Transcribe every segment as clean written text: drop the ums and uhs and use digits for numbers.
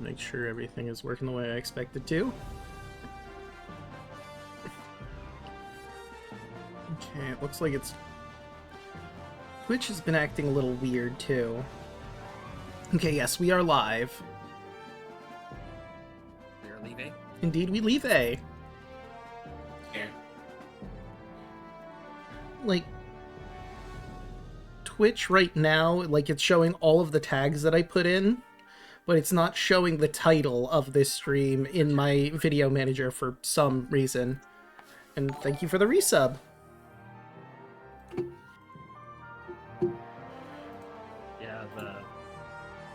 Make sure everything is working the way I expect it to. Okay, it looks like it's... Twitch has been acting a little weird, too. Okay, yes, we are live. We are leaving? Indeed, we leave A. Yeah. Like, Twitch right now, like, it's showing all of the tags that I put in, but it's not showing the title of this stream in my video manager for some reason. And thank you for the resub.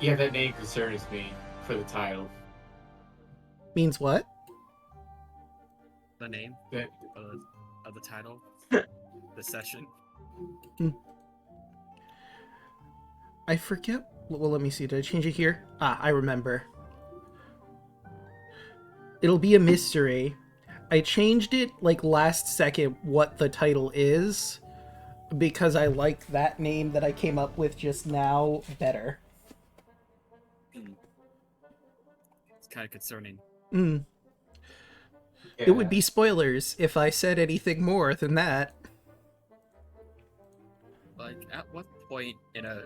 Yeah, that name concerns me for the title. Means what? The name That of the title? The session? I forget. Well, let me see. Did I change it here? Ah, I remember. It'll be a mystery. I changed it, like, last second what the title is, because I like that name that I came up with just now better. It's kind of concerning. Yeah. It would be spoilers if I said anything more than that. Like, at what point in a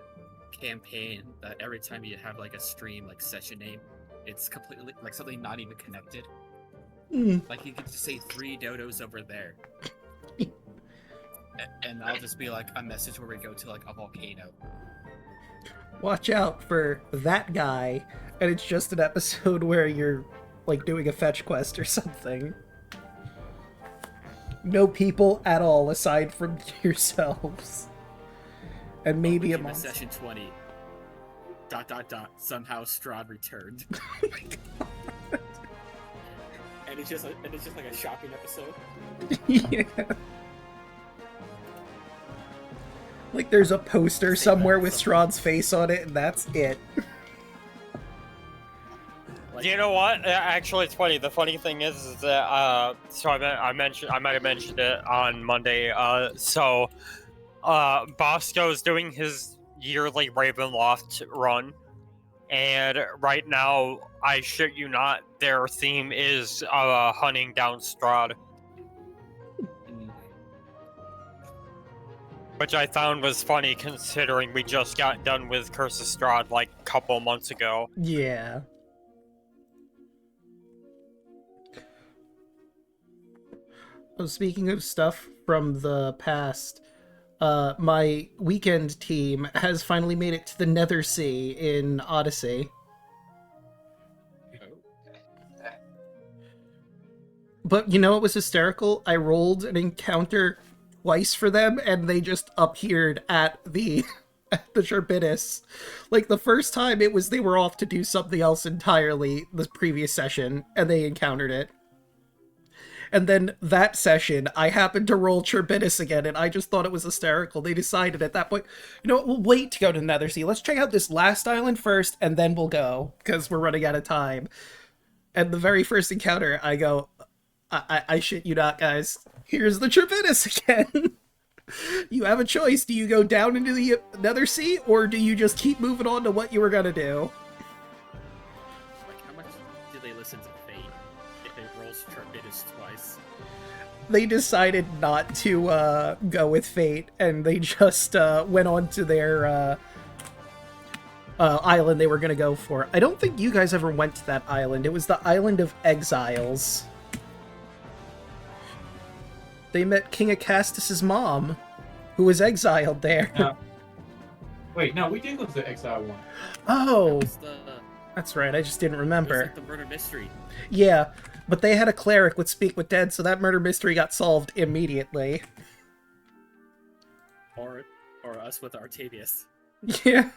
campaign that every time you have, like, a stream, like, session name, it's completely, like, something not even connected? Like, you could just say 3 dodos over there. And I'll just be, like, a message where we go to, like, a volcano. Watch out for that guy, and it's just an episode where you're, like, doing a fetch quest or something. No people at all aside from yourselves. And maybe a Obojima monster. Session 20. ... Somehow Strahd returned. Oh my god. And it's just like a shopping episode. Yeah. Like there's a poster somewhere with Strahd's face on it, and that's it. You know what? Actually, it's funny. The funny thing is that so I might have mentioned it on Monday. Bosco's doing his yearly Ravenloft run, and right now, I shit you not, their theme is hunting down Strahd. Which I found was funny considering we just got done with Curse of Strahd like a couple months ago. Yeah. Oh, speaking of stuff from the past, my weekend team has finally made it to the Nether Sea in Odyssey. But you know what was hysterical? I rolled an encounter twice for them, and they just appeared at the Shuritashi. Like, the first time it was they were off to do something else entirely the previous session, and they encountered it. And then that session, I happened to roll Shuritashi again, and I just thought it was hysterical. They decided at that point, you know what, we'll wait to go to Nethersea. Let's check out this last island first, and then we'll go, because we're running out of time. And the very first encounter, I go, I shit you not, guys. Here's the Shuritashi again. You have a choice. Do you go down into the Nethersea, or do you just keep moving on to what you were gonna do? Like, how much do they listen to Fate if it rolls Shuritashi twice? They decided not to go with Fate, and they just went on to their island they were gonna go for. I don't think you guys ever went to that island. It was the Island of Exiles. They met King Acastus' mom, who was exiled there. no. Wait, no, we did go to the Exile one. Oh, It's that's right. I just didn't remember. like the murder mystery. Yeah, but they had a cleric with Speak with Dead, so that murder mystery got solved immediately. Or us with Artavius. Yeah.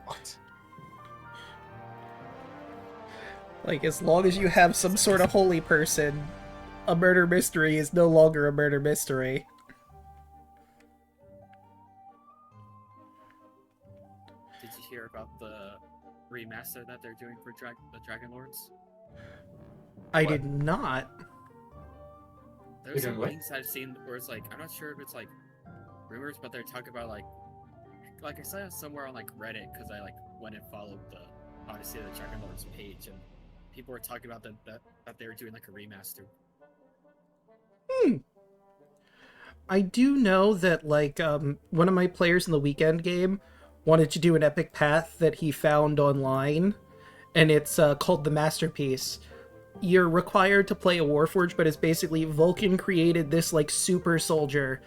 What? Like, as long as you have some sort of holy person, a murder mystery is no longer a murder mystery. Did you hear about the remaster that they're doing for the Dragon Lords? I What? did not. There's They're some doing what? links I've seen where it's like, I'm not sure if it's like rumors, but they're talking about like like I saw it somewhere on like Reddit because I like went and followed the Odyssey of the Dragon Lords page, and people were talking about that they were doing like a remaster. I do know that, like, one of my players in the weekend game wanted to do an epic path that he found online, and it's called the Masterpiece. You're required to play a Warforged, but it's basically Vulcan created this, like, super soldier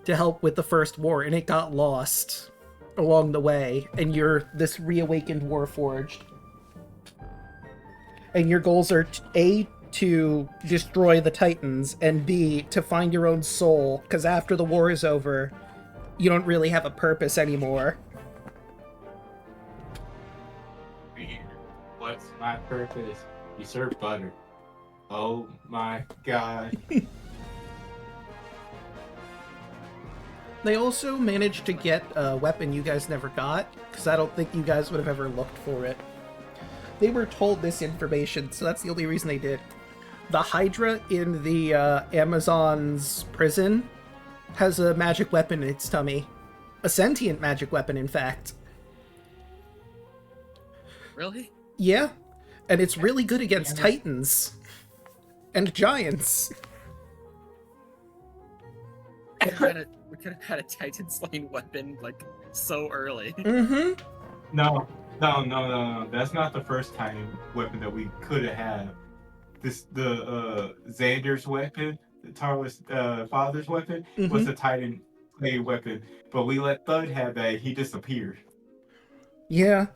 to help with the First War, and it got lost along the way, and you're this reawakened Warforged. And your goals are A, to destroy the Titans, and B, to find your own soul, because after the war is over, you don't really have a purpose anymore. What's my purpose? You serve butter. Oh my god. They also managed to get a weapon you guys never got, because I don't think you guys would have ever looked for it. They were told this information, so that's the only reason they did. The Hydra in the Amazon's prison has a magic weapon in its tummy. A sentient magic weapon, in fact. Really? Yeah, and it's really good against Titans. And giants. We could have had a Titan slaying weapon like so early. Mm-hmm. No. That's not the first time weapon that we could have had. The Xander's weapon, the Tarla's father's weapon, was the Titan clay weapon. But we let Thud have that. He disappeared. Yeah.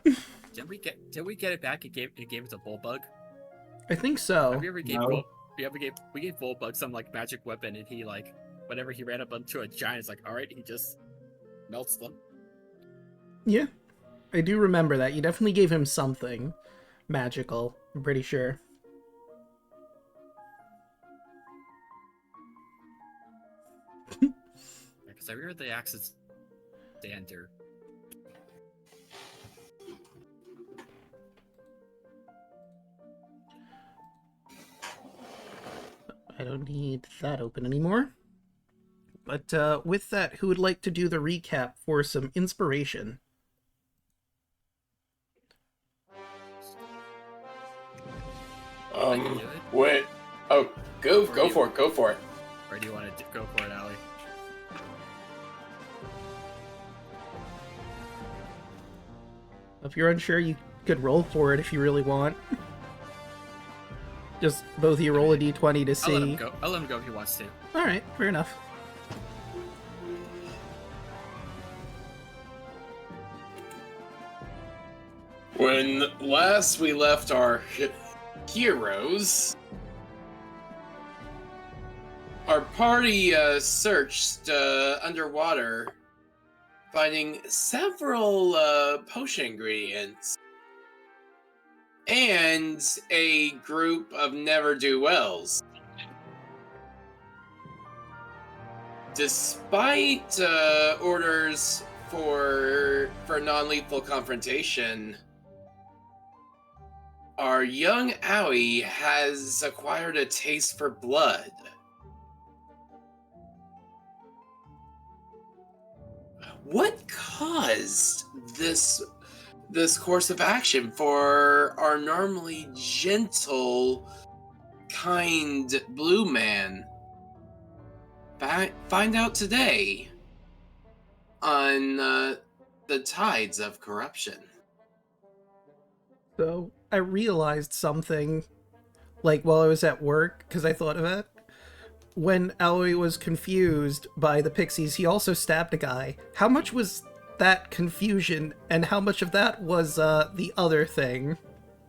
Did we get it back? It gave it to Bullbug. I think so. Have you ever gave No. we gave Bullbug some like magic weapon, and he like whenever he ran up onto a giant, it's like, all right, he just melts them. Yeah. I do remember that. You definitely gave him something magical, I'm pretty sure. Because I remember the Axis Xander. I don't need that open anymore. But with that, who would like to do the recap for some inspiration? I can do it. Wait. Oh, go for it. Go for it. Or do you want to go for it, Allie? If you're unsure, you could roll for it if you really want. Just both of you roll a d20 to see. I'll let him go if he wants to. Alright, fair enough. When last we left our heroes, our party searched underwater, finding several potion ingredients and a group of ne'er-do-wells. Despite orders for non-lethal confrontation, our young Owie has acquired a taste for blood. What caused this course of action for our normally gentle, kind blue man? Find out today on the Tides of Corruption. So, I realized something, like, while I was at work, because I thought of it. When Aoi was confused by the pixies, he also stabbed a guy. How much was that confusion, and how much of that was the other thing,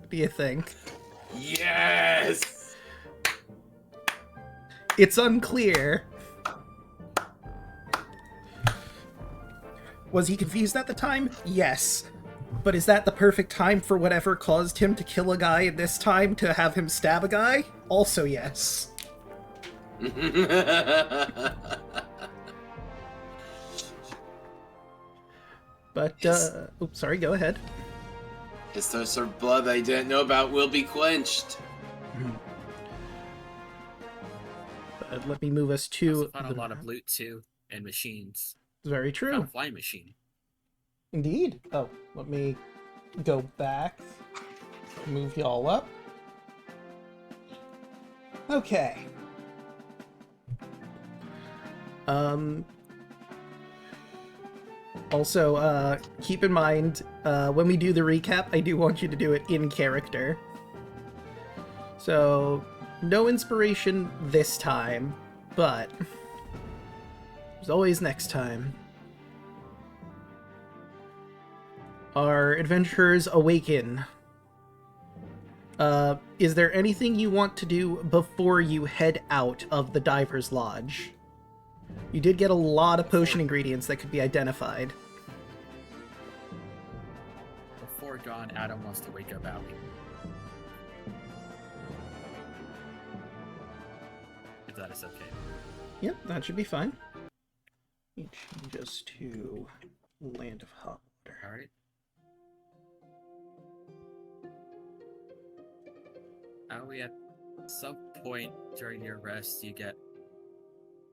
do you think? Yes! It's unclear. Was he confused at the time? Yes. But is that the perfect time for whatever caused him to kill a guy in this time to have him stab a guy? Also yes. But, oops, sorry, go ahead. His thirst for blood I didn't know about will be quenched. Let me move us to... I found a lot of loot too, and machines. Very I found a true. flying machine. Indeed. Oh, let me go back. Move y'all up. Okay. Also, keep in mind, when we do the recap, I do want you to do it in character. So, no inspiration this time, but there's always next time. Our adventurers awaken. Is there anything you want to do before you head out of the Diver's Lodge? You did get a lot of potion ingredients that could be identified. Before dawn, Adam wants to wake up Allie. If that is okay. Yep, that should be fine. Let me change us to Land of Hot Water. Alright. Allie, at some point during your rest, you get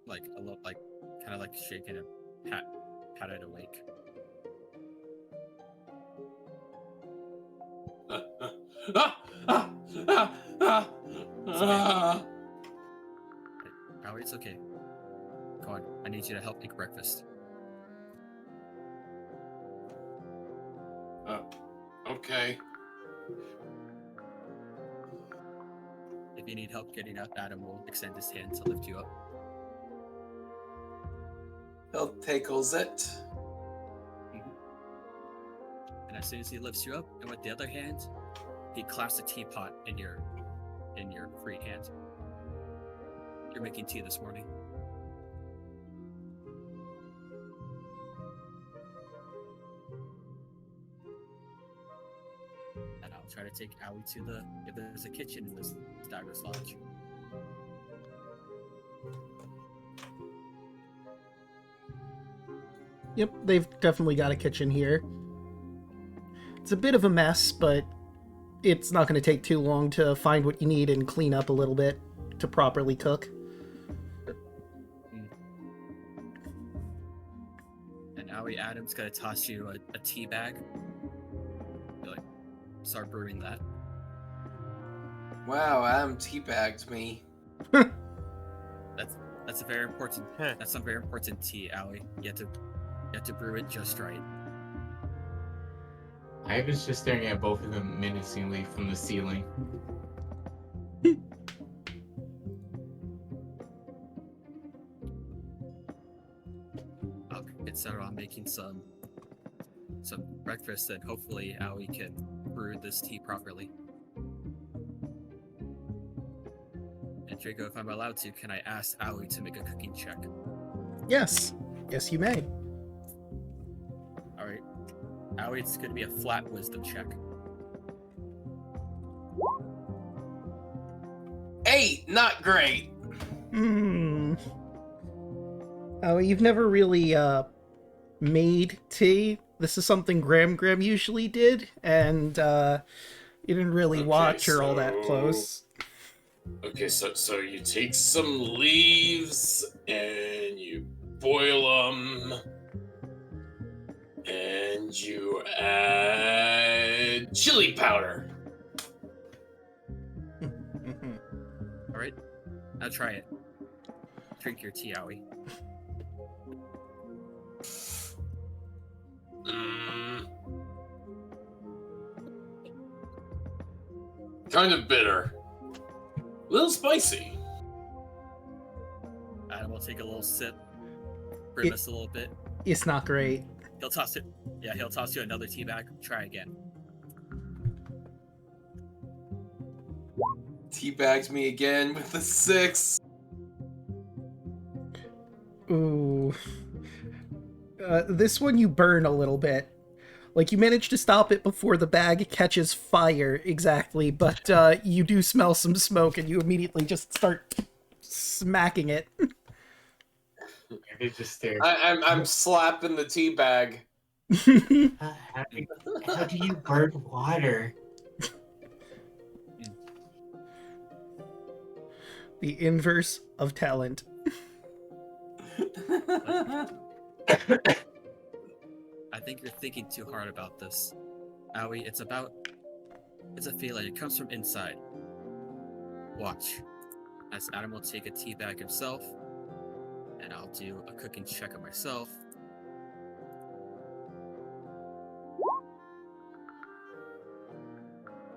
like a little, like, kind of like shaken and patted awake. Allie, it's okay. Go on, I need you to help make breakfast. Okay. If you need help getting up, Adam will extend his hand to lift you up. He'll tackles it. And as soon as he lifts you up, and with the other hand, he clasps a teapot in your free hand. You're making tea this morning. And I'll try to take Allie to if there's a kitchen in this Diver's Lodge. Yep, they've definitely got a kitchen here. It's a bit of a mess, but it's not going to take too long to find what you need and clean up a little bit to properly cook. And Allie, Adam's gonna toss you a tea bag. You're like, start brewing that. Wow, Adam teabagged me. That's a very important. That's some very important tea, Allie. You have to brew it just right. I was just staring at both of them menacingly from the ceiling. I'll get started on making some breakfast, and hopefully Allie can brew this tea properly. And Draco, if I'm allowed to, can I ask Allie to make a cooking check? Yes. Yes, you may. Alright. Allie, it's going to be a flat wisdom check. 8, not great. Oh, you've never really, made tea. This is something Graham usually did, and, you didn't really Okay, watch her all that close. Okay, so you take some leaves and you boil them, and you add chili powder. Alright? Now try it. Drink your tea, Allie. Kind of bitter. A little spicy. Adam will take a little sip, grimace a little bit. It's not great. He'll toss it. Yeah, he'll toss you another tea bag. Try again. Teabags me again with a 6. Ooh. This one you burn a little bit. Like, you manage to stop it before the bag catches fire, exactly, but you do smell some smoke and you immediately just start smacking it. I just stare. I'm slapping the tea bag. How do you burn water? The inverse of talent. think you're thinking too hard about this. Aoi, it's a feeling. It comes from inside. Watch. As Adam will take a tea bag himself, and I'll do a cooking check on myself.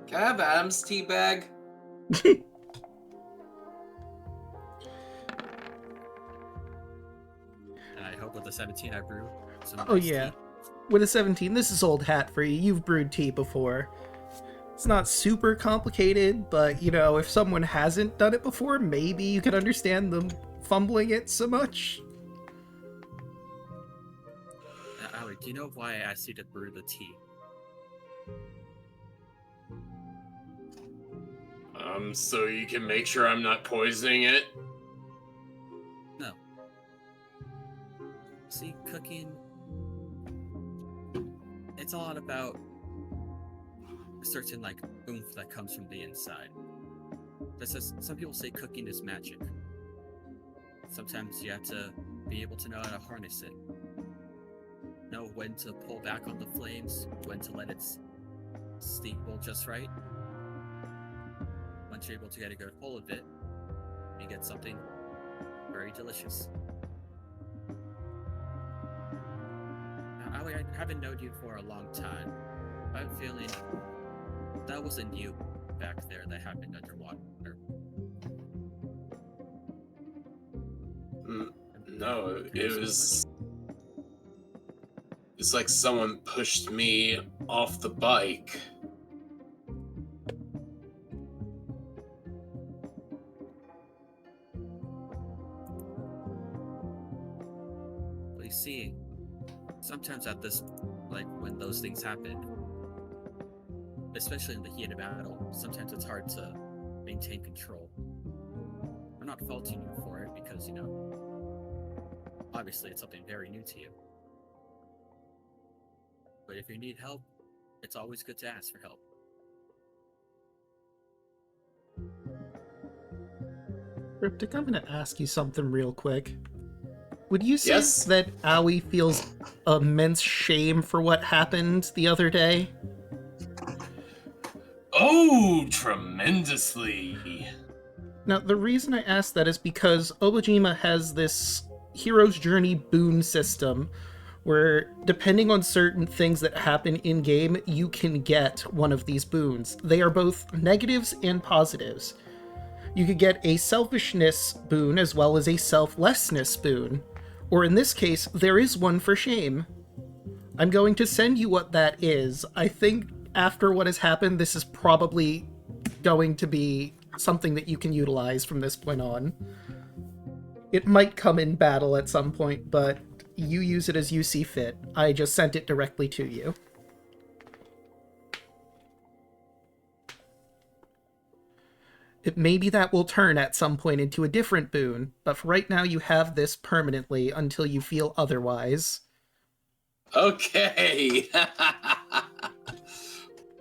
Can I have Adam's tea bag? And I hope with the 17 I brew some Oh, nice yeah. tea. With a 17, this is old hat for you. You've brewed tea before. It's not super complicated, but, you know, if someone hasn't done it before, maybe you can understand them fumbling it so much. Now, Aoi, do you know why I asked you to brew the tea? So you can make sure I'm not poisoning it? No. See, cooking... It's a lot about a certain, like, oomph that comes from the inside. Some people say cooking is magic. Sometimes you have to be able to know how to harness it. Know when to pull back on the flames, when to let it steeple just right. Once you're able to get a good hold of it, you get something very delicious. Now, Aoi, I haven't known you for a long time. I'm feeling that wasn't you back there that happened underwater. No, it was... It's like someone pushed me off the bike. Well, you see, sometimes at this, like, when those things happen, especially in the heat of battle, sometimes it's hard to maintain control. I'm not faulting you for it because, you know, obviously it's something very new to you. But if you need help, it's always good to ask for help. Riptic, I'm gonna ask you something real quick. Would you say Yes? that Aoi feels immense shame for what happened the other day? Oh, tremendously. Now, the reason I ask that is because Obojima has this Hero's Journey boon system where, depending on certain things that happen in-game, you can get one of these boons. They are both negatives and positives. You could get a selfishness boon as well as a selflessness boon. Or in this case, there is one for shame. I'm going to send you what that is. I think after what has happened, this is probably going to be something that you can utilize from this point on. It might come in battle at some point, but you use it as you see fit. I just sent it directly to you. Maybe that will turn at some point into a different boon, but for right now you have this permanently until you feel otherwise. Okay.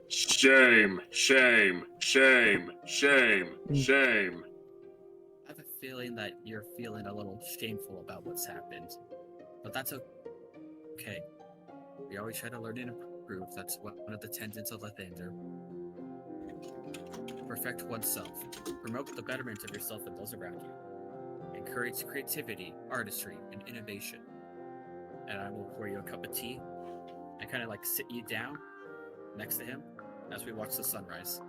Shame, shame, shame, shame, shame. I have a feeling that you're feeling a little shameful about what's happened. But that's okay. We always try to learn and improve. That's one of the tenets of Lathander. Perfect oneself. Promote the betterment of yourself and those around you. Encourage creativity, artistry, and innovation. And I will pour you a cup of tea and kind of like sit you down next to him as we watch the sunrise.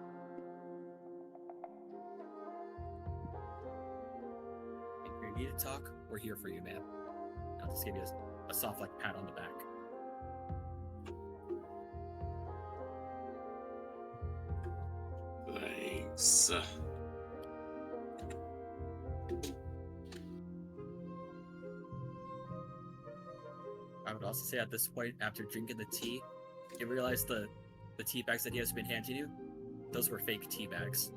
If you need to talk, we're here for you, man. I'll just give you a soft like pat on the back. Thanks. I would also say at this point, after drinking the tea, you realize the tea bags that he has been handing you, those were fake tea bags.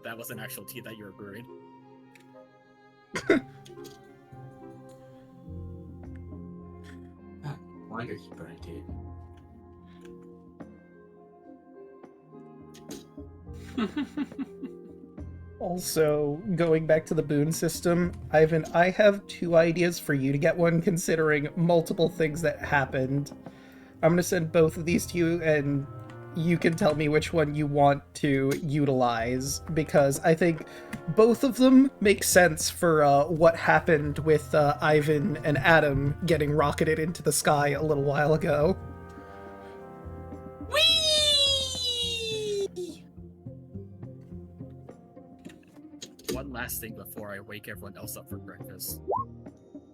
That wasn't actual tea that you were brewing. Why did he burn it? Also, going back to the boon system, Ivan, I have 2 ideas for you to get one, considering multiple things that happened. I'm gonna send both of these to you, and you can tell me which one you want to utilize, because I think both of them make sense for what happened with Ivan and Adam getting rocketed into the sky a little while ago. One last thing before I wake everyone else up for breakfast.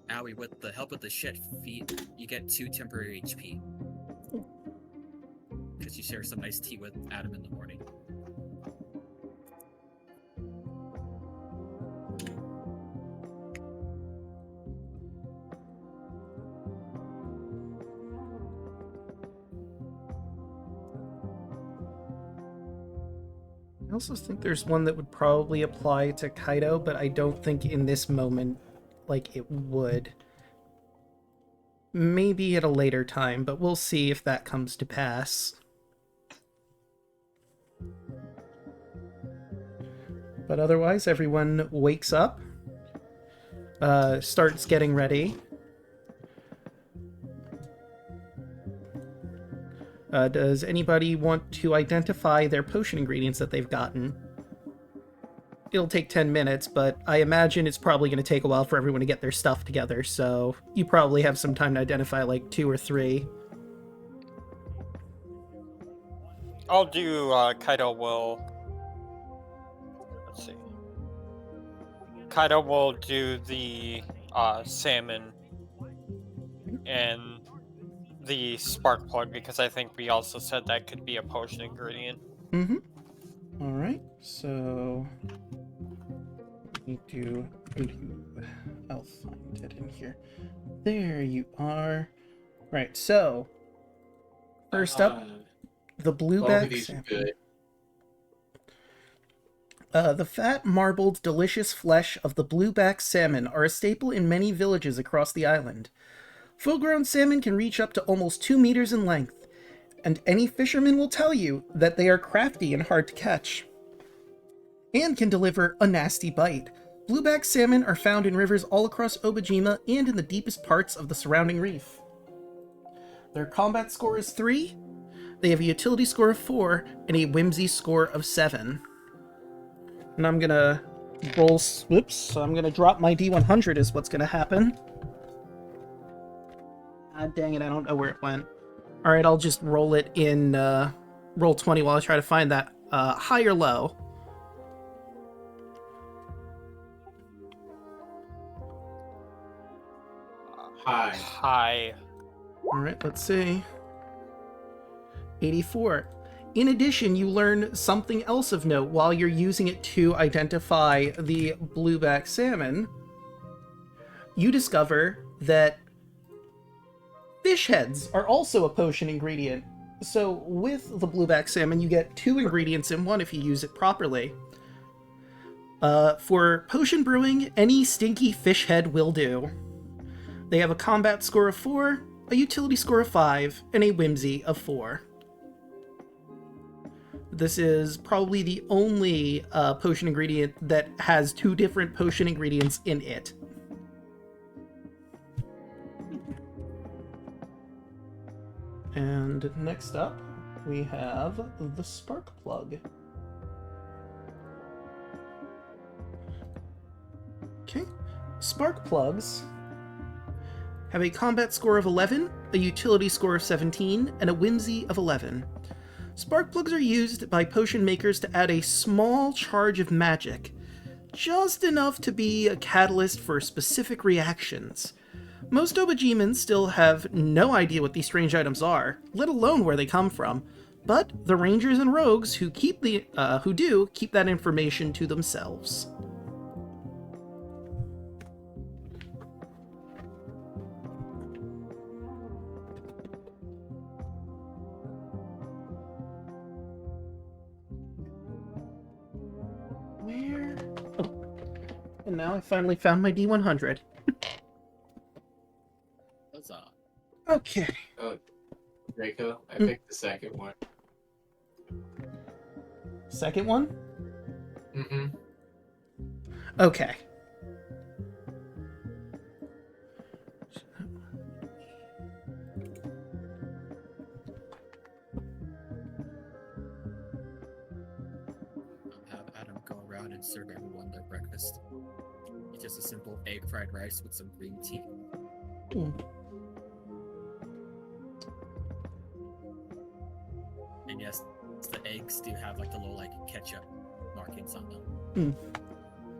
Owie, with the help of the shed feet, you get 2 temporary HP. Because you share some nice tea with Adam in the morning. I also think there's one that would probably apply to Kaido, but I don't think in this moment, like, it would. Maybe at a later time, but we'll see if that comes to pass. But otherwise, everyone wakes up, starts getting ready. Does anybody want to identify their potion ingredients that they've gotten? It'll take 10 minutes, but I imagine it's probably going to take a while for everyone to get their stuff together, so you probably have some time to identify like 2 or 3. I'll do, Kaido will... Let's see. Kaido will do the, salmon and the spark plug, because I think we also said that could be a potion ingredient. Mm-hmm. Alright, so... I'll find it in here. There you are. Right, so... First up, the blueback salmon. The fat, marbled, delicious flesh of the blueback salmon are a staple in many villages across the island. Full-grown salmon can reach up to almost 2 meters in length, and any fisherman will tell you that they are crafty and hard to catch, and can deliver a nasty bite. Blueback salmon are found in rivers all across Obojima and in the deepest parts of the surrounding reef. Their combat score is 3, they have a utility score of 4, and a whimsy score of 7. And I'm gonna roll... Whoops, so I'm gonna drop my D100 is what's gonna happen. Ah, dang it, I don't know where it went. Alright, I'll just roll it in roll 20 while I try to find that. High or low? Hi. Hi. Alright, let's see. 84. In addition, you learn something else of note while you're using it to identify the blueback salmon. You discover that fish heads are also a potion ingredient. So with the blueback salmon, you get 2 ingredients in one if you use it properly. For potion brewing, any stinky fish head will do. They have a combat score of 4, a utility score of 5, and a whimsy of 4. This is probably the only potion ingredient that has 2 different potion ingredients in it. And next up, we have the spark plug. Okay, spark plugs have a combat score of 11, a utility score of 17, and a whimsy of 11. Spark plugs are used by potion makers to add a small charge of magic, just enough to be a catalyst for specific reactions. Most Obojimans still have no idea what these strange items are, let alone where they come from, but the rangers and rogues who do keep that information to themselves. Where? Oh. And now I finally found my D100. Huzzah. Okay. Oh, Draco, I picked the second one. Second one? Mm-hmm. Okay. I'll have Adam go around and serve everyone their breakfast. It's just a simple egg fried rice with some green tea. And yes, the eggs do have like the little like ketchup markings on them.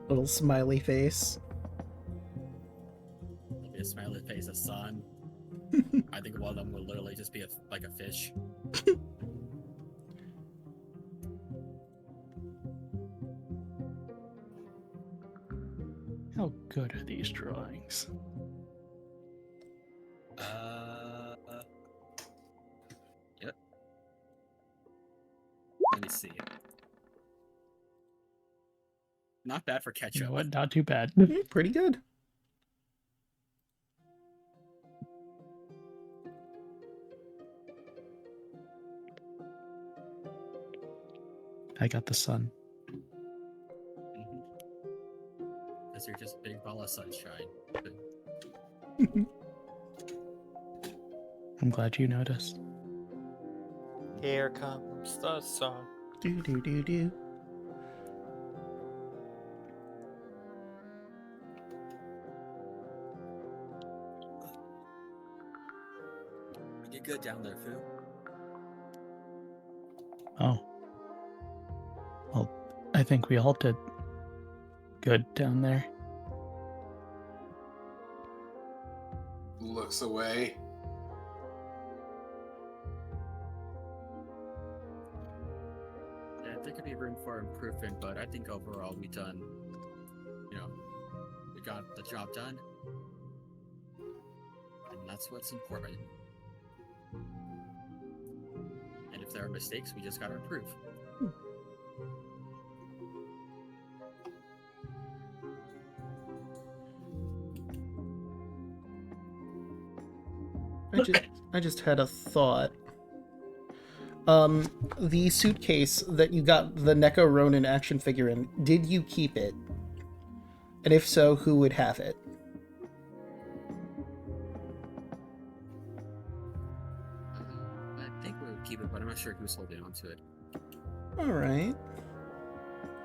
Little smiley face. There'll be a smiley face, a sun. I think one of them will literally just be like a fish. How good are these drawings? Yep. Let me see. Not bad for ketchup. You know what? Not too bad. Pretty good. I got the sun. Because you're just a big ball of sunshine. I'm glad you noticed. Here comes the sun. Do do do do. You good down there, Fu? Oh. Well, I think we all did good down there. Looks away. Yeah, there could be room for improvement, but I think overall we done, we got the job done. And that's what's important. And if there are mistakes, we just gotta improve. I just had a thought. The suitcase that you got the Neko Ronin action figure in, did you keep it? And if so, who would have it? I think we would keep it, but I'm not sure who's holding on to it. Alright.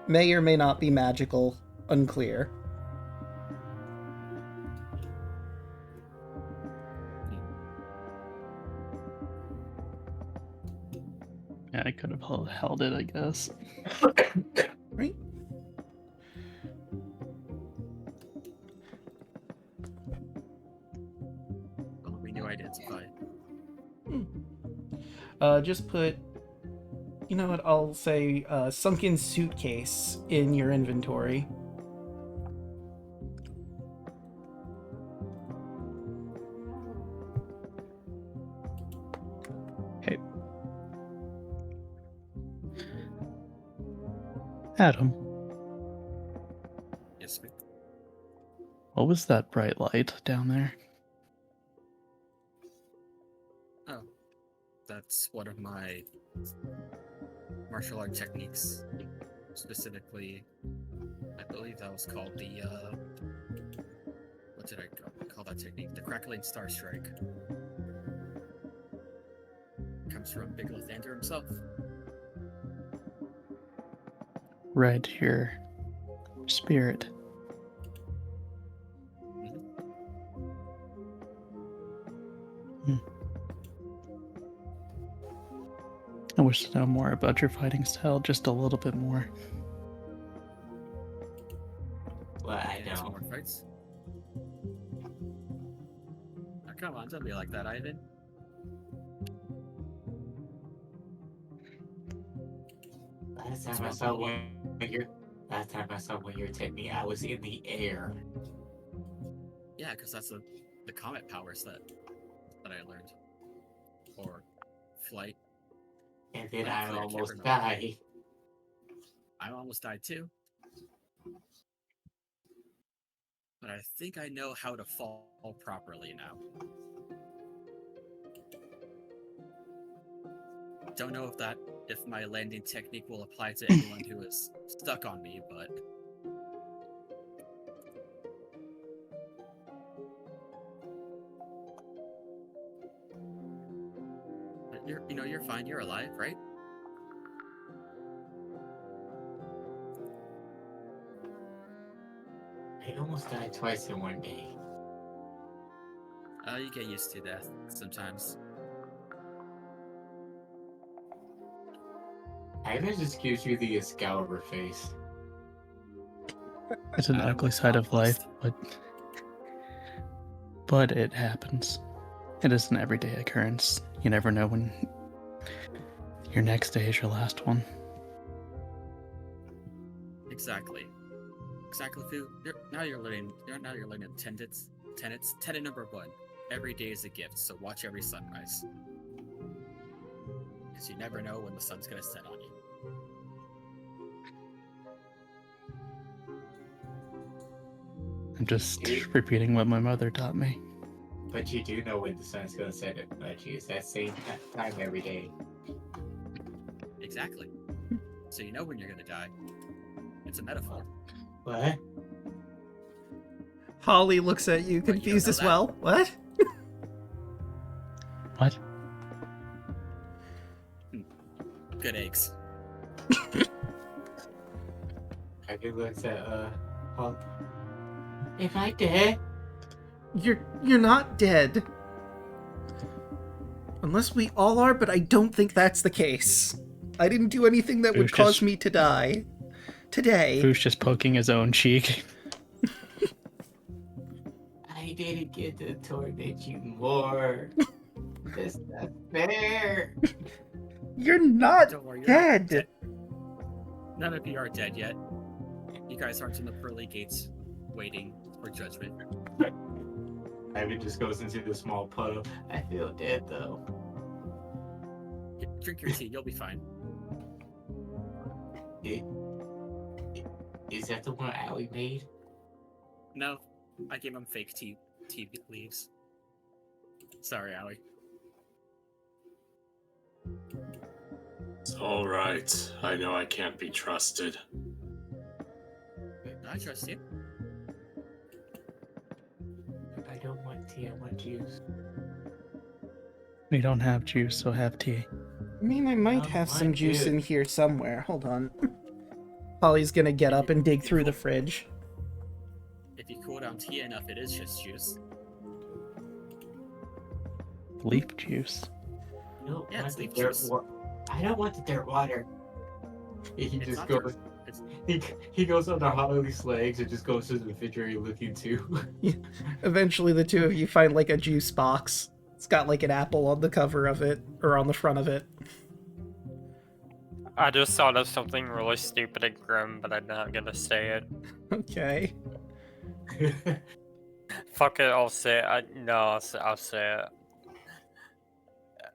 May or may not be magical. Unclear. Yeah, I could have held it, I guess. Right? Well, we knew identify. Just put... You know what, I'll say sunken suitcase in your inventory. Okay. Adam, Yes, we... what was that bright light down there? Oh. That's one of my martial art techniques. Specifically, I believe that was called the, what did I call that technique? The Crackling Star Strike. Comes from Big Lathander himself. Read your spirit. I wish to know more about your fighting style, just a little bit more. Well, I And some know. more fights. Oh, come on, don't be like that, Ivan. Last time I saw one of your technique, I was in the air. Yeah, because that's the comet powers that I learned. Or flight. And then Well, I actually, I can't almost remember. died. I almost died too. But I think I know how to fall properly now. Don't know if my landing technique will apply to anyone who is stuck on me, but you're fine. You're alive, right? I almost died twice in one day. You get used to that sometimes. Ivan just gives you the Excalibur face. It's an ugly side of life, but it happens. It is an everyday occurrence. You never know when your next day is your last one. Exactly, Fu. Now you're learning tenets. Tenet number 1: every day is a gift, so watch every sunrise. Because you never know when the sun's gonna set on you. I'm just repeating what my mother taught me. But you do know when the sun's gonna set it, but you use that same time every day. Exactly. So you know when you're gonna die. It's a metaphor. What? Holly looks at you, What, you confused don't know as that? well. What? What? Good eggs. Ivan looks at Holly. Am I dead? You're not dead. Unless we all are, but I don't think that's the case. I didn't do anything that would Who's cause just- me to die. Today. Foo's just poking his own cheek. I didn't get to torment you more. That's not fair. You're not Don't worry, you're dead. not dead. None of you are dead yet. You guys aren't in the pearly gates waiting for judgment. Ivan just goes into the small puddle. I feel dead though. Drink your tea, you'll be fine. Is that the one Allie made? No, I gave him fake tea leaves. Sorry, Allie. It's all right. I know I can't be trusted. I trust you. I don't want tea, I want juice. We don't have juice, so have tea. I mean, I might Oh, have my some juice dude. in here somewhere. Hold on. Holly's gonna get up and dig through the fridge. If you cool down tea enough, it is just juice. Leaf juice. No, Yeah, not it's the leaf dirt juice. I don't want the dirt water. He It's just not goes. dirt. It's, He goes under Holly's legs and just goes to the refrigerator looking too. Eventually, the two of you find like a juice box. It's got like an apple on the cover of it, or on the front of it. I just thought of something really stupid and grim, but I'm not gonna say it. Okay. Fuck it, I'll say it. I'll say it.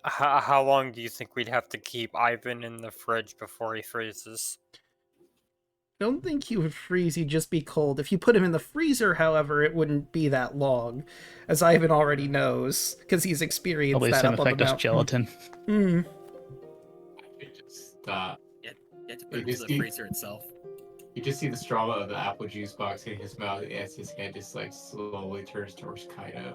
How long do you think we'd have to keep Ivan in the fridge before he freezes? I don't think he would freeze, he'd just be cold. If you put him in the freezer, however, it wouldn't be that long. As Ivan already knows, because he's experienced Probably the that same up on the effect as mountain. gelatin. Hmm. You just stop. you have to put It it into is the deep. freezer itself. You just see the straw of the apple juice box in his mouth as his head just like slowly turns towards Kaido.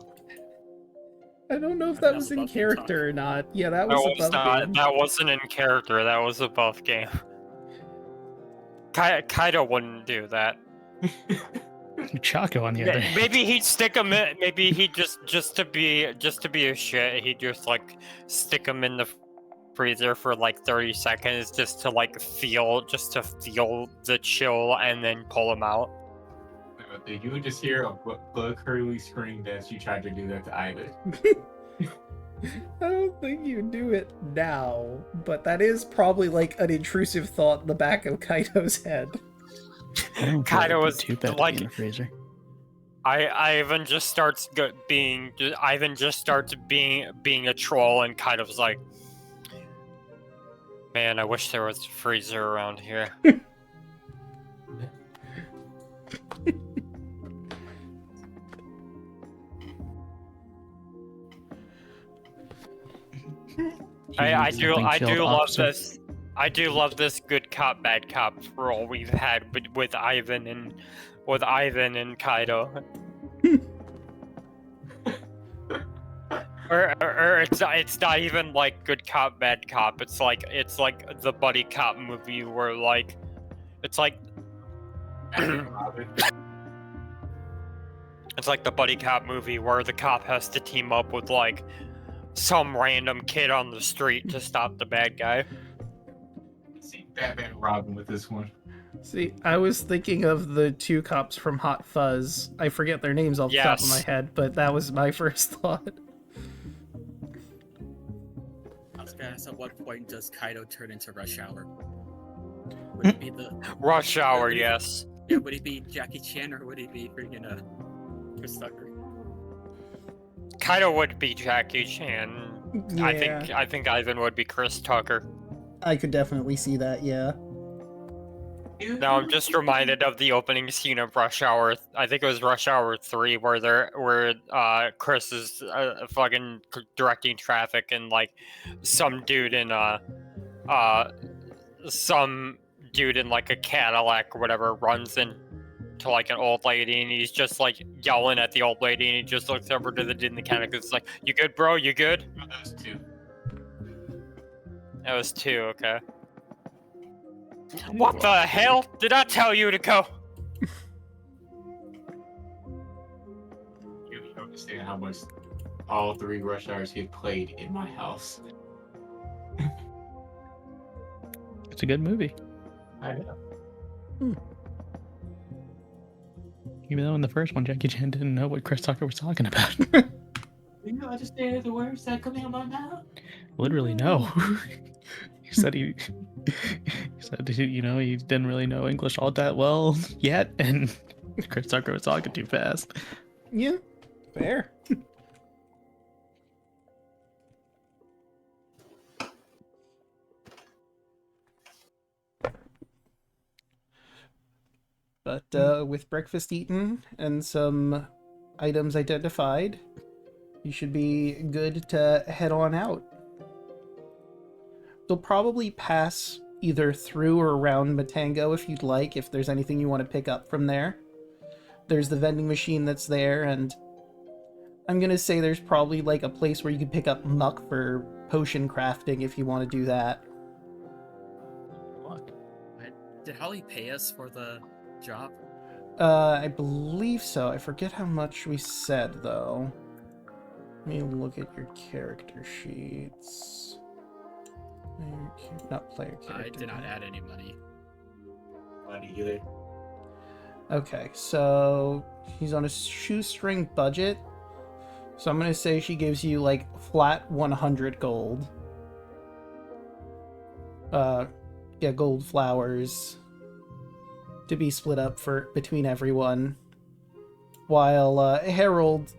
I don't know if I that mean, was that was in above game character talk. or not. Yeah, that That was was above not. game. That wasn't in character. That was above game. Kaido wouldn't do that. Chaco, on the other hand. Maybe he'd stick him in. Maybe he just to be a shit. He'd just like stick him in the freezer for like 30 seconds just to feel the chill and then pull him out. You would just hear a blood-curdling scream as you tried to do that to Ivan. I don't think you do it now, but that is probably like an intrusive thought in the back of Kaido's head. I don't think Kaido it'd be was too bad to like- be in the freezer. Ivan just starts being a troll, and Kaido's like, man, I wish there was a freezer around here. I do love this. I do love this good cop bad cop role we've had with Ivan and Kaido. Or it's not even like good cop, bad cop. It's like the buddy cop movie where like it's like it's like the buddy cop movie where the cop has to team up with like some random kid on the street to stop the bad guy. See Batman and Robin with this one. See, I was thinking of the two cops from Hot Fuzz. I forget their names off the top of my Yes. head, but that was my first thought. I was gonna ask, at what point does Kaido turn into Rush Hour? Would it be the Rush Hour, would it be- yes. Yeah, would he be Jackie Chan or would he be freaking Chris Tucker? Kaido would be Jackie Chan. Yeah, I think Ivan would be Chris Tucker. I could definitely see that, yeah. Now I'm just reminded of the opening scene of Rush Hour. I think it was Rush Hour 3, where Chris is fucking directing traffic, and like some dude in like a Cadillac or whatever runs into like an old lady, and he's just like yelling at the old lady, and he just looks over to the dude in the Cadillac. It's like, "You good, bro? You good?" No, that was 2. That was 2. Okay. What the hell? Did I tell you to go? You don't understand how much all 3 Rush Hours get played in my house. It's a good movie. I know. Even though in the first one, Jackie Chan didn't know what Chris Tucker was talking about. You don't understand the words that come out of my mouth? Literally, no. He said he said he didn't really know English all that well yet, and Chris Tucker was talking too fast. Yeah, fair. But with breakfast eaten and some items identified, you should be good to head on out. You'll probably pass either through or around Matango if you'd like, if there's anything you want to pick up from there. There's the vending machine that's there, and I'm gonna say there's probably like a place where you can pick up muck for potion crafting if you want to do that. Did Holly pay us for the job? I believe so. I forget how much we said, though. Let me look at your character sheets. Not player character. I did not add any money. Money either. Okay, so he's on a shoestring budget. So I'm gonna say she gives you like flat 100 gold. Yeah, gold flowers to be split up between everyone. While Harold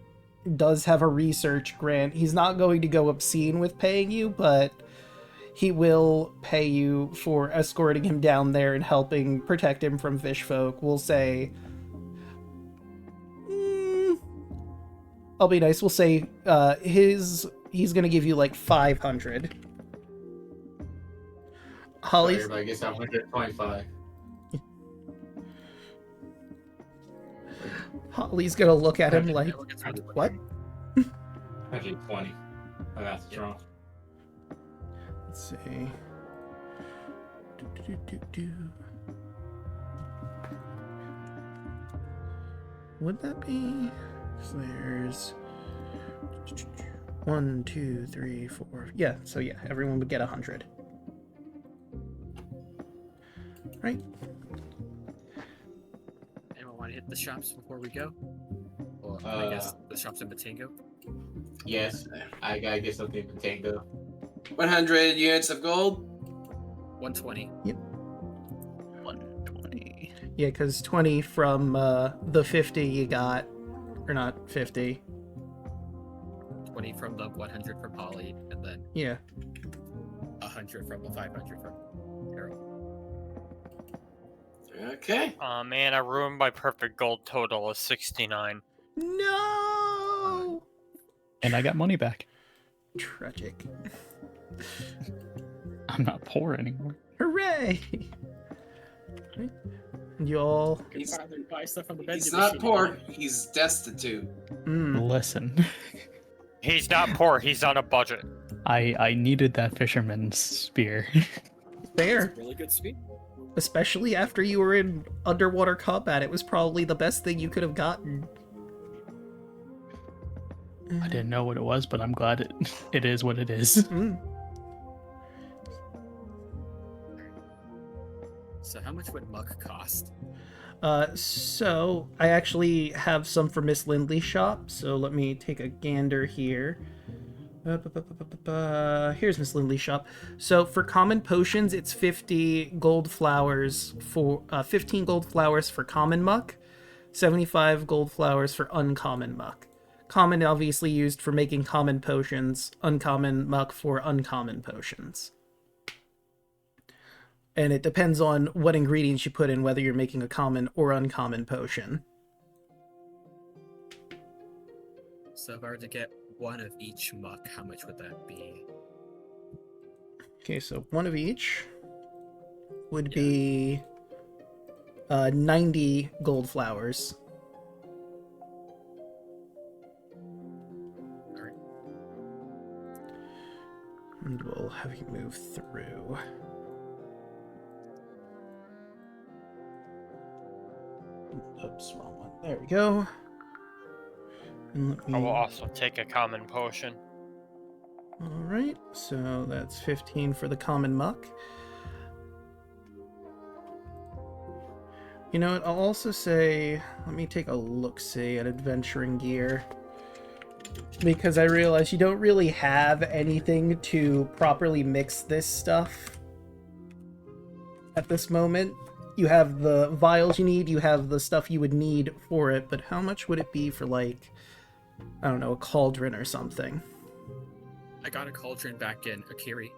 does have a research grant, he's not going to go obscene with paying you, but he will pay you for escorting him down there and helping protect him from fish folk. We'll say, I'll be nice. We'll say he's gonna give you like 500. Holly's Everybody gets 125. Holly's gonna look at him like, what? 120. Oh, that's wrong. Let's see. Would that be? So there's 1, 2, 3, 4. Yeah, so yeah, everyone would get 100. Right? Anyone want to hit the shops before we go? Or I guess Uh, the shops in Matango? Yes, I gotta get something from Tango. 100 units of gold. 120. 120. Yeah, because 20 from the 50 you got, or not 50. 20 from the 100 from Holly, and then Yeah. 100 from the 500 from Harold. Okay. Aw man, I ruined my perfect gold total of 69. No! And I got money back. Tragic. I'm not poor anymore. Hooray! Right. Y'all. He's, Finally buy stuff from the he's vending not machine poor. again. He's destitute. Mm. Listen. He's not poor. He's on a budget. I needed that fisherman's spear. Fair. Really good speed. Especially after you were in underwater combat, it was probably the best thing you could have gotten. I didn't know what it was, but I'm glad it is what it is. Mm. So how much would muck cost? So I actually have some for Miss Lindley's shop, so let me take a gander here. Here's Miss Lindley's shop. So for common potions, it's 50 gold flowers for 15 gold flowers for common muck, 75 gold flowers for uncommon muck. Common obviously used for making common potions, uncommon muck for uncommon potions. And it depends on what ingredients you put in, whether you're making a common or uncommon potion. So if I were to get one of each muck, how much would that be? Okay, so one of each would be 90 gold flowers. Alright. And we'll have you move through. Oops, wrong one. There we go. And let me... I will also take a common potion. Alright, so that's 15 for the common muck. You know what, I'll also say, let me take a look-see at adventuring gear. Because I realize you don't really have anything to properly mix this stuff at this moment. You have the vials you need, you have the stuff you would need for it, but how much would it be for, like, I don't know, a cauldron or something? I got a cauldron back in Akiri.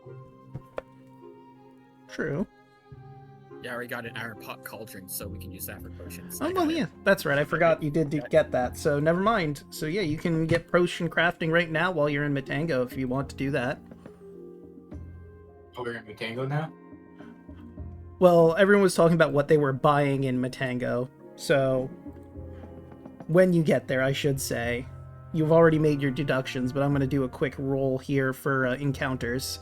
True. Yeah, I already got an iron pot cauldron, so we can use that for potions. Oh, well, yeah, that's right. I forgot you did get that, so never mind. So, yeah, you can get potion crafting right now while you're in Matango if you want to do that. Oh, we're in Matango now? Well, everyone was talking about what they were buying in Matango, so when you get there, I should say. You've already made your deductions, but I'm going to do a quick roll here for encounters.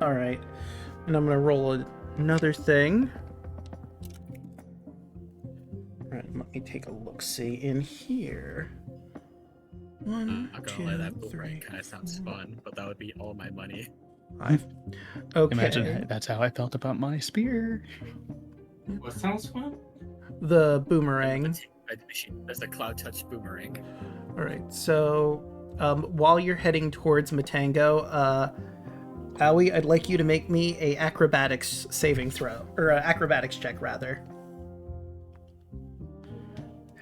Alright, and I'm going to roll another thing. Alright, let me take a look-see in here. I'm not gonna lie, that boomerang kind of sounds fun, but that would be all my money. 5. Okay. Imagine that's how I felt about my spear. What sounds fun? The boomerang. That's the cloud touch boomerang. Alright, so while you're heading towards Matango, Aoi, I'd like you to make me a acrobatics saving throw, or acrobatics check, rather.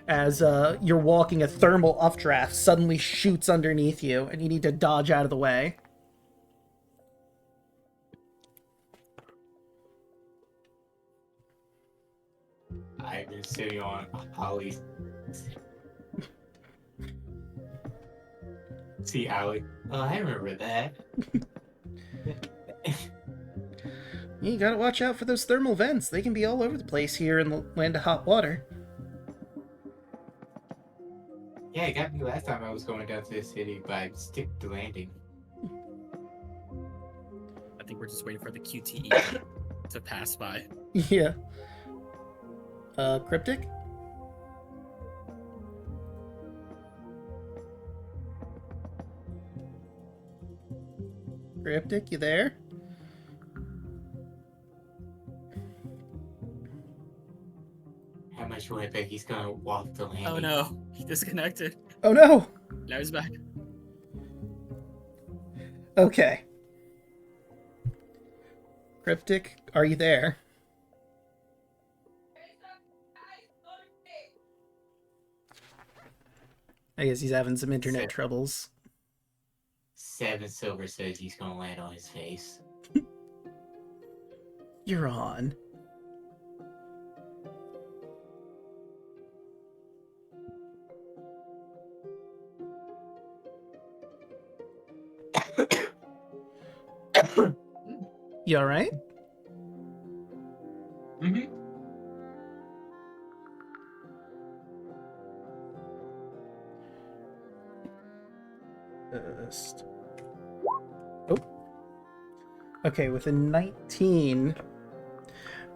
As you're walking, a thermal updraft suddenly shoots underneath you, and you need to dodge out of the way. I've been sitting on Holly's. See, Allie. Oh, I remember that. You gotta watch out for those thermal vents. They can be all over the place here in the land of hot water. Yeah, it got me last time I was going down to the city, but I stick the landing. I think we're just waiting for the QTE to pass by. Yeah. Cryptic? Cryptic, you there? How much do I bet he's gonna walk the landing? Oh no, he disconnected. Oh no! Now he's back. Okay. Cryptic, are you there? I guess he's having some internet troubles. 7 silver says he's gonna land on his face. You're on. You alright? Mm-hmm. Just... Oh. Okay, with a 19,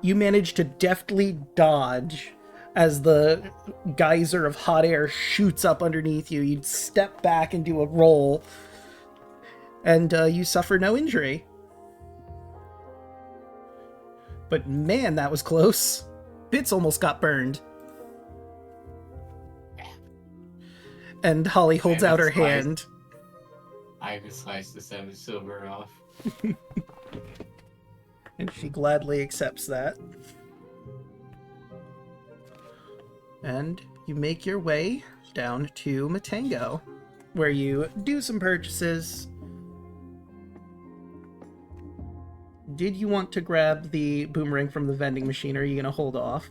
you manage to deftly dodge as the geyser of hot air shoots up underneath you. You step back and do a roll, and you suffer no injury. But man, that was close. Bits almost got burned. And Holly holds out her hand. I can slice the 7 silver off. And she gladly accepts that. And you make your way down to Matango, where you do some purchases. Did you want to grab the boomerang from the vending machine, or are you going to hold off?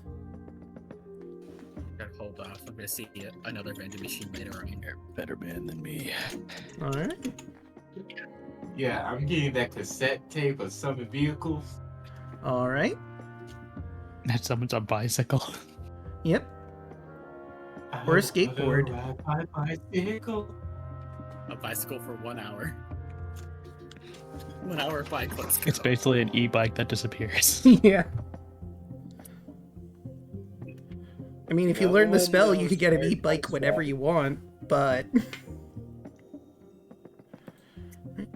Gotta hold off. I'm gonna see another vending machine later on. You're a better man than me. Alright. Yeah, I'm getting that cassette tape of some vehicles. Alright. That someone's on bicycle. Yep. Or a skateboard. My bicycle. A bicycle for 1 hour. 1 hour bike. Let's go. It's basically an e-bike that disappears. Yeah. I mean, if you learn the spell, you could get an e-bike whenever you want, but...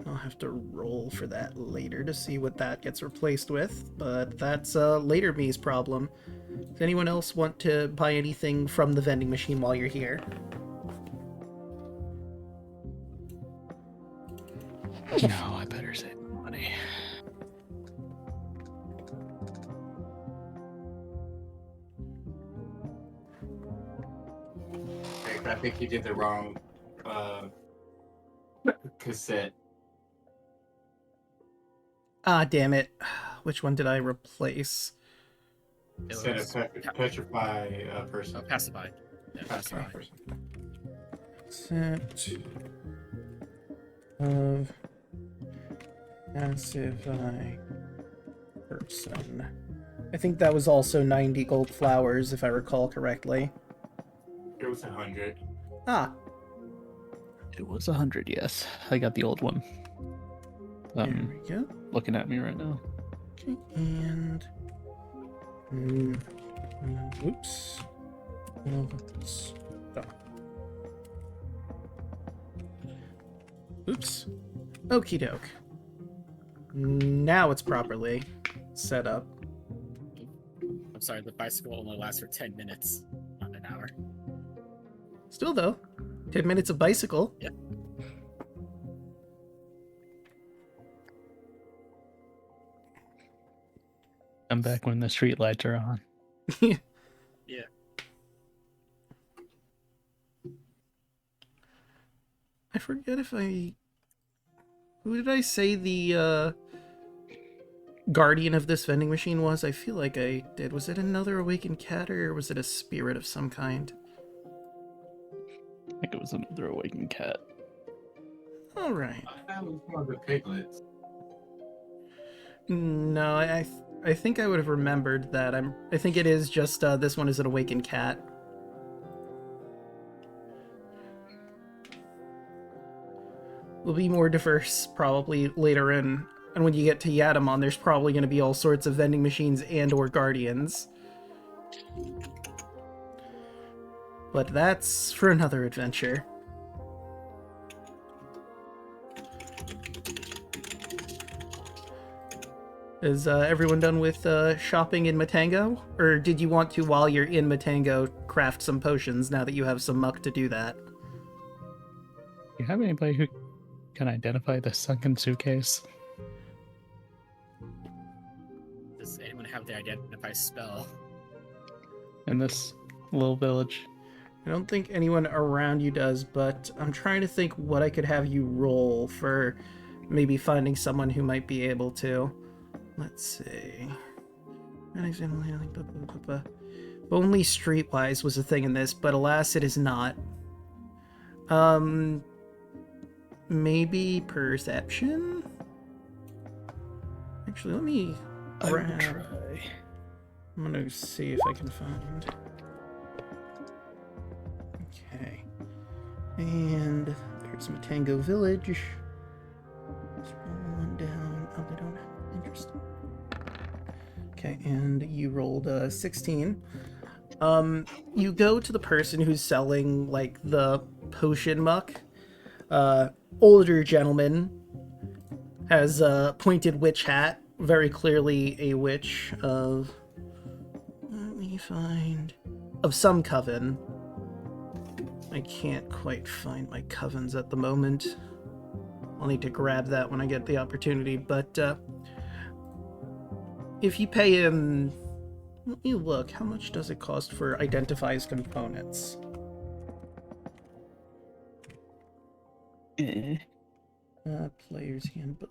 I'll have to roll for that later to see what that gets replaced with, but that's later me's problem. Does anyone else want to buy anything from the vending machine while you're here? No, I better save money. I think you did the wrong cassette. Ah, damn it. Which one did I replace? Instead of petrify a person. Oh, pacify. Yeah, pacify. Set of pacify person. I think that was also 90 gold flowers, if I recall correctly. It was 100. Ah, It was 100, yes. I got the old one. there we go. Looking at me right now. Okay, and... oops. Stop. Oops. Okie doke. Now it's properly set up. I'm sorry, the bicycle only lasts for 10 minutes, not an hour. Still though, 10 minutes of bicycle. Yep. I'm back when the street lights are on. Yeah. I forget if I... Who did I say the guardian of this vending machine was? I feel like I did. Was it another awakened cat, or was it a spirit of some kind? I think it was another awakened cat. Alright. That was one of the piglets. No, I think I would have remembered that. I think it is just this one is an awakened cat. Will be more diverse probably later in, and when you get to Yatamon, there's probably going to be all sorts of vending machines and or guardians. But that's for another adventure. Is everyone done with shopping in Matango? Or did you want to, while you're in Matango, craft some potions now that you have some muck to do that? Do you have anybody who can identify the sunken suitcase? Does anyone have the identify spell? In this little village? I don't think anyone around you does, but I'm trying to think what I could have you roll for maybe finding someone who might be able to. Let's see. Only streetwise was a thing in this, but alas, it is not. Maybe perception? Actually, let me grab... try. I'm gonna see if I can find... Okay. And Here's Matango Village. Scroll on down. Oh, they don't have interest. Okay, and you rolled a 16. You go to the person who's selling, like, the potion muck. Older gentleman. Has a pointed witch hat. Very clearly a witch of... Let me find... Of some coven. I can't quite find my covens at the moment. I'll need to grab that when I get the opportunity, but if you pay him... Let me look. How much does it cost for identifies components? Player's handbook.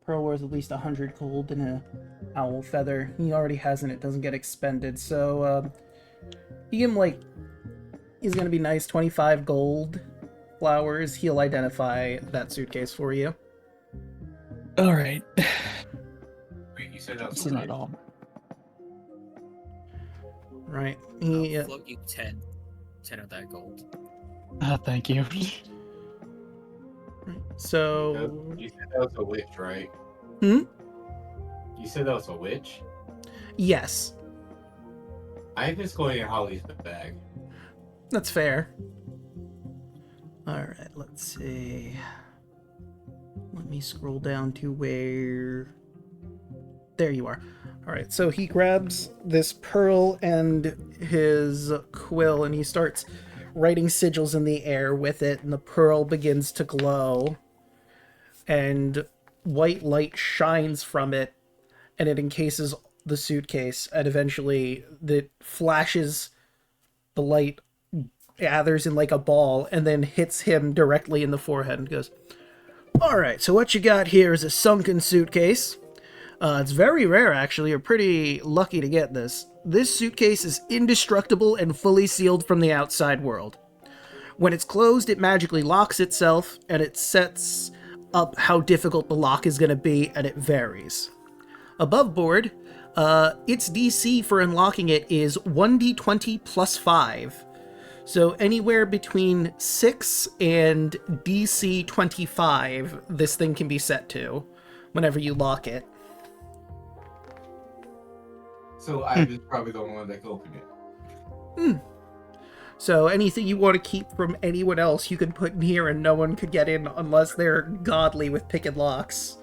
Pearl worth at least 100 gold and a owl feather. He already has it. It doesn't get expended. So, you give him, like, he's gonna be nice, 25 gold flowers. He'll identify that suitcase for you. All right. Wait, you said that was This is not all. Right. I'll float you 10 of that gold. Thank you. So... You said that was a witch, right? Hmm? You said that was a witch? Yes. I'm just going in Holly's bag. That's fair. Alright, let's see. Let me scroll down to where... There you are. Alright, so he grabs this pearl and his quill and he starts writing sigils in the air with it, and the pearl begins to glow. And white light shines from it, and it encases the suitcase, and eventually it flashes, the light gathers in like a ball, and then hits him directly in the forehead and goes, "Alright, so what you got here is a sunken suitcase. It's very rare, actually. You're pretty lucky to get this. This suitcase is indestructible and fully sealed from the outside world. When it's closed, it magically locks itself, and it sets up how difficult the lock is going to be, and it varies. Above board, its DC for unlocking it is 1d20 plus 5. So anywhere between 6 and DC 25, this thing can be set to whenever you lock it. So I'm just probably the only one that can open it. So anything you want to keep from anyone else, you can put in here and no one could get in unless they're godly with pick and locks.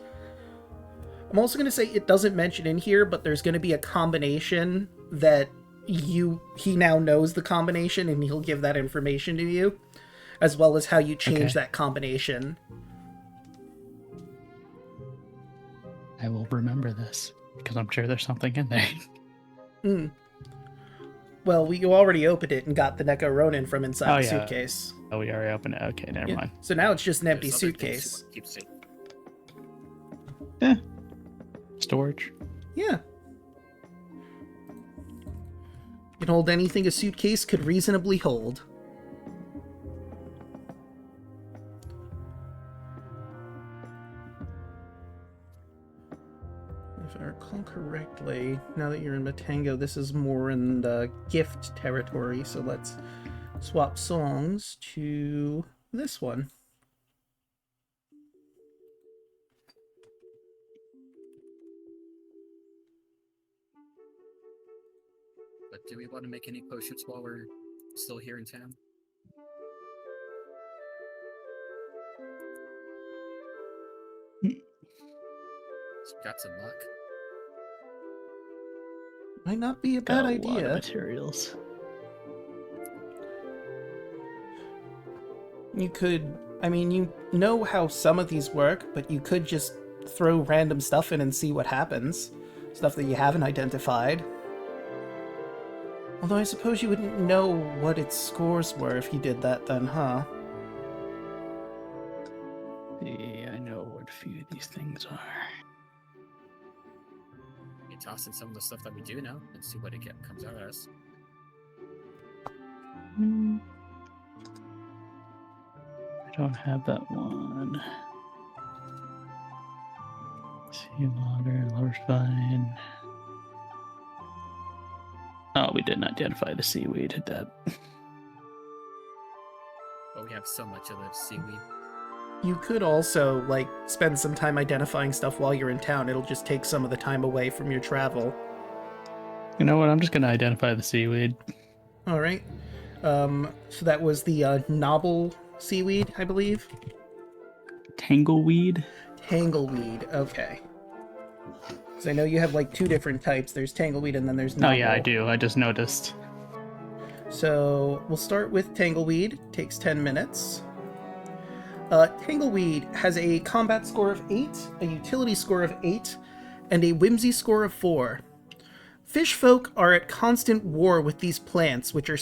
I'm also going to say it doesn't mention in here, but there's going to be a combination that he now knows the combination and he'll give that information to you, as well as how you change that combination. I will remember this, because I'm sure there's something in there. Well, you already opened it and got the Neko Ronin from inside the suitcase. Oh, we already opened it. Okay, never mind. So now it's just an empty There's other things suitcase. you keep safe. Storage. Yeah. You can hold anything a suitcase could reasonably hold. If I recall correctly, now that you're in Matango, this is more in the gift territory, so let's swap songs to this one. But do we want to make any potions while we're still here in town? Got some luck. Might not be a Got bad a idea. lot of materials. You could, I mean, you know how some of these work, but you could just throw random stuff in and see what happens. Stuff that you haven't identified. Although I suppose you wouldn't know what its scores were if you did that then, huh? Yeah, I know what a few of these things are. We toss in some of the stuff that we do know and see what it comes out as. I don't have that one. Sea water, lower fine. Oh, we didn't identify the seaweed. That we have so much of the seaweed. You could also, like, spend some time identifying stuff while you're in town. It'll just take some of the time away from your travel. You know what? I'm just gonna identify the seaweed. All right. So that was the knobble seaweed, I believe. Tangleweed. Tangleweed. Okay. Because I know you have like two different types. There's tangleweed and then there's knobble. Oh yeah, I do. I just noticed. So we'll start with tangleweed. Takes 10 minutes. Tangleweed has a combat score of 8, a utility score of 8, and a whimsy score of 4. Fish folk are at constant war with these plants, fisher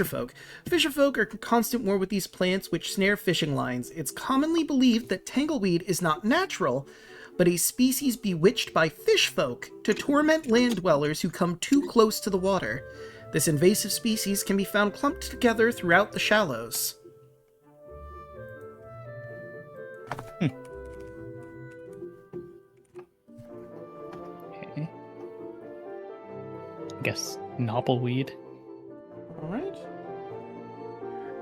folk. Fisher folk are at constant war with these plants which snare fishing lines. It's commonly believed that tangleweed is not natural, but a species bewitched by fish folk to torment land dwellers who come too close to the water. This invasive species can be found clumped together throughout the shallows. Okay. I guess knobbleweed. Alright.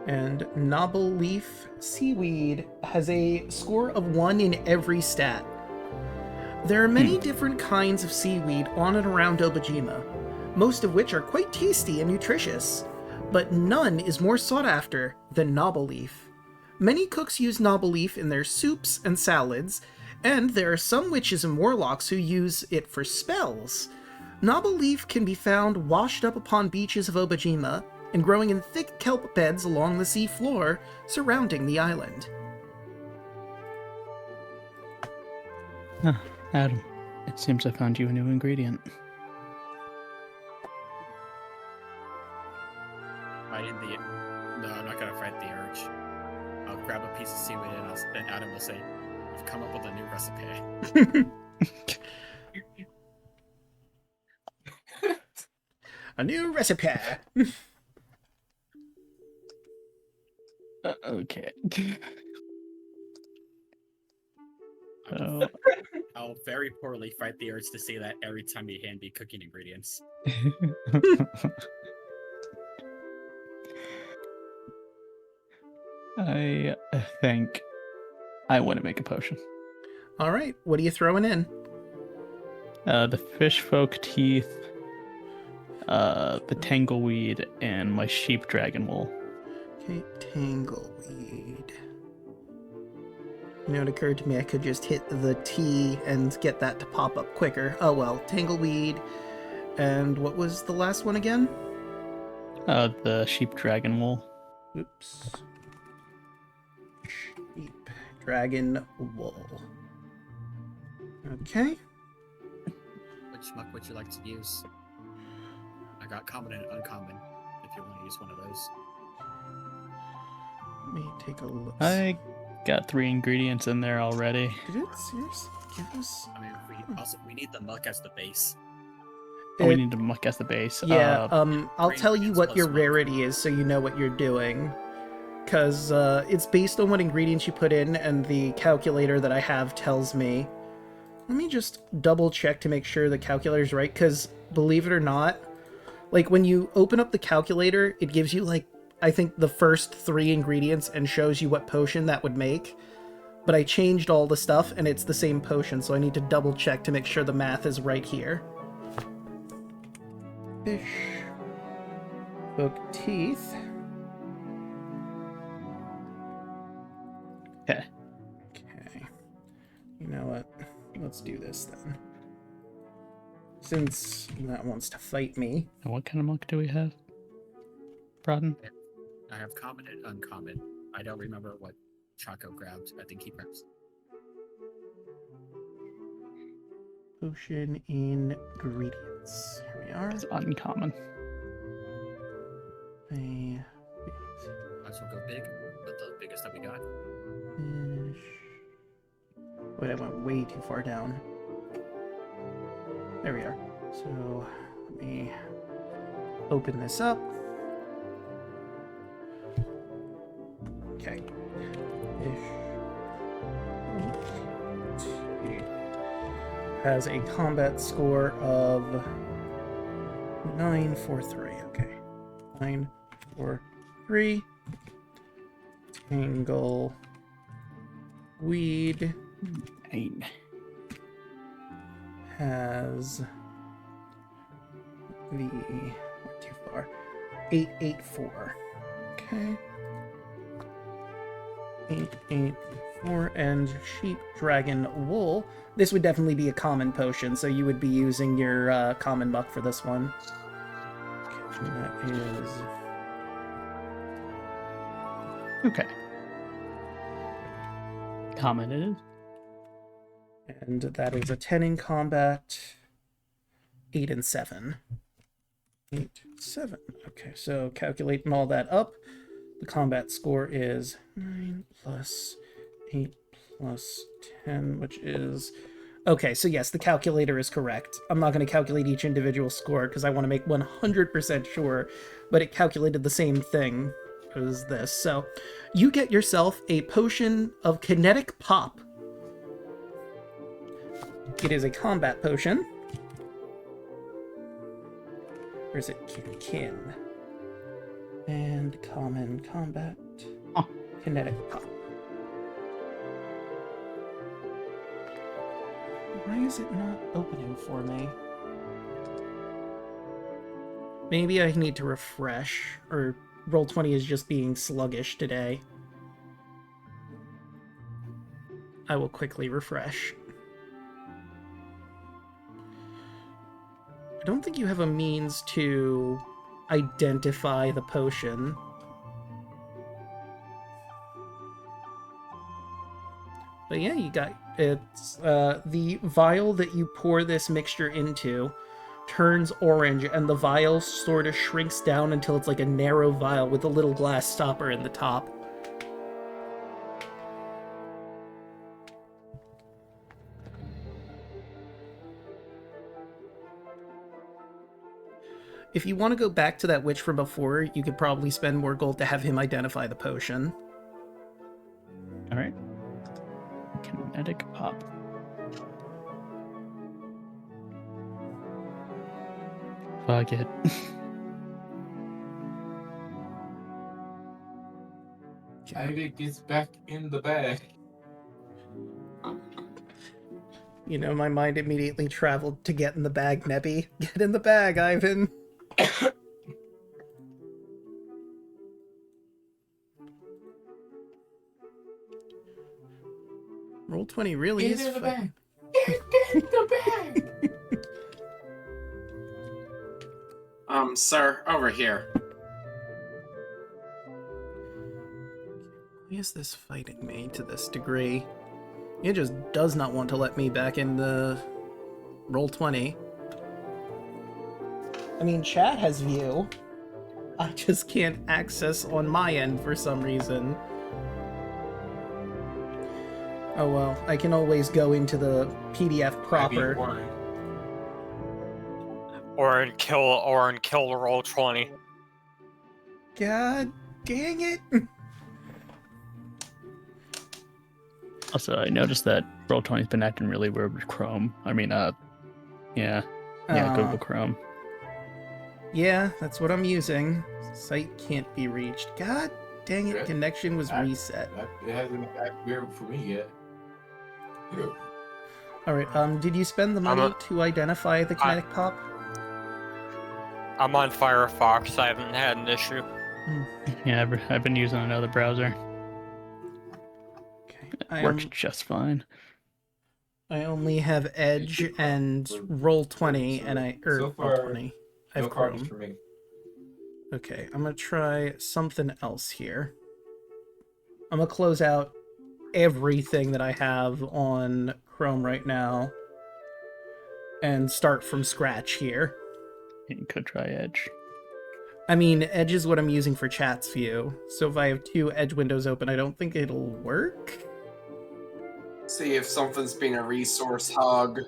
And knobble leaf seaweed has a score of 1 in every stat. There are many different kinds of seaweed on and around Obojima, most of which are quite tasty and nutritious, but none is more sought after than knobble leaf. Many cooks use knobble leaf in their soups and salads, and there are some witches and warlocks who use it for spells. Knobble leaf can be found washed up upon beaches of Obojima and growing in thick kelp beds along the sea floor surrounding the island. Adam, it seems I found you a new ingredient. No, I'm not gonna fight the urge. I'll grab a piece of seaweed and then Adam will say, "We've come up with a new recipe." A new recipe. Okay. I'll very poorly fight the urge to say that every time you hand me cooking ingredients. I think I want to make a potion. All right, what are you throwing in? The fish folk teeth, the tangleweed, and my sheep dragon wool. Okay, tangleweed. You know, it occurred to me I could just hit the T and get that to pop up quicker. Oh well, tangleweed. And what was the last one again? The sheep dragon wool. Oops. Sheep dragon wool. Okay. Which muck would you like to use? I got common and uncommon, if you want to use one of those. Let me take a look. I got 3 ingredients in there already. Did it seriously give us? I mean, we need the muck as the base. We need to muck as the base. Yeah, I'll Green tell you ingredients what plus your muck. rarity is so you know what you're doing. Because it's based on what ingredients you put in, and the calculator that I have tells me. Let me just double check to make sure the calculator's right, because believe it or not, like when you open up the calculator, it gives you like, I think the first 3 ingredients and shows you what potion that would make. But I changed all the stuff and it's the same potion, so I need to double check to make sure the math is right here. Fish. Book teeth. Okay. Okay. You know what? Let's do this then. Since that wants to fight me. And what kind of muck do we have? Broaden? I have common and uncommon. I don't remember what Draco grabbed. I think he grabs. Potion ingredients. Here we are. It's uncommon. Might as well go big, but the biggest that we got. Fish. Wait, I went way too far down. There we are. So, let me open this up. Okay. Fish. Has a combat score of 943. Okay. 943. 4, 3. Tangle. Weed 9. has the... too far. 884. Okay. 884 and sheep dragon wool. This would definitely be a common potion, so you would be using your common muck for this one. Okay, and that is... Okay. Common it is. And that is a 10 in combat. 8 and 7. 8, 7. Okay, so calculating all that up, the combat score is 9 plus 8 plus 10, which is... Okay, so yes, the calculator is correct. I'm not going to calculate each individual score because I want to make 100% sure, but it calculated the same thing as this. So you get yourself a potion of kinetic pop. It is a combat potion. Or is it kin? And common combat. Oh. Kinetic pop. Why is it not opening for me? Maybe I need to refresh, or Roll20 is just being sluggish today. I will quickly refresh. I don't think you have a means to identify the potion. But yeah, you got it's the vial that you pour this mixture into turns orange, and the vial sort of shrinks down until it's like a narrow vial with a little glass stopper in the top. If you want to go back to that witch from before, you could probably spend more gold to have him identify the potion. All right. Kinetic pop. Fuck it. Ivy gets back in the bag. You know, my mind immediately traveled to get in the bag, Nebby. Get in the bag, Ivan. Roll20 really Get is in the fun. bag. Get in the bag. Sir, over here. Why is this fighting me to this degree? It just does not want to let me back in the Roll20. I mean, chat has view. I just can't access on my end for some reason. Oh well, I can always go into the PDF proper. Or in kill Roll20. God dang it! Also, I noticed that Roll20's been acting really weird with Chrome. I mean, yeah, Google Chrome. Yeah, that's what I'm using. Site can't be reached. God dang it, connection was reset. It hasn't acted weird for me yet. Alright, did you spend the money to identify the kinetic pop? I'm on Firefox. I haven't had an issue. Yeah, I've been using another browser. Okay, It works just fine. I only have Edge and Roll20, and So far, Roll20. I have no cards Chrome. for me. Okay, I'm gonna try something else here. I'm gonna close out everything that I have on Chrome right now and start from scratch here. You could try Edge. I mean, Edge is what I'm using for chat's view, so if I have two Edge windows open, I don't think it'll work. See if something's being a resource hog.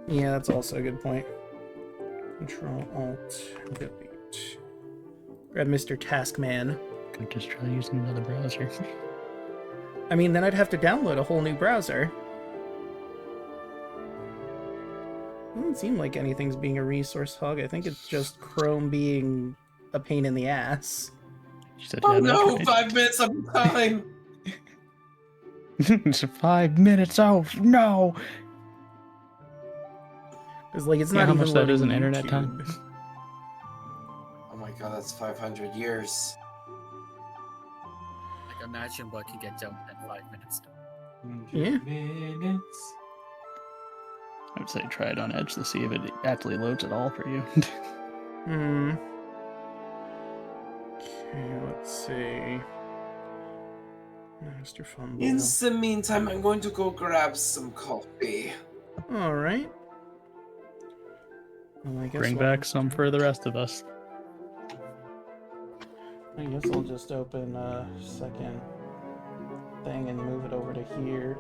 Yeah, that's also a good point. Control Alt Delete. Grab Mr. Taskman. Could just try using another browser. I mean, then I'd have to download a whole new browser. Doesn't seem like anything's being a resource hog. I think it's just Chrome being a pain in the ass. She said, Oh yeah, no, right. 5 minutes of time. It's 5 minutes. Oh no! It's like it's Yeah, not how even much that loading is in YouTube. internet time? Oh my god, that's 500 years. Like, imagine what can get done in 5 minutes. 100 minutes. I would say try it on Edge to see if it actually loads at all for you. Hmm. Okay, let's see. Master Fumble. In the meantime, I'm going to go grab some coffee. All right. Well, I guess Bring back some for the rest of us. I guess I'll just open a second thing and move it over to here.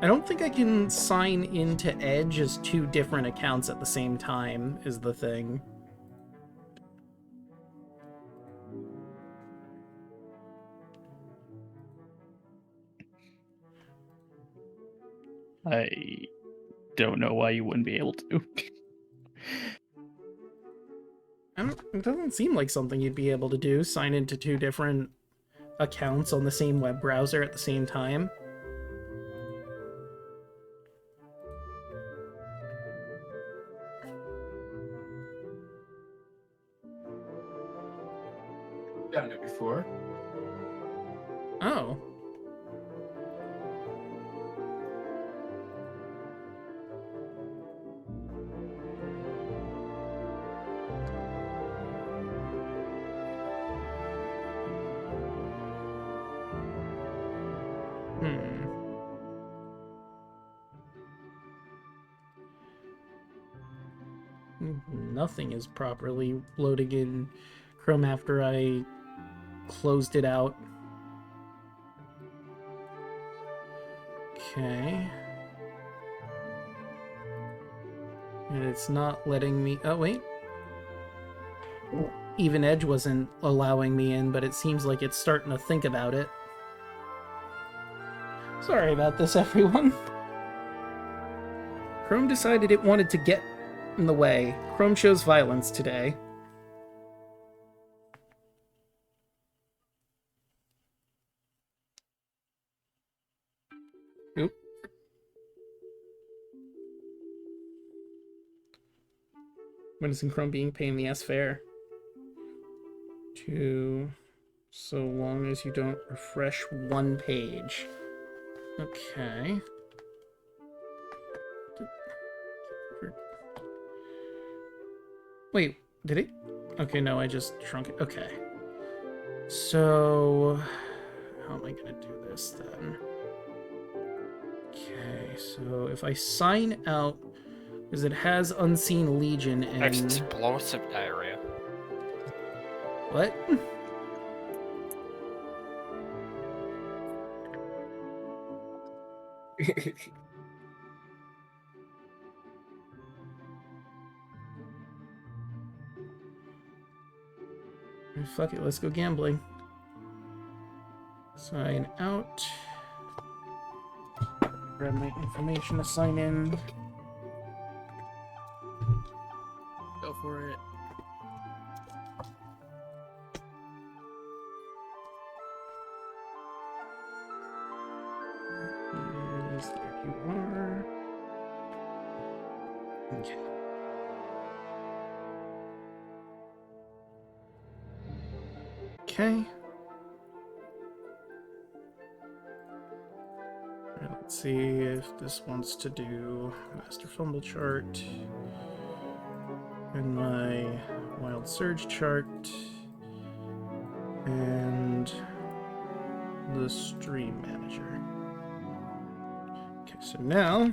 I don't think I can sign into Edge as 2 different accounts at the same time, is the thing. I don't know why you wouldn't be able to. It doesn't seem like something you'd be able to do, sign into 2 different accounts on the same web browser at the same time. Done it before. Oh. Nothing is properly loading in Chrome after I closed it out. Okay. And it's not letting me... Oh, wait. Even Edge wasn't allowing me in, but it seems like it's starting to think about it. Sorry about this, everyone. Chrome decided it wanted to get in the way. Chrome shows violence today. Oop. When isn't Chrome being pain in the ass fair? So long as you don't refresh 1 page. Okay. Wait, did it? Okay, no, I just shrunk it. Okay. So, how am I gonna do this then? Okay, so if I sign out, because it has Unseen Legion and... Explosive diarrhea. What? Fuck it, let's go gambling. Sign out. Grab my information to sign in. Go for it. Yes, there you are. Okay. Okay. Let's see if this wants to do Master Fumble chart and my Wild Surge chart and the Stream Manager. Okay, so now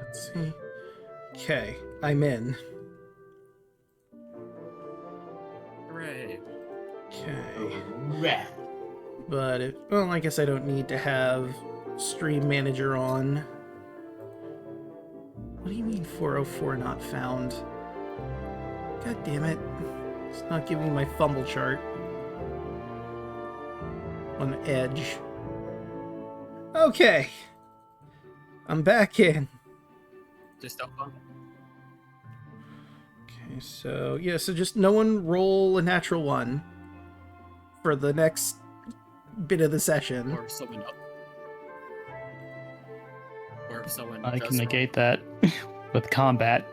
let's see. Okay, I'm in. Hooray. Okay. Rat. But well, I guess I don't need to have Stream Manager on. What do you mean 404 not found? God damn it. It's not giving me my fumble chart. On Edge. Okay. I'm back in. Just don't bump. Okay, so yeah, so just no one roll a natural one for the next bit of the session. Or someone else. Or if someone I does can roll- negate that with combat,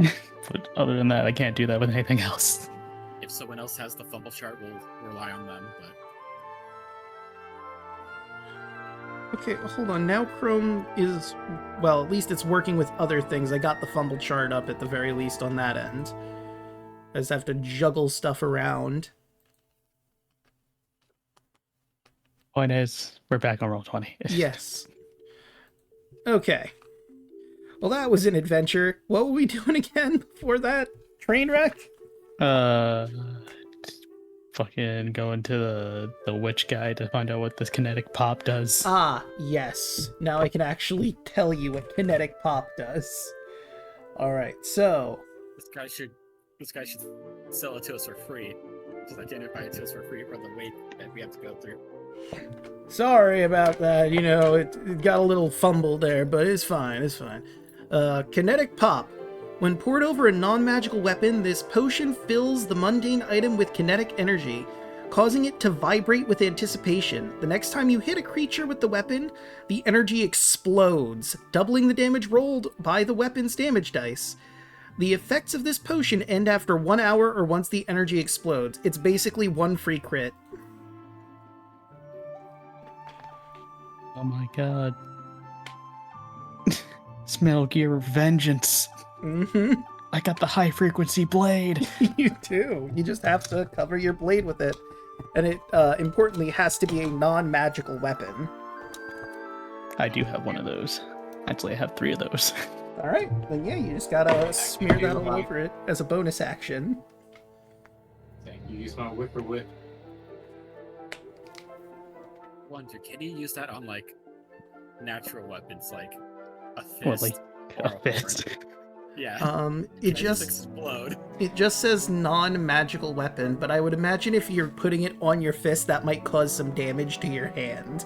but other than that, I can't do that with anything else. If someone else has the fumble chart, we'll rely on them, but Okay, hold on. Now Chrome is, well, at least it's working with other things. I got the fumble chart up at the very least on that end. I just have to juggle stuff around. Point is, we're back on Roll20. Yes. Okay. Well, that was an adventure. What were we doing again before that? Train wreck? Fucking going to the witch guy to find out what this kinetic pop does. Ah, yes. Now I can actually tell you what kinetic pop does. Alright, so... this guy should sell it to us for free. Just identify it to us for free for the wait that we have to go through. Sorry about that, you know, it got a little fumbled there, but it's fine, it's fine. Kinetic Pop. When poured over a non-magical weapon, this potion fills the mundane item with kinetic energy, causing it to vibrate with anticipation. The next time you hit a creature with the weapon, the energy explodes, doubling the damage rolled by the weapon's damage dice. The effects of this potion end after 1 hour or once the energy explodes. It's basically one free crit. Oh my god. It's Metal Gear Vengeance. Mm-hmm. I got the high frequency blade. You do. You just have to cover your blade with it. And it, importantly, has to be a non-magical weapon. I do have one of those. Actually, I have 3 of those. Alright, then yeah, you just gotta smear that all over it as a bonus action. Thank you. Use my whipper whip. Wonder, can you use that on like natural weapons like a fist? What, like or a fist? sword? Yeah. It Can just explode. it just says non-magical weapon, but I would imagine if you're putting it on your fist, that might cause some damage to your hand.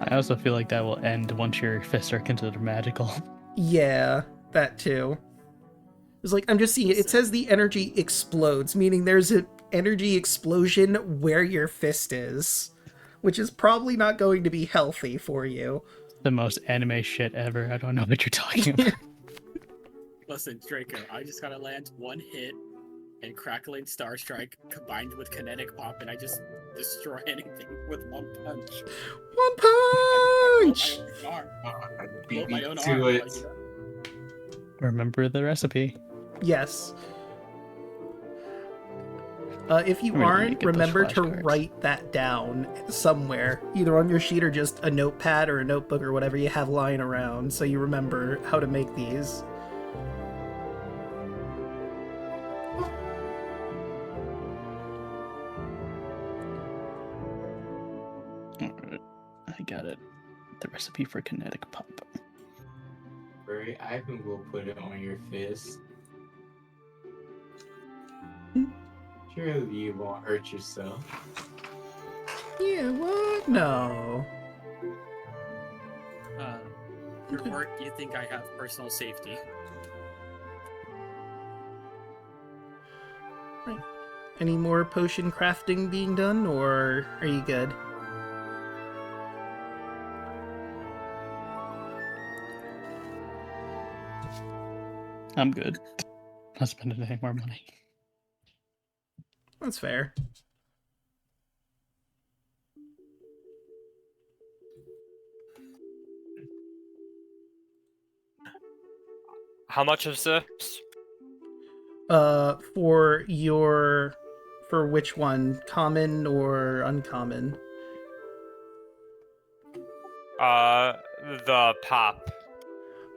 I also feel like that will end once your fists are considered magical. Yeah, that too. It's like, I'm just seeing it. It says the energy explodes, meaning there's an energy explosion where your fist is, which is probably not going to be healthy for you. The most anime shit ever. I don't know what you're talking about. Listen, Draco, I just gotta land one hit and crackling star strike combined with kinetic pop, and I just destroy anything with one punch. One punch! Beat My me own to arm, it. like, Remember the recipe. Yes. If you I mean, you aren't, get those remember to flashcards. write that down somewhere, either on your sheet or just a notepad or a notebook or whatever you have lying around, so you remember how to make these. Alright, I got it. The recipe for kinetic pop. Right, Ivan will put it on your fist. Surely you won't hurt yourself. Yeah, what? No. Your work, you think I have personal safety? Any more potion crafting being done, or are you good? I'm good. Not spending any more money. That's fair. How much is this? For which one? Common or uncommon? The pop.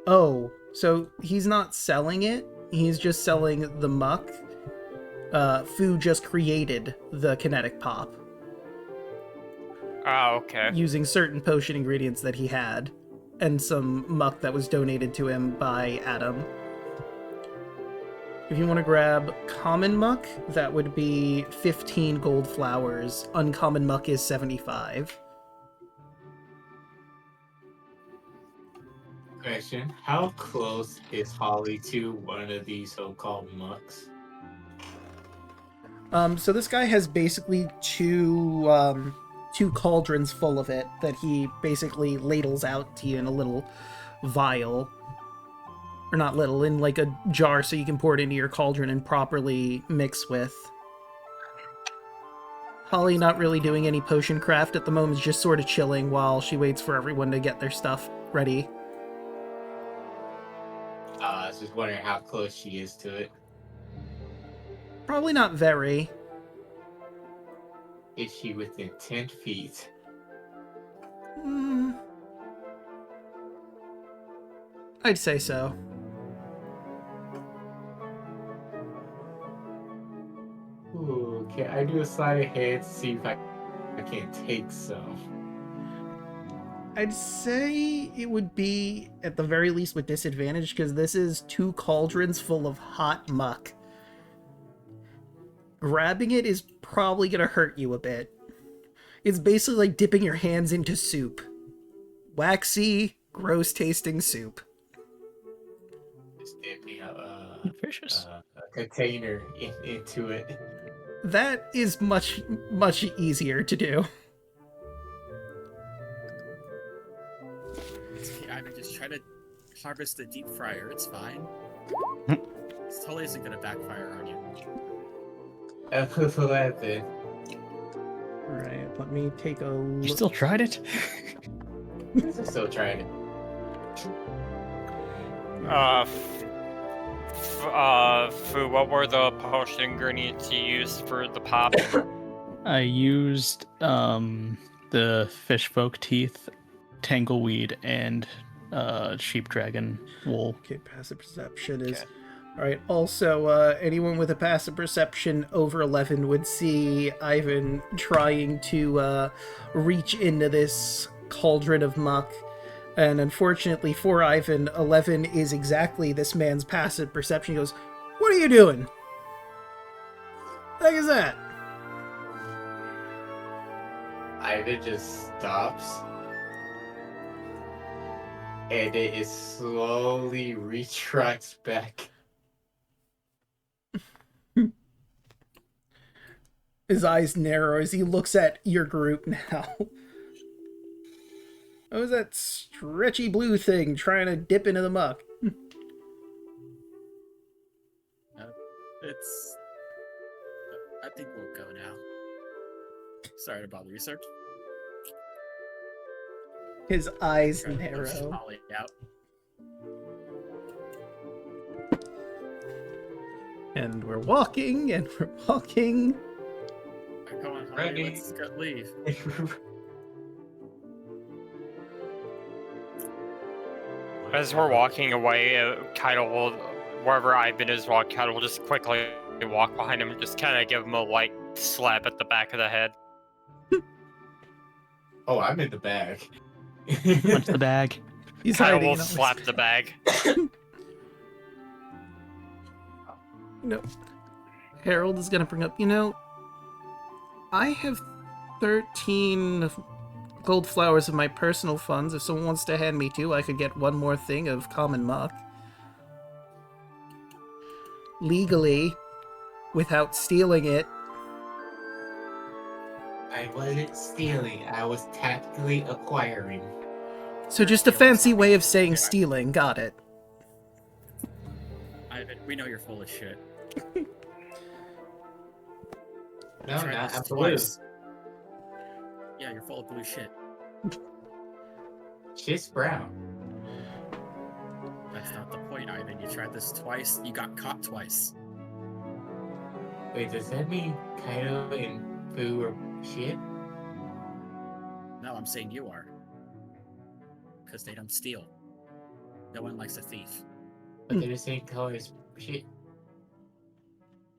Oh, so he's not selling it, he's just selling the muck. Fu just created the kinetic pop Oh, okay. using certain potion ingredients that he had, and some muck that was donated to him by Adam. If you want to grab common muck, that would be 15 gold flowers. Uncommon muck is 75. Question: how close is Holly to one of these so-called mucks? So this guy has basically two cauldrons full of it that he basically ladles out to you in a little vial. Or not little, in like a jar so you can pour it into your cauldron and properly mix with. Holly not really doing any potion craft at the moment, just sort of chilling while she waits for everyone to get their stuff ready. I was just wondering how close she is to it. Probably not very. Is she within 10 feet? I'd say so. Ooh, can I do a sleight of hand to see if I can't take some? I'd say it would be, at the very least, with disadvantage, because this is 2 cauldrons full of hot muck. Grabbing it is probably going to hurt you a bit. It's basically like dipping your hands into soup. Waxy, gross-tasting soup. Just dipping Vicious. a container into it. That is much, much easier to do. I mean, just try to harvest the deep fryer. It's fine. This totally isn't gonna backfire on you. 11. Right, let me take a look. You still tried it? I'm still trying it. Fu, what were the potion ingredients you used for the pop? I used the fish folk teeth, tangleweed, and sheep dragon wool. Okay, passive perception is... Okay. Alright, also, anyone with a passive perception over 11 would see Ivan trying to reach into this cauldron of muck. And unfortunately for Ivan, 11 is exactly this man's passive perception. He goes, "What are you doing? The heck is that?" Ivan just stops. And it slowly retracts back. His eyes narrow as he looks at your group now. What was that stretchy blue thing trying to dip into the muck? It's. I think we'll go now. Sorry to bother you, sir. His eyes Try to push narrow. Holly out. And we're walking, and we're walking. Alright, come on, Holly, Ready. let's go leave. As we're walking away, Kaido will, wherever Ivan is walking, Kaido will just quickly walk behind him and just kind of give him a light slap at the back of the head. Oh, I'm in the bag. Punch the bag. He's Kaido hiding. will in all his- slap the bag. No. Harold is gonna bring up, I have 13 gold flowers of my personal funds. If someone wants to hand me 2, I could get one more thing of common muck. Legally, without stealing it. I wasn't stealing. I was tactically acquiring. So just a fancy way of saying stealing. Got it. Ivan, we know you're full of shit. No, Tried not this I'm blue. twice. Yeah, you're full of blue shit. Shit's brown. That's not the point, Ivan. You tried this twice, you got caught twice. Wait, does that mean Kaido and Fu are shit? No, I'm saying you are. Because they don't steal. No one likes a thief. But they're the same color as shit.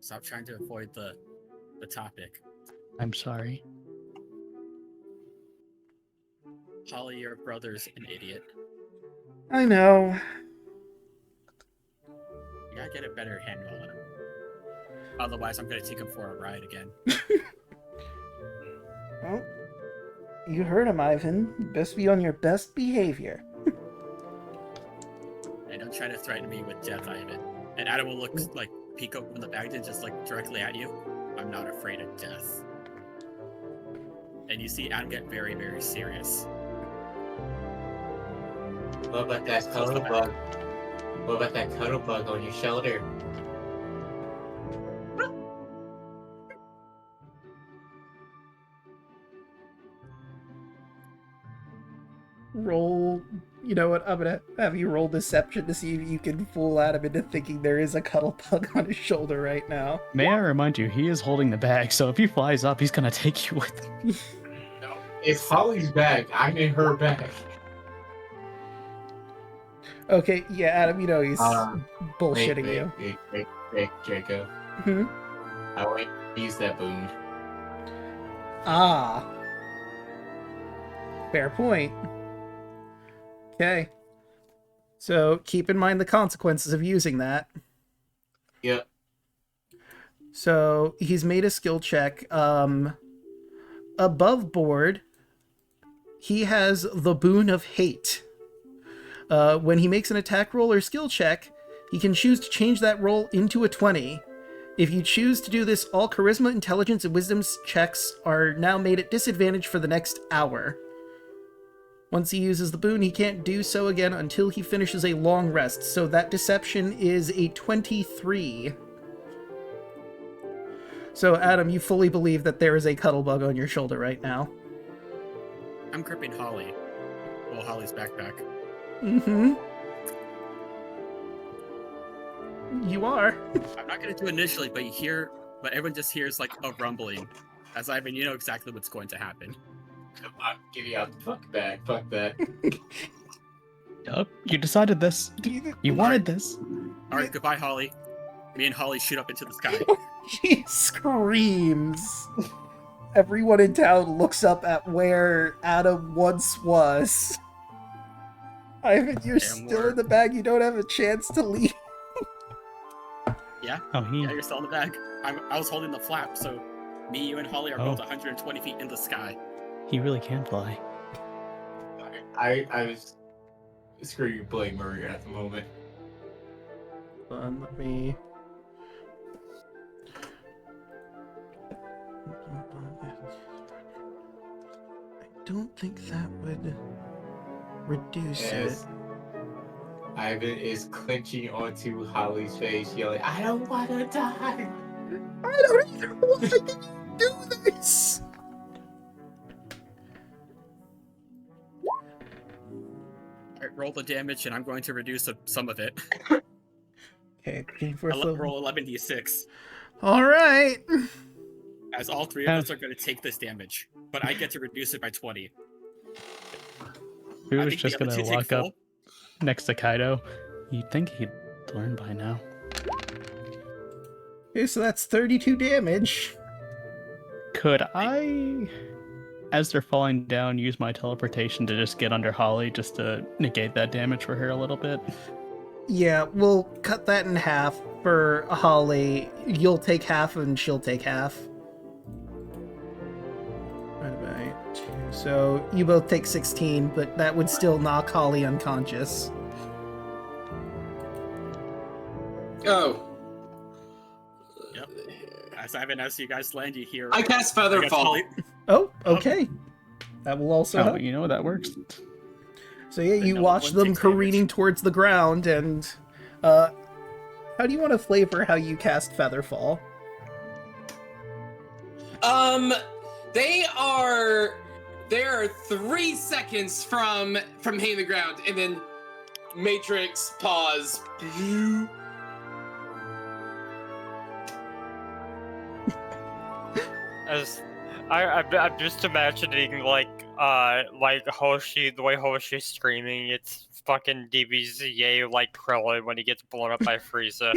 Stop trying to avoid the topic. I'm sorry. Holly, your brother's an idiot. I know. You gotta get a better handle on him. Otherwise, I'm gonna take him for a ride again. Well, you heard him, Ivan. You best be on your best behavior. And don't try to threaten me with death, Ivan. And Adam will look like peek open the bag and just like directly at you. I'm not afraid of death. And you see Adam get very, very serious. What about that cuddle bug? What about that cuddle bug on your shoulder? Roll. You know what? I'm gonna have you roll deception to see if you can fool Adam into thinking there is a cuddle bug on his shoulder right now. May I remind you, he is holding the bag, so if he flies up, he's gonna take you with him. No, it's Holly's bag. I'm in her bag. Okay, yeah, Adam, you know he's bullshitting you. Wait, Draco. Hmm? I want to use that boon. Ah. Fair point. Okay. So keep in mind the consequences of using that. Yep. So he's made a skill check. Above board, he has the boon of hate. When he makes an attack roll or skill check, he can choose to change that roll into a 20. If you choose to do this, all charisma, intelligence, and wisdom checks are now made at disadvantage for the next hour. Once he uses the boon, he can't do so again until he finishes a long rest, so that deception is a 23. So, Adam, you fully believe that there is a cuddle bug on your shoulder right now. I'm gripping Holly. Well, Holly's backpack. Mm-hmm. You are. I'm not gonna do it initially, but everyone just hears like a rumbling. As Ivan, you know exactly what's going to happen. Come on, give me out the fuck bag. Fuck that. Yup, you decided this. You wanted this. Alright, goodbye, Holly. Me and Holly shoot up into the sky. He screams. Everyone in town looks up at where Adam once was. Ivan, you're still in the bag. You don't have a chance to leave. Yeah? Oh, Yeah, you're still in the bag. I was holding the flap, so me, you, and Holly are both 120 feet in the sky. he really can fly. I was screaming Blade Murray at the moment. Let me... I don't think that would reduce As it. Ivan is clenching onto Holly's face, yelling, I don't want to die! I don't either. Why did you do this? Alright, roll the damage, and I'm going to reduce some of it. Okay, Roll 11d6. All right. As all three of us are going to take this damage, but I get to reduce it by 20. He I was think just the other gonna two take walk up full. next to Kaido. You'd think he'd learn by now. Okay, so that's 32 damage. Could I, as they're falling down, use my teleportation to just get under Holly just to negate that damage for her a little bit? Yeah, we'll cut that in half for Holly. You'll take half and she'll take half. Right by 2. So you both take 16, but that would still knock Holly unconscious. Oh. Yep. As you guys land, you hear... I cast I guess Featherfall. Holly- Oh, okay. That will also help. Oh, you know that works. So yeah, you no watch one them takes careening damage. towards the ground, and how do you want to flavor how you cast Featherfall? They are 3 seconds from hitting the ground, and then Matrix pause. As I'm just imagining like Hoshi, the way Hoshi's screaming, it's fucking DBZA like Krillin when he gets blown up by Frieza.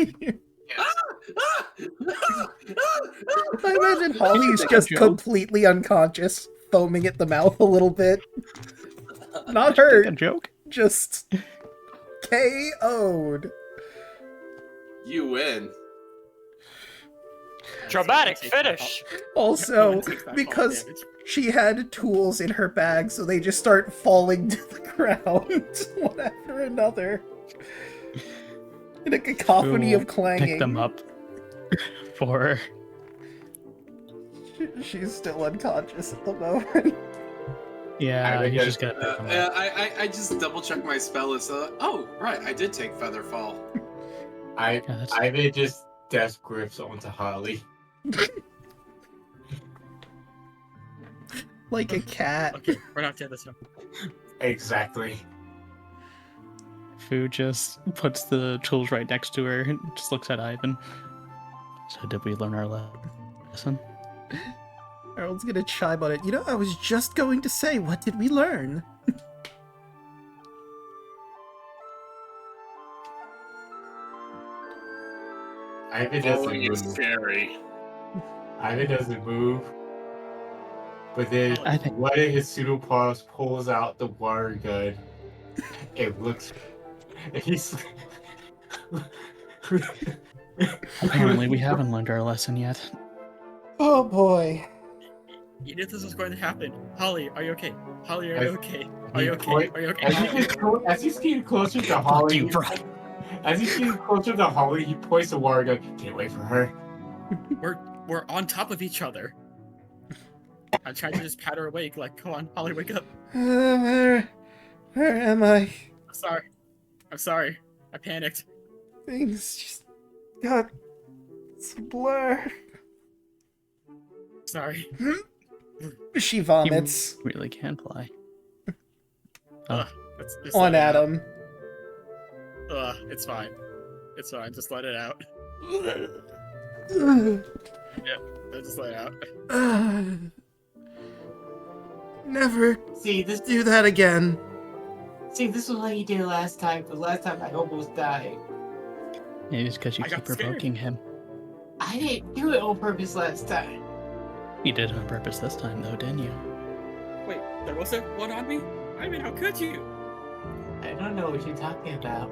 I imagine Holly's just completely unconscious, foaming at the mouth a little bit. Not Take a hurt, joke. just KO'd. You win. Dramatic finish. Also, because she had tools in her bag, so they just start falling to the ground, one after another. In a cacophony of clanging. Pick them up for... She's still unconscious at the moment. Yeah, you just gotta pick them up. I just double checked my spell list. Oh, right, I did take Feather Fall. Ivan just death grips onto Holly. Like a cat. Okay, we're not doing this now. Exactly. Fu just puts the tools right next to her and just looks at Ivan. So did we learn our lesson? Harold's gonna chime on it. You know, I was just going to say, what did we learn? Ivan doesn't Falling is move. scary. Ivan doesn't move. But then I think- one of his pseudopods pulls out the water gun. It looks. He's. Apparently we haven't learned our lesson yet. Oh boy. You knew this was going to happen. Holly, are you okay? Holly, are As- you okay? Are you okay? Are you okay? As he's getting closer to Fuck Holly, you, bro. as he's getting closer to Holly, he points the water gun. Can't wait for her. We're on top of each other. I'm trying to just pat her awake. Like, come on, Holly, wake up. Where am I? I'm sorry. I'm sorry. I panicked. Things just got... It's a blur. Sorry. She vomits You really can fly. Just on let it out. Adam. It's fine. It's fine. Just let it out. Just let it out. Never See this. do that again. See, this was what you did last time. The last time I almost died. Maybe it's because you I got keep scared. provoking him. I didn't do it on purpose last time. You did it on purpose this time, though, didn't you? Wait, there wasn't one on me? I mean, how could you? I don't know what you're talking about.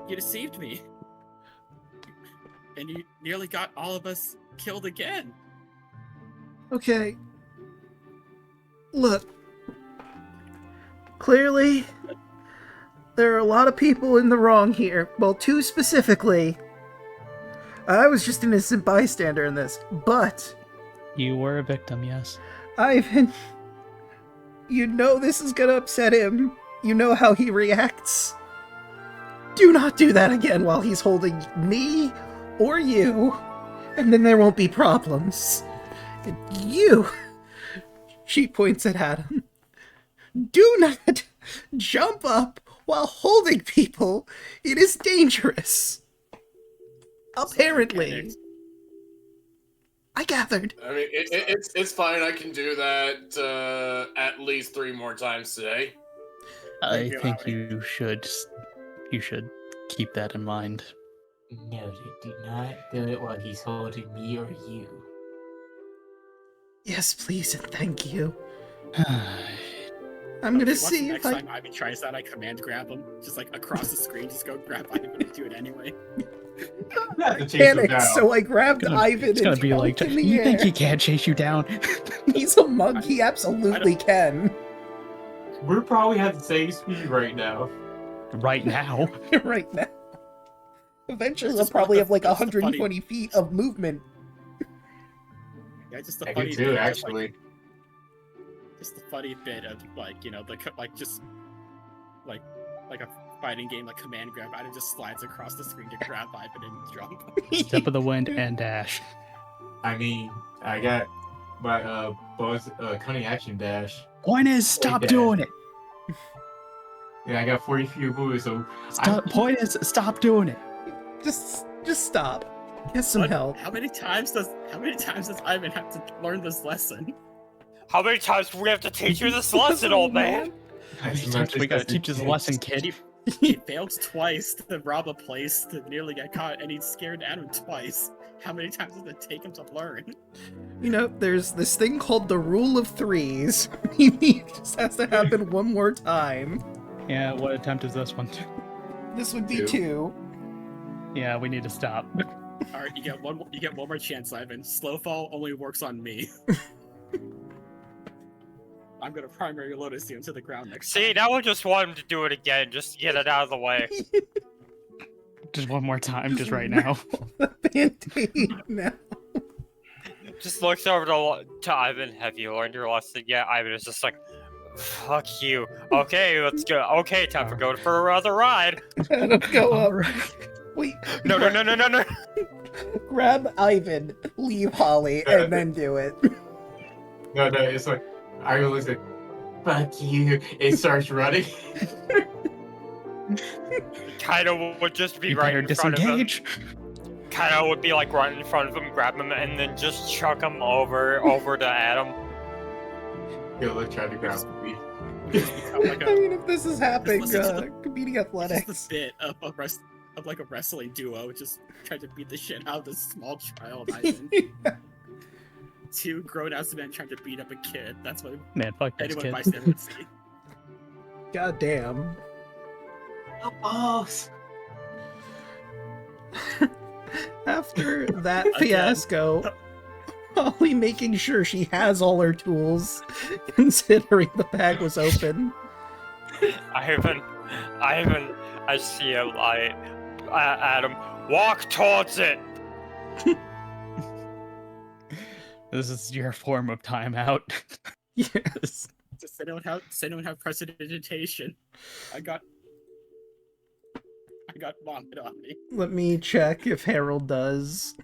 You deceived me. And you nearly got all of us killed again. Okay. Look. Clearly, there are a lot of people in the wrong here. Well, two specifically. I was just an innocent bystander in this, but You were a victim, yes. Ivan, you know this is gonna upset him. You know how he reacts. Do not do that again while he's holding me or you, and then there won't be problems. And you, she points at Adam, do not jump up while holding people. It is dangerous. Apparently. I gathered. I mean, it's fine. I can do that at least 3 more times today. I you, think Howie. you should keep that in mind. No, do not do it while he's holding me or you. Yes, please, and thank you. I'm gonna Once see next if I... time Ivan tries that, I command grab him. Just like across the screen, just go grab Ivan and do it anyway. panicked, so I grabbed Ivan It's gonna and be like, jumped in the you air. think he can't chase you down? He's a mug, he absolutely can. We're probably at the same speed right now. Right now. Right now. Eventually, they'll Just probably what have like the- that's the funny- 120 feet of movement. Yeah, just the I funny do bit too, of, actually. just the funny bit of like, you know, just like a fighting game like command grab. Ivan just slides across the screen to grab Ivan and jump. Step of the wind and dash. I mean, I got my bonus cunning action dash. Point is, stop dash. doing it. Yeah, I got 40 feet of movement, so Point is, stop doing it. Just stop. Get some What- help. How many times does Ivan have to learn this lesson? How many times do we have to teach you this lesson, old man? We gotta teach this lesson, kid. He failed twice to rob a place to nearly get caught, and he scared Adam twice. How many times does it take him to learn? You know, there's this thing called the rule of threes. He just has to happen one more time. Yeah, what attempt is this one? This would be Two. 2. Yeah, we need to stop. All right, you get one more chance, Ivan. Slow fall only works on me. I'm gonna primary lotus you into the ground next See, time. now I just want him to do it again, just to get it out of the way. Just one more time, just right now. The Band-Aid now. Just looks over to Ivan. Have you learned your lesson yet? Ivan is just like, fuck you. Okay, let's go. Okay, time for going for another ride. Adam, go up. Alright. Wait. No. Grab Ivan, leave Holly, and then do it. No, it's like I go listen. Fuck you! It starts running. Kaido would just be You right better in front of him. disengage. Kaido would be like right in front of him, grab him, and then just chuck him over to Adam. Yo, try to grab me. Like I mean, if this is happening, Listen to competing This is athletics. the bit of like a wrestling duo, just trying to beat the shit out of this small child. Ivan. 2 grown-ass men trying to beat up a kid. That's what Man, fuck this anyone kid. bystander would see. God damn. Oh, After that Again. Fiasco, Holly making sure she has all her tools, considering the bag was open. Ivan, I see a light. Adam, walk towards it. This is your form of timeout. Yes. Just they don't have prestidigitation. I got vomit on me. Let me check if Harold does.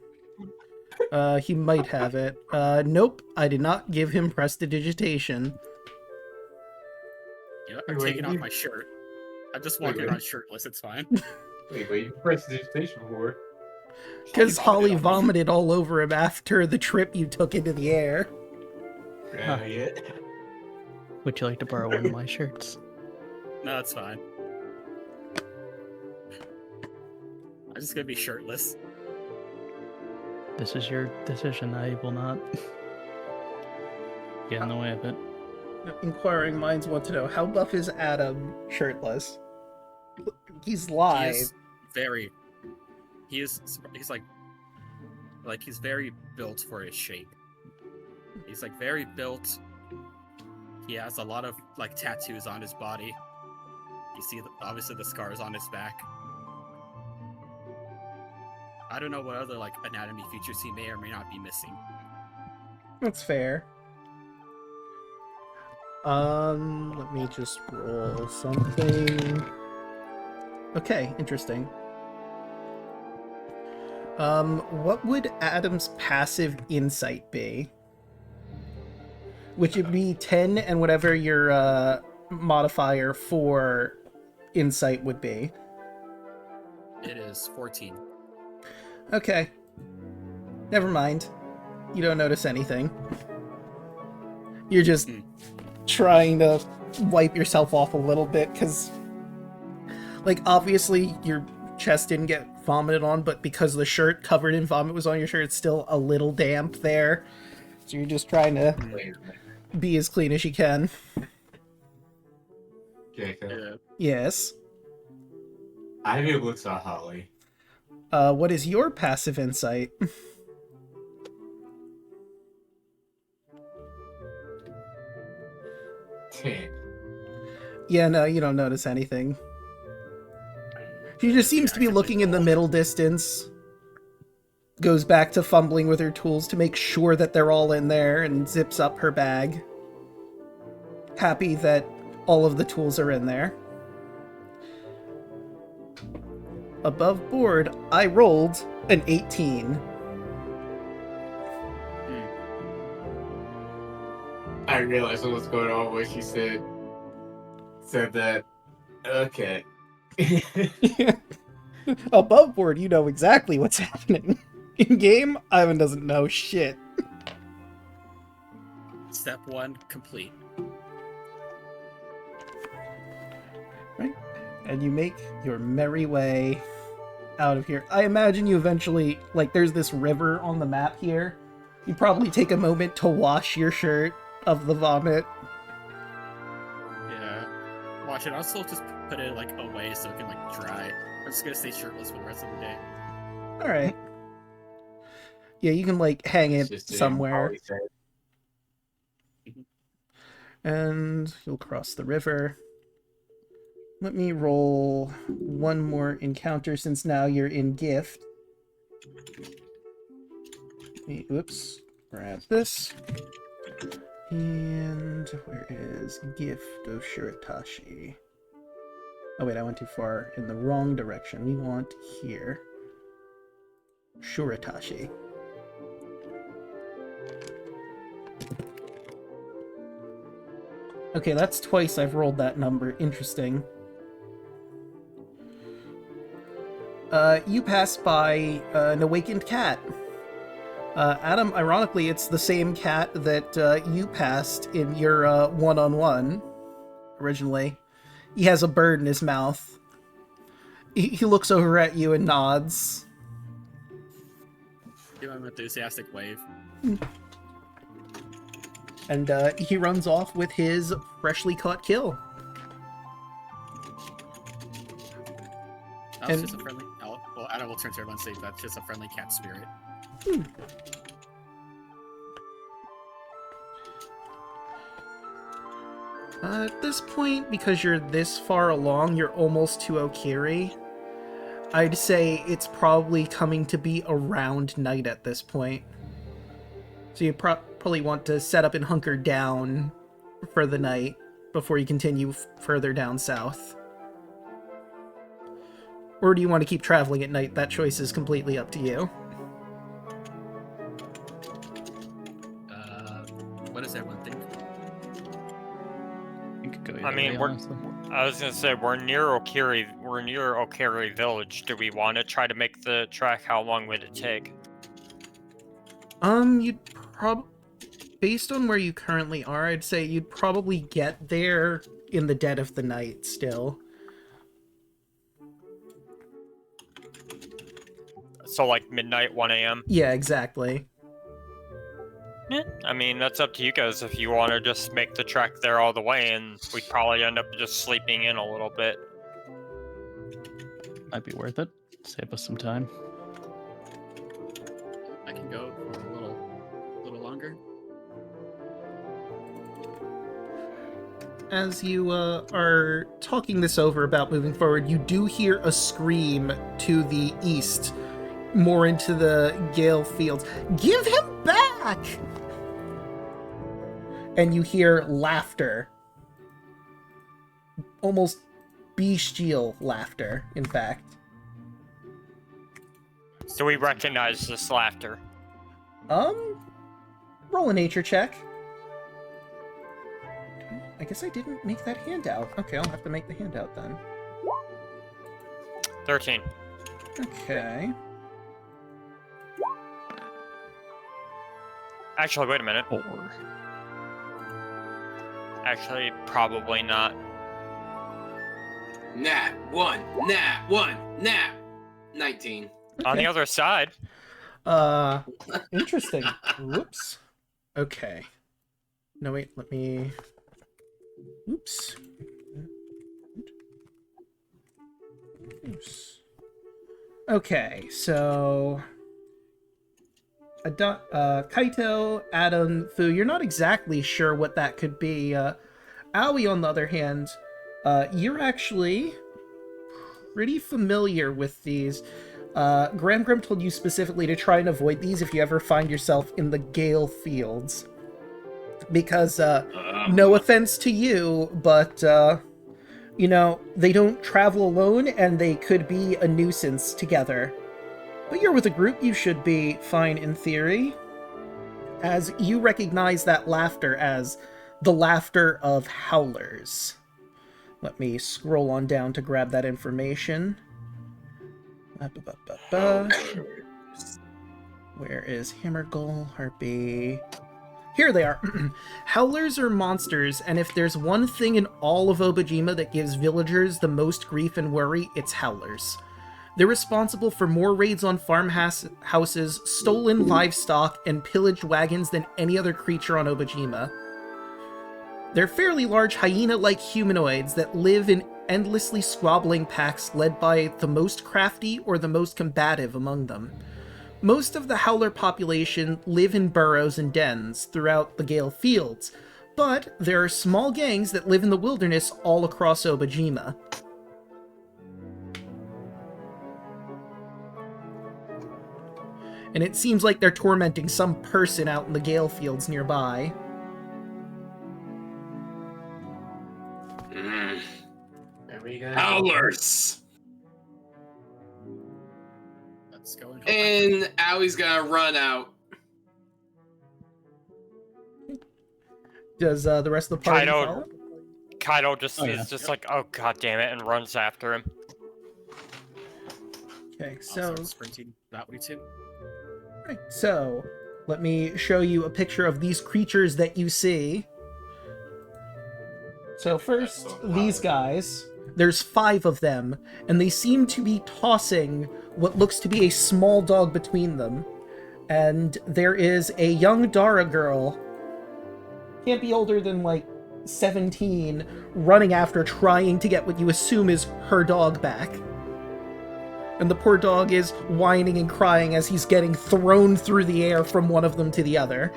He might have it. Nope, I did not give him prestidigitation. You know, I'm Wait, taking off you- my shirt. I'm just walking Wait. around shirtless. It's fine. wait, you pressed the station before. Because Holly on me. vomited all over him after the trip you took into the air. Yeah. Would you like to borrow one of my shirts? No, it's fine. I'm just gonna be shirtless. This is your decision. I will not get in the way of it. Inquiring minds want to know, how buff is Adam shirtless? He's live. He's very built for his shape. He's like very built. He has a lot of like tattoos on his body. You see, obviously the scars on his back. I don't know what other like anatomy features he may or may not be missing. That's fair. Let me just roll something. Okay, interesting. What would Adam's passive insight be? Which would be 10 and whatever your modifier for insight would be. It is 14. Okay. Never mind. You don't notice anything. You're just trying to wipe yourself off a little bit, because, like, obviously your chest didn't get vomited on, but because the shirt covered in vomit was on your shirt, it's still a little damp there. So you're just trying to be as clean as you can. Jacob. Yeah. Yes. Ivy looks at Holly. What is your passive insight? 10. Yeah, no, you don't notice anything. She just seems to be looking in the middle distance. Goes back to fumbling with her tools to make sure that they're all in there, and zips up her bag. Happy that all of the tools are in there. Above board, I rolled an 18. I realized what was going on when she said that. Okay. Above board, you know exactly what's happening. In game, Ivan doesn't know shit. Step 1 complete. And you make your merry way out of here. I imagine you eventually, like, there's this river on the map here. You probably take a moment to wash your shirt of the vomit. Yeah. Watch it. I'll still just put it like away so it can like dry. I'm just gonna stay shirtless for the rest of the day. Alright. Yeah, you can, like, hang It's it just an somewhere. Holly said. And you'll cross the river. Let me roll one more encounter since now you're in gift. Oops. Grab this. And where is gift of Shuritashi? Oh wait, I went too far in the wrong direction. We want here. Shuritashi. Okay, that's twice I've rolled that number. Interesting. You pass by an awakened cat. Adam, ironically, it's the same cat that you passed in your one-on-one originally. He has a bird in his mouth. He looks over at you and nods. Give him an enthusiastic wave. And he runs off with his freshly caught kill. That was just a friendly. Oh, well, Adam will turn to everyone and say that's just a friendly cat spirit. At this point, because you're this far along, you're almost to Okiri. I'd say it's probably coming to be around night at this point. So you probably want to set up and hunker down for the night before you continue further down south. Or do you want to keep traveling at night? That choice is completely up to you. What does everyone think? You could go I either mean, way, honestly. I was gonna say we're near Okiri. We're near Okiri Village. Do we want to try to make the trek? How long would it take? You'd based on where you currently are, I'd say you'd probably get there in the dead of the night still. So like midnight, 1 a.m. Yeah, exactly. Yeah, I mean that's up to you guys if you want to just make the trek there all the way, and we'd probably end up just sleeping in a little bit. Might be worth it. Save us some time. I can go for a little longer. As you are talking this over about moving forward, you do hear a scream to the east, more into the Gale Fields. Give him back! And you hear laughter. Almost bestial laughter, in fact. Do we recognize this laughter? Roll a nature check. I guess I didn't make that handout. Okay, I'll have to make the handout then. 13. Okay. Actually, wait a minute. 4. Actually, probably not. Nat 1, Nat 1, Nat 19. On the other side. Interesting. Whoops. Okay. No, wait, let me... Oops. Oops. Okay, so... Kaito, Adam, Fu, you're not exactly sure what that could be. Aoi, on the other hand, you're actually pretty familiar with these. Graham told you specifically to try and avoid these if you ever find yourself in the Gale Fields. Because, no offense to you, but, you know, they don't travel alone and they could be a nuisance together. But you're with a group, you should be fine in theory. As you recognize that laughter as the laughter of howlers. Let me scroll on down to grab that information. Where is Hammergull, Harpy? Here they are. Howlers are monsters, and if there's one thing in all of Obojima that gives villagers the most grief and worry, it's howlers. They're responsible for more raids on farmhouses, stolen livestock, and pillaged wagons than any other creature on Obojima. They're fairly large hyena-like humanoids that live in endlessly squabbling packs led by the most crafty or the most combative among them. Most of the howler population live in burrows and dens throughout the Gale Fields, but there are small gangs that live in the wilderness all across Obojima. And it seems like they're tormenting some person out in the Gale Fields nearby. There we go. Howlers! Let's go And Owie's gonna run out. Does the rest of the party follow? Kaido just Oh, yeah. is just like, oh god damn it, and runs after him. Okay, So so sprinting that way too. right, so let me show you a picture of these creatures that you see. So first, these guys. There's 5 of them, and they seem to be tossing what looks to be a small dog between them. And there is a young Dara girl, can't be older than like 17, running after, trying to get what you assume is her dog back. And the poor dog is whining and crying as he's getting thrown through the air from one of them to the other.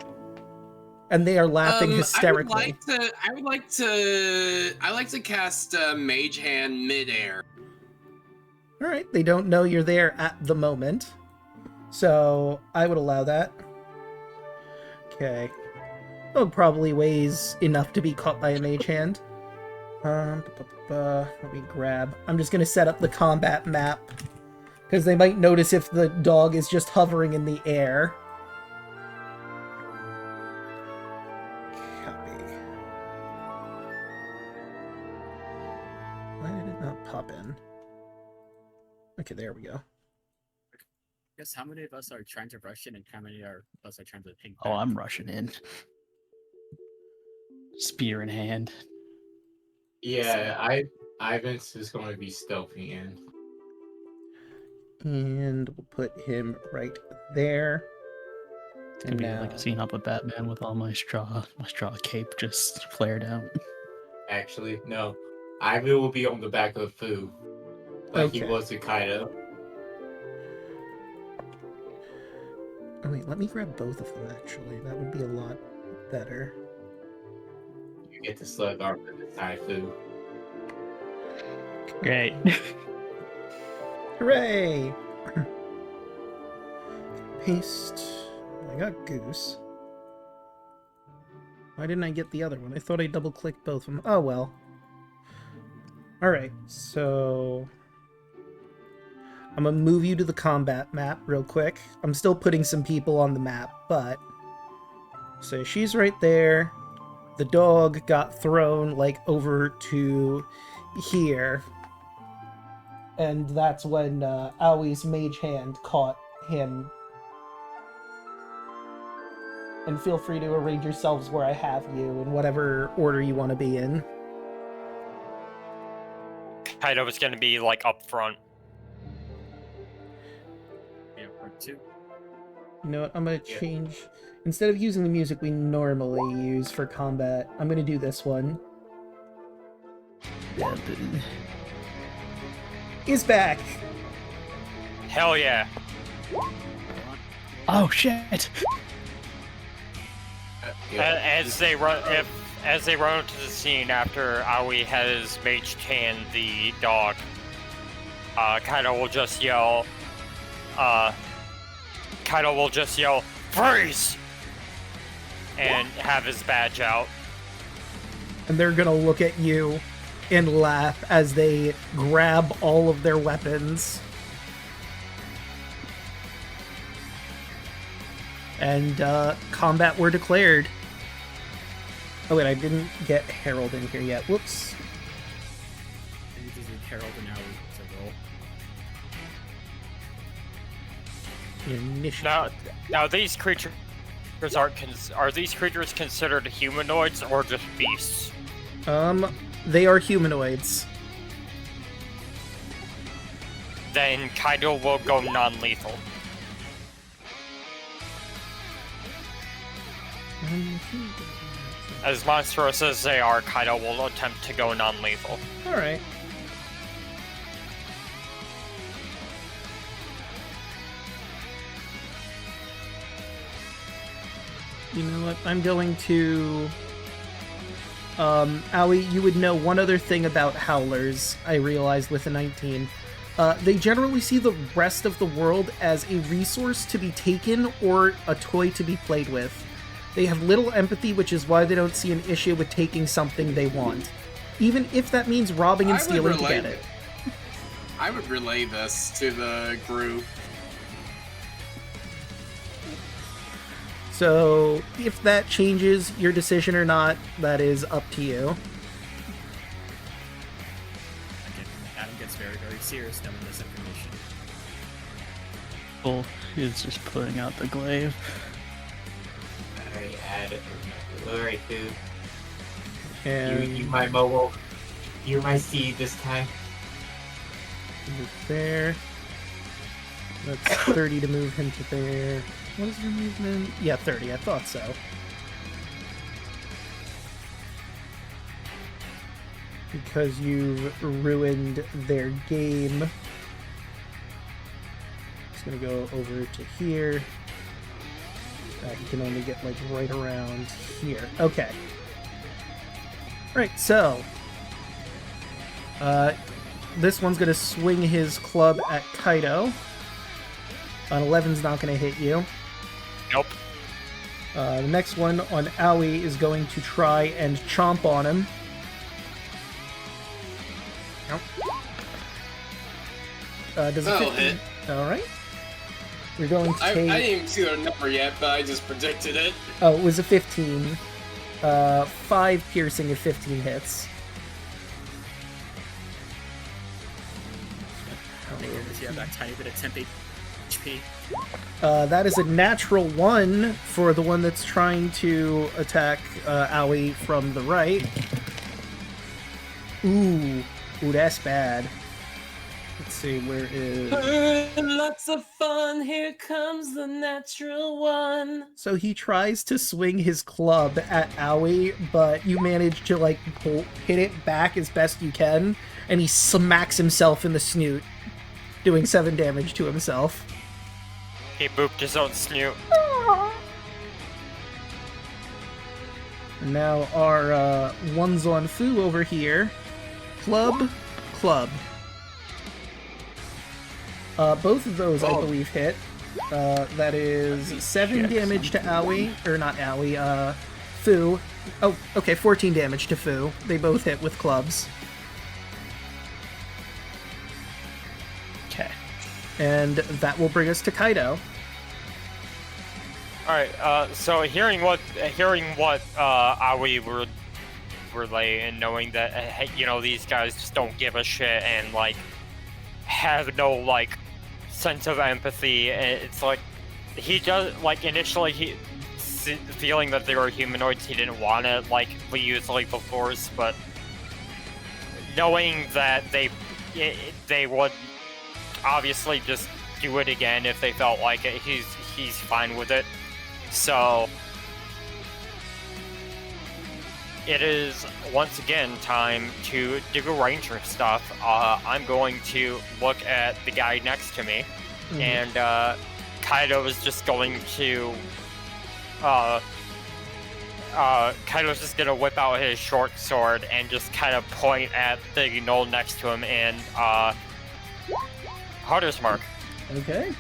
And they are laughing hysterically. I would like to cast Mage Hand midair. Alright, they don't know you're there at the moment. So, I would allow that. Okay. Oh, probably weighs enough to be caught by a mage hand. Let me grab... I'm just gonna set up the combat map. Because they might notice if the dog is just hovering in the air. Copy. Why did it not pop in? Okay, there we go. Guess how many of us are trying to rush in and how many of us are trying to ping Oh, back? I'm rushing in. Spear in hand. Yeah, Ivan's just going to be stealthing in. And we'll put him right there. It's gonna be like Now- a scene up with Batman with all my straw cape just flared out. Actually, no. Ivan will be on the back of Fu. Like he Okay. was to Kaido. Oh wait, let me grab both of them actually. That would be a lot better. You get the slug armor this time, Fu. Great. Hooray! Paste. I got Goose. Why didn't I get the other one? I thought I double-clicked both of them. Oh well. Alright, so... I'm gonna move you to the combat map real quick. I'm still putting some people on the map, but... So she's right there. The dog got thrown, like, over to here. And that's when Awie's mage hand caught him. And feel free to arrange yourselves where I have you, in whatever order you want to be in. Kaido was gonna be like up front. Yeah, part 2. You know what, I'm gonna change... Instead of using the music we normally use for combat, I'm gonna do this one. Yeah, Is back! Hell yeah. oh shit! As they run into the scene after Aoi has mage hand the dog, Kaido will just yell, freeze! And have his badge out. And they're gonna look at you and laugh as they grab all of their weapons. And combat were declared. Oh wait, I didn't get Herald in here yet. Whoops. And you just need Harold and Owie to roll. Initiative. Now these creatures creatures are these creatures considered humanoids or just beasts? They are humanoids. Then Kaido will go non-lethal. As monstrous as they are, Kaido will attempt to go non-lethal. Alright. You know what? I'm going to... Aoi, you would know one other thing about howlers, I realized with a 19. They generally see the rest of the world as a resource to be taken or a toy to be played with. They have little empathy, which is why they don't see an issue with taking something they want, even if that means robbing and stealing to get it. I would relay this to the group. So, if that changes your decision or not, that is up to you. Again, Adam gets very, very serious knowing this information. Bull is just pulling out the glaive. Alright, Adam. Alright, dude. And You my mobile. You're my seed this time. move there. That's 30 to move him to there. What is your movement? Yeah, 30. I thought so. Because you've ruined their game. It's gonna go over to here. You can only get like right around here. Okay. Alright, so this one's gonna swing his club at Kaido. An 11's not gonna hit you. Nope. The next one on Aoi is going to try and chomp on him. Nope. Does it That'll 15? hit. Alright. We're going to I take... didn't even see their number yet, but I just predicted it. Oh, it was a 15. 5 piercing if 15 hits. Does he have that tiny bit of temp HP? That is a natural 1 for the one that's trying to attack Aoi from the right. Ooh, that's bad. Let's see, where is... Lots of fun, here comes the natural one. So he tries to swing his club at Aoi, but you manage to, like, hit it back as best you can, and he smacks himself in the snoot, doing 7 damage to himself. He booped his own snoot. And now our ones on Fu over here. Club, club. Both of those, I believe, hit. That is 7 damage to Aoi, or not Aoi, Fu. Oh, okay, 14 damage to Fu. They both hit with clubs. Okay. And that will bring us to Kaido. Alright, so hearing what Aoi would relay and knowing that, you know, these guys just don't give a shit and, like, have no, like, sense of empathy, it's like, he does, like, initially, feeling that they were humanoids, he didn't want to, like, use lethal force, but knowing that they would obviously just do it again if they felt like it, he's fine with it. So it is once again time to do ranger stuff. I'm going to look at the guy next to me, and Kaido is just going to Kaido's just gonna whip out his short sword and just kind of point at the knoll next to him and Hunter's Mark. Okay.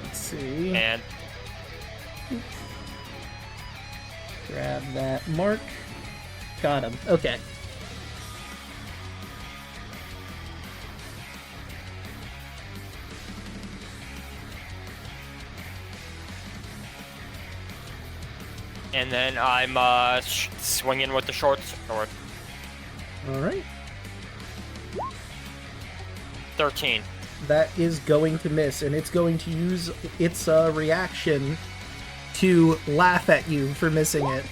Let's see. And Grab that mark. Got him. Okay. then I'm swinging with the short sword. All right. 13. that is going to miss, and it's going to use its reaction to laugh at you for missing it.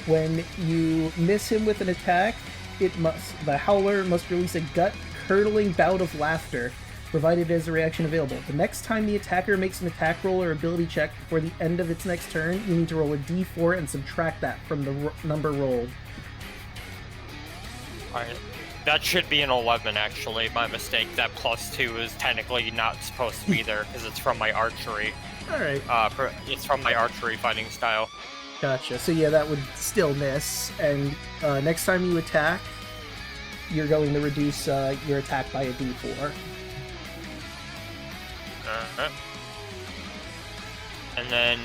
When you miss him with an attack, the Howler must release a gut-curdling bout of laughter, provided as a reaction available. The next time the attacker makes an attack roll or ability check before the end of its next turn, you need to roll a d4 and subtract that from the number rolled. Alright. That should be an 11, actually. My mistake. That +2 is technically not supposed to be there, because it's from my archery. Alright. It's from my archery fighting style. Gotcha. So yeah, that would still miss, and next time you attack, you're going to reduce your attack by a d4. And then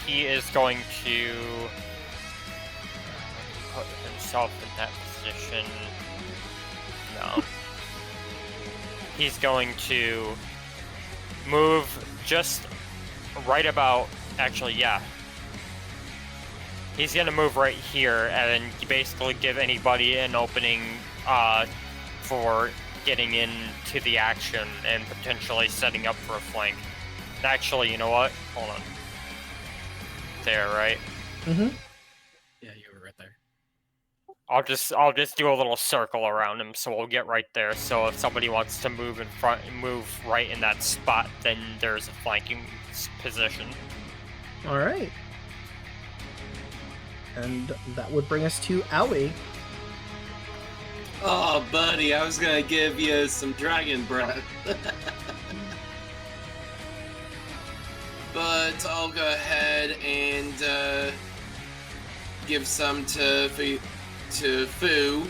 he is going to put himself in that position. No. He's going to move just right about... Actually, yeah. He's going to move right here and basically give anybody an opening for getting into the action and potentially setting up for a flank. Actually, you know what? Hold on. There, right? Mm-hmm. Yeah, you were right there. I'll just do a little circle around him, so we'll get right there. So if somebody wants to move in front, move right in that spot, then there's a flanking position. All right. And that would bring us to Owie. Oh, buddy, I was gonna give you some dragon breath. But I'll go ahead and give some to Fu,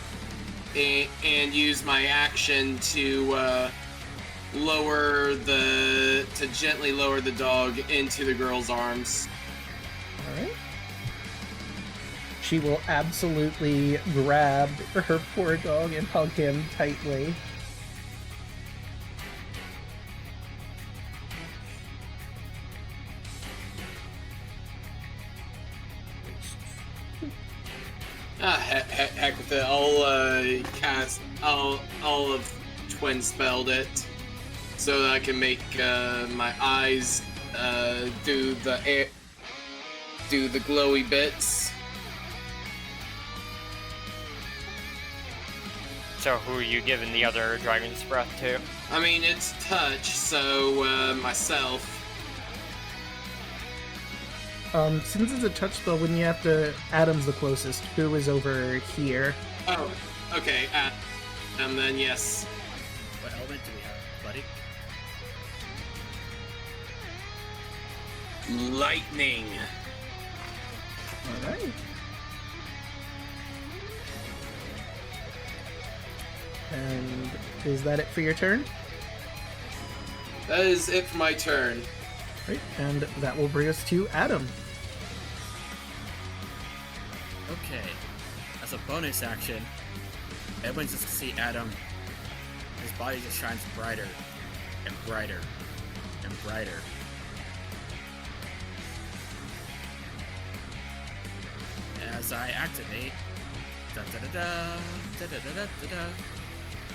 and use my action to gently lower the dog into the girl's arms. All right. She will absolutely grab her poor dog and hug him tightly. Heck with it. I'll have twin spelled it so that I can make my eyes do the glowy bits. So who are you giving the other dragon's breath to? I mean, it's touch, so myself. Since it's a touch spell, wouldn't you have to... Adam's the closest. Who is over here? Oh, okay. And then yes. What element do we have, buddy? Lightning. All right. And is that it for your turn? That is it for my turn. Right, and that will bring us to Adam. Okay. As a bonus action, everyone just see Adam. His body just shines brighter and brighter and brighter. As I activate,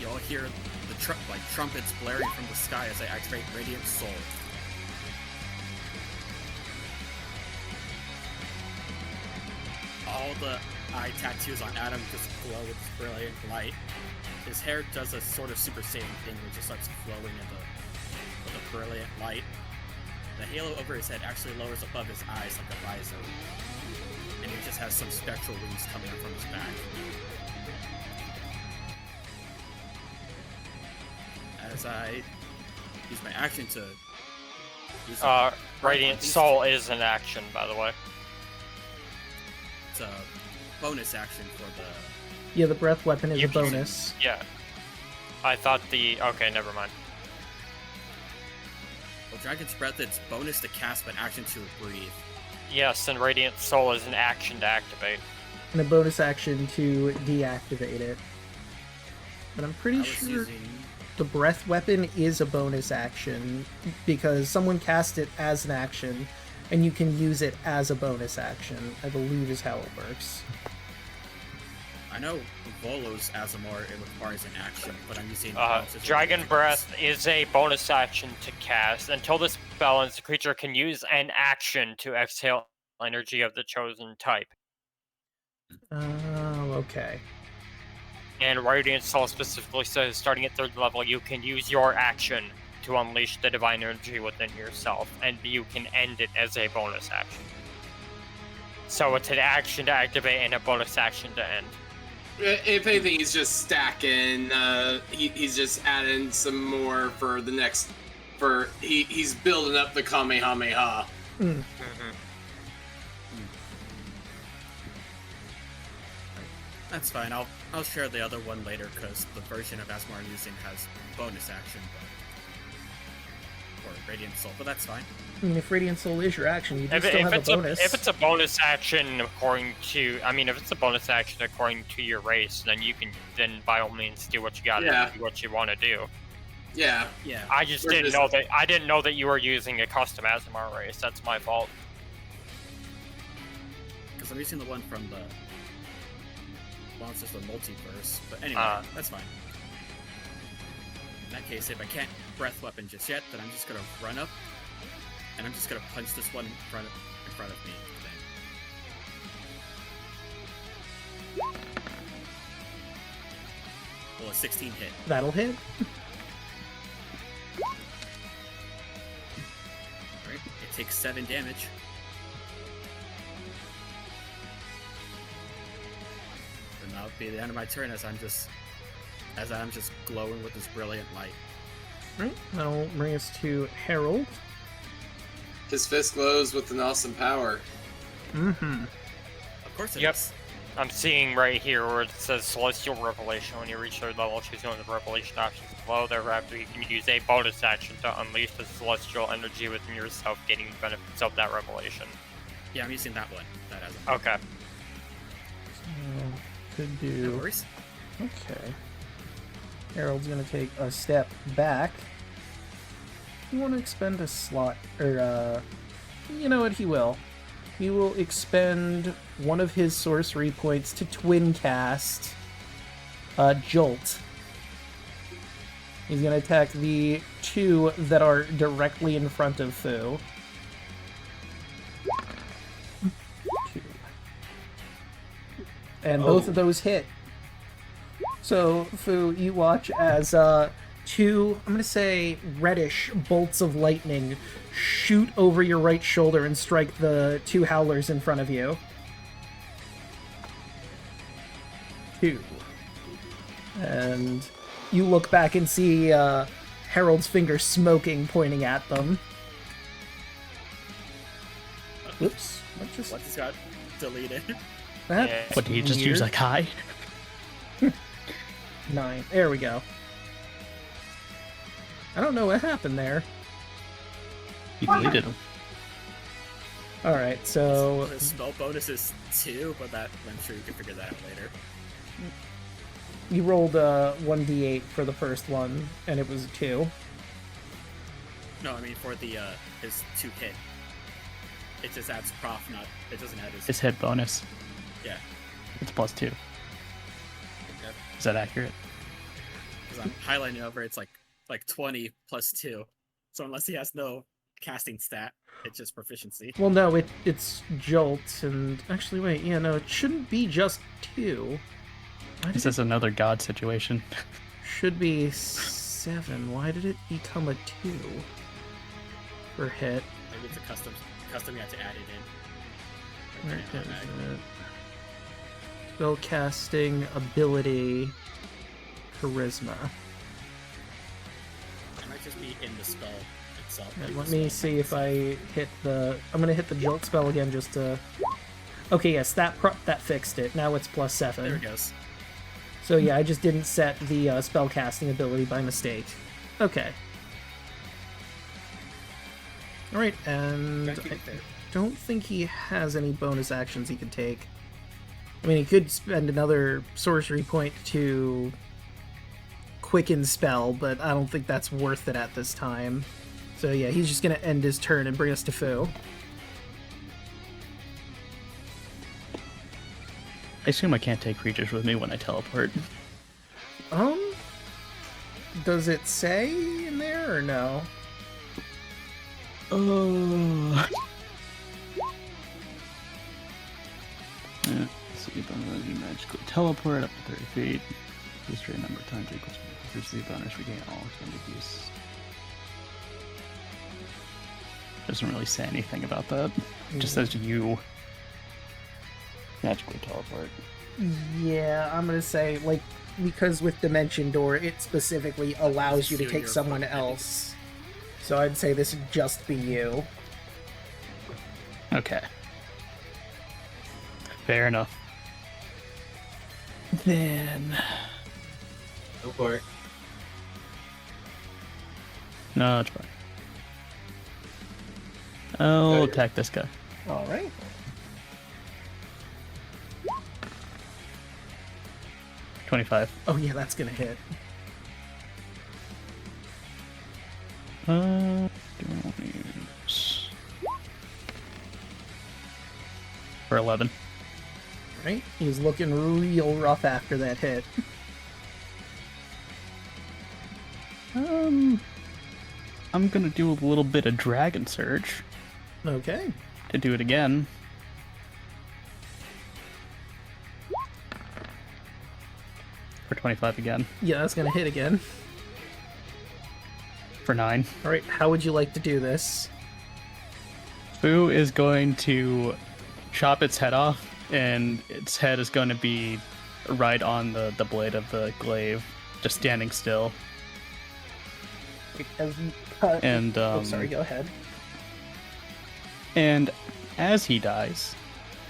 you'll hear the trumpets blaring from the sky as I activate Radiant Soul. All the eye tattoos on Adam just glow with brilliant light. His hair does a sort of Super Saiyan thing where it just starts glowing with a brilliant light. The halo over his head actually lowers above his eyes like a visor. And he just has some spectral wings coming up from his back. As I use my action to use Radiant Soul is an action, by the way. It's a bonus action for the... Yeah, the breath weapon is a bonus. Yeah. I thought okay, never mind. Well, Dragon's Breath, it's bonus to cast, but action to breathe. Yes, and Radiant Soul is an action to activate. And a bonus action to deactivate it. But I'm pretty sure the breath weapon is a bonus action because someone cast it as an action and you can use it as a bonus action, I believe is how it works. I know Volo's Azamor, it requires an action, but I'm using... Dragon Breath is a bonus action to cast. Until this spell ends, the creature can use an action to exhale energy of the chosen type. Oh, okay. And Radiant Soul specifically says, starting at 3rd level, you can use your action to unleash the divine energy within yourself, and you can end it as a bonus action. So it's an action to activate and a bonus action to end. If anything, he's just stacking. He's just adding some more for the next. He's building up the Kamehameha. Mm. That's fine. I'll share the other one later because the version of Azamor I'm using has bonus action, or Radiant Soul, but that's fine. I mean, if Radiant Soul is your action, you do still have a bonus. If it's a bonus action according to, if it's a bonus action according to your race, then you can, by all means, do what you got to do, what you want to do. Yeah. I just didn't know that. I didn't know that you were using a custom Azamor race. That's my fault. Because I'm using the one from the Monsters of the Multiverse, but anyway, that's fine. In that case, if I can't breath weapon just yet, then I'm just gonna run up, and I'm just gonna punch this one in front of me. Will a 16 hit? That'll hit. Alright, it takes 7 damage. And that'll be the end of my turn as I'm just glowing with this brilliant light. Right, that'll bring us to Harold. His fist glows with an awesome power. Mm-hmm. Of course it is. I'm seeing right here where it says Celestial Revelation. When you reach 3rd level, choose one of the Revelation options below. Thereafter, you can use a bonus action to unleash the celestial energy within yourself, getting the benefits of that revelation. Yeah, I'm using that one. That has it. Okay. So, could do... No worries. Okay. Harold's gonna take a step back. You want to expend a slot, or, you know what, he will. He will expend one of his sorcery points to twin cast Jolt. He's gonna attack the 2 that are directly in front of Fu. 2. And both of those hit. So, Fu, you watch as 2, I'm gonna say, reddish bolts of lightning shoot over your right shoulder and strike the 2 howlers in front of you. 2. And you look back and see Harold's finger smoking, pointing at them. Oops. What just got deleted? That's What, did you just weird. use like high? 9. There we go. I don't know what happened there. You deleted them. Alright, so... The spell bonus is 2, but I'm sure you can figure that out later. You rolled a 1d8 for the first one, and it was a 2. No, I mean for the his 2 hit. It just adds prof, it doesn't add his... His hit bonus. Yeah. It's +2. Yep. Is that accurate? Because I'm highlighting over, it's like 20 plus 2. So unless he has no casting stat, it's just proficiency. Well, no, it's Jolt, and... Actually, wait, yeah, no, it shouldn't be just 2. Is this another god situation? Should be 7. Why did it become a 2? For hit. Maybe it's a custom you have to add it in. Where is it? Spellcasting ability, charisma. It might just be in the spell itself. Yeah, let me see if I hit the... I'm gonna hit the Jolt spell again just to... Okay, yes, that fixed it. Now it's +7. There it goes. So yeah, I just didn't set the spellcasting ability by mistake. Okay. Alright, and I don't think he has any bonus actions he could take. I mean, he could spend another sorcery point to quicken spell, but I don't think that's worth it at this time. So yeah, he's just gonna end his turn and bring us to Fu. I assume I can't take creatures with me when I teleport. Does it say in there or no? Oh. Sleep on you magically teleport up to 30 feet. The straight number of times equals to sleep bonus regain all extended use. Doesn't really say anything about that. It just says you magically teleport. Yeah, I'm gonna say, like, because with Dimension Door, it specifically allows you to take someone else. So I'd say this would just be you. Okay. Fair enough. Then... Go for it. No, it's fine. I'll attack this guy. Alright. $25. Oh yeah, that's gonna hit. Don't use... For 11. Right? He's looking real rough after that hit. I'm gonna do a little bit of Dragon Surge Okay. to do it again. For 25 again. Yeah, that's gonna hit again. For 9. Alright, how would you like to do this? Fu is going to chop its head off, and its head is going to be right on the blade of the glaive, just standing still. And oh, sorry, go ahead. And as he dies,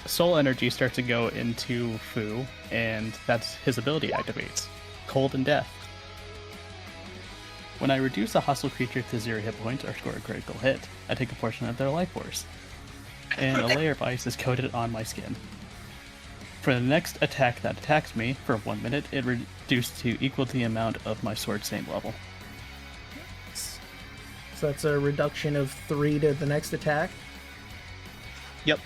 soul energy starts to go into Fu, and that's his ability activates. Cold and Death. When I reduce a hostile creature to 0 hit points or score a critical hit, I take a portion of their life force. And a layer of ice is coated on my skin. For the next attack that attacks me, for 1 minute, it reduced to equal to the amount of my sword's same level. So that's a reduction of 3 to the next attack? Yep.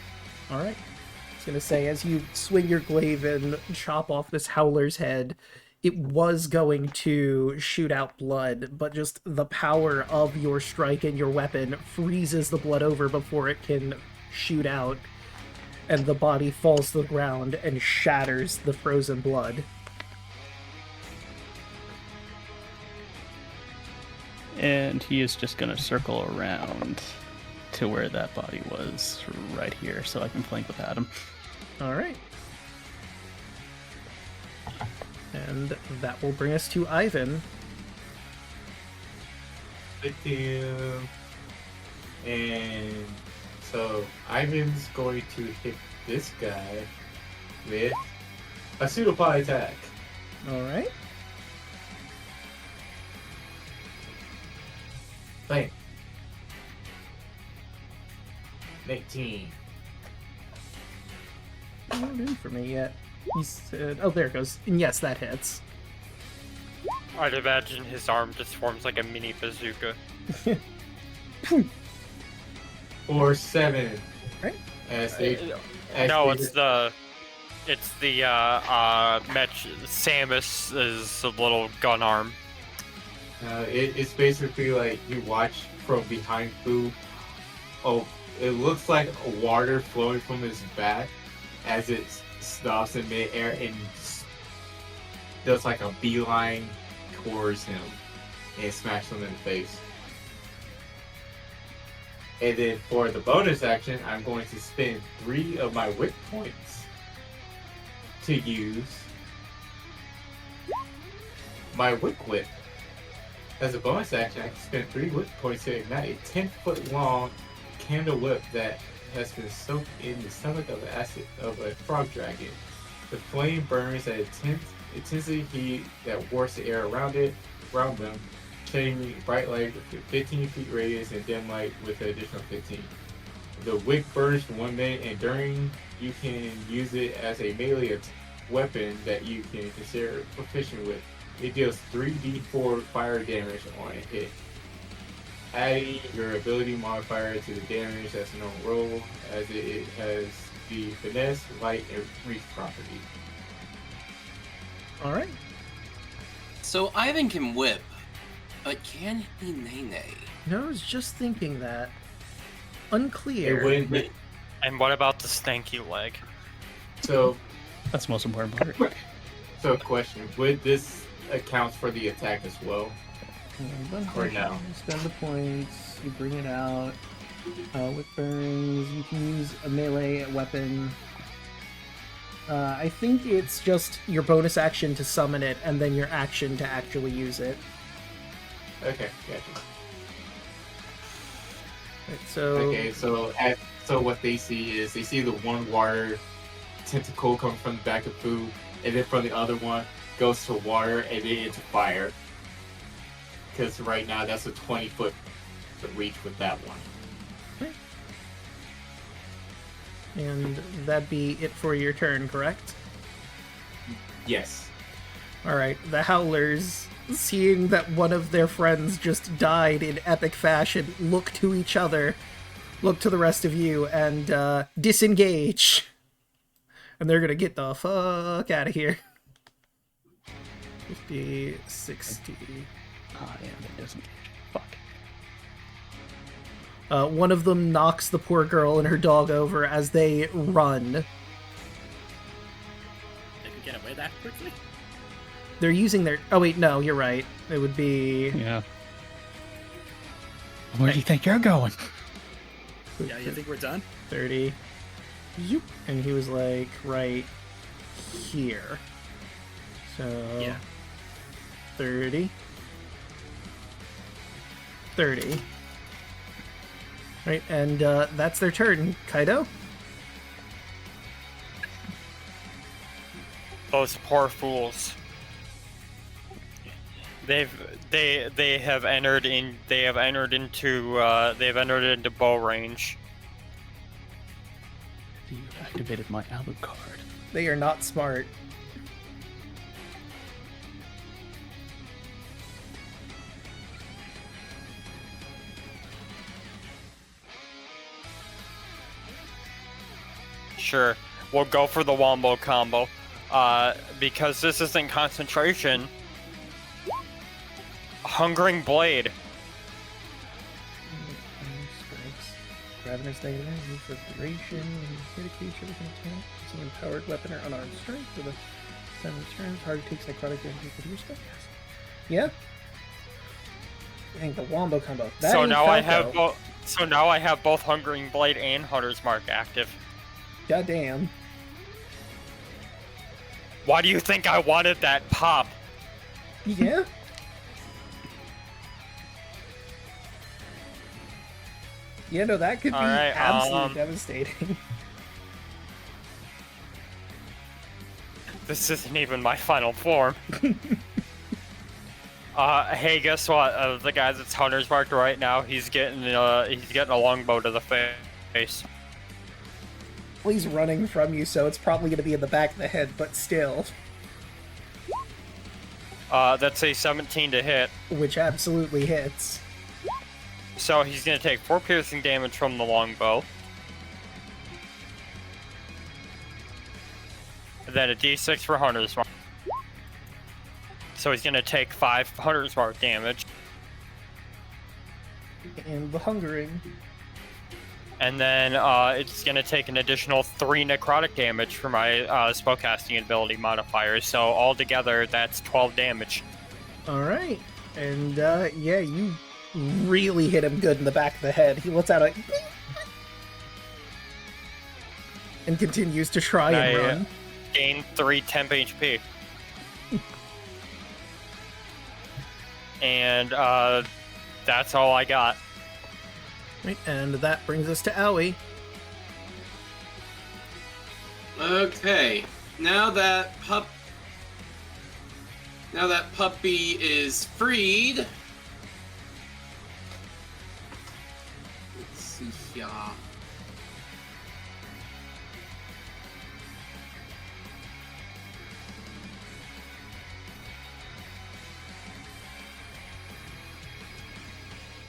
Alright. I was gonna say, as you swing your glaive and chop off this howler's head, it was going to shoot out blood, but just the power of your strike and your weapon freezes the blood over before it can shoot out, and the body falls to the ground and shatters the frozen blood. And he is just going to circle around to where that body was, right here, so I can flank with Adam. Alright. And that will bring us to Ivan. Damn. And so Ivan's going to hit this guy with a pseudopod attack. Alright. Bam. 19. Not in for me yet. He said, oh, there it goes. And yes, that hits. I'd imagine his arm just forms like a mini bazooka. Or 7. Right. As they, No, it's the Samus's little gun arm. It's basically like you watch from behind Fu. Oh, it looks like water flowing from his back as it stops in midair and does like a beeline towards him and smashes him in the face. And then for the bonus action, I'm going to spend 3 of my whip points to use my whip. As a bonus action, I can spend 3 whip points to ignite a 10-foot long candle whip that has been soaked in the stomach of a frog dragon. The flame burns at intensity heat that warps the air around them, shining bright light with 15 feet radius and dim light with an additional 15. The wick burns for 1 minute, and during you can use it as a melee weapon that you can consider proficient with. It deals 3d4 fire damage on a hit. Adding your ability modifier to the damage as a normal roll, as it has the finesse, light, and reach property. All right. So Ivan can whip, but can he nay-nay? No, I was just thinking that. It Unclear. wouldn't be. And what about the stanky leg? So, That's the most important part. so question: would this account for the attack as well? Or no? You spend the points. You bring it out. With burns, you can use a melee weapon. I think it's just your bonus action to summon it, and then your action to actually use it. Okay, gotcha. Right, so Okay, so what they see is they see the one water tentacle come from the back of Fu, and then from the other one goes to water and then into fire. Because right now that's a 20-foot reach with that one. and that'd be it for your turn, correct? Yes. All right, the Howlers, seeing that one of their friends just died in epic fashion, look to each other, look to the rest of you, and disengage. And they're gonna get the fuck out of here. 50, 60. Oh, yeah, that doesn't. Fuck. One of them knocks the poor girl and her dog over as they run. They can get away that quickly? They're using their... Oh, wait, no, you're right. It would be... Yeah. Where do you think you're going? Yeah, you think we're done? 30. Zoop. And he was, like, right here. So... Yeah. 30. 30. Right, and that's their turn. Kaido? Those poor fools. They have entered into bow range. You activated my Alucard. They are not smart. Sure, we'll go for the Wombo combo. Because this isn't concentration. Hungering Blade. Ravenous negative energy for duration. Hit a creature with an attack. It's an empowered weapon or unarmed strike for the 7 turns. Hard to take psychotic damage with your spell. Yeah. I think the Wombo combo. That So ain't now I Falco. have both. So now I have both Hungering Blade and Hunter's Mark active. Goddamn. Why do you think I wanted that pop? Yeah. Yeah, no, that could be Alright, absolutely devastating. This isn't even my final form. Hey, guess what? The guy that's Hunter's marked right now, he's getting a longbow to the face. Well, he's running from you, so it's probably going to be in the back of the head, but still. That's a 17 to hit. Which absolutely hits. So he's gonna take 4 piercing damage from the longbow. And then a d6 for Hunter's Mark. So he's gonna take 5 Hunter's Mark damage. And the hungering. And then it's gonna take an additional 3 necrotic damage for my spellcasting ability modifier. So altogether, that's 12 damage. Alright. And, yeah, you really hit him good in the back of the head. He lets out a... and continues to try and run. Gain 3 temp HP. And that's all I got. Right, and that brings us to Owie. Okay, now that puppy is freed. Let's see here.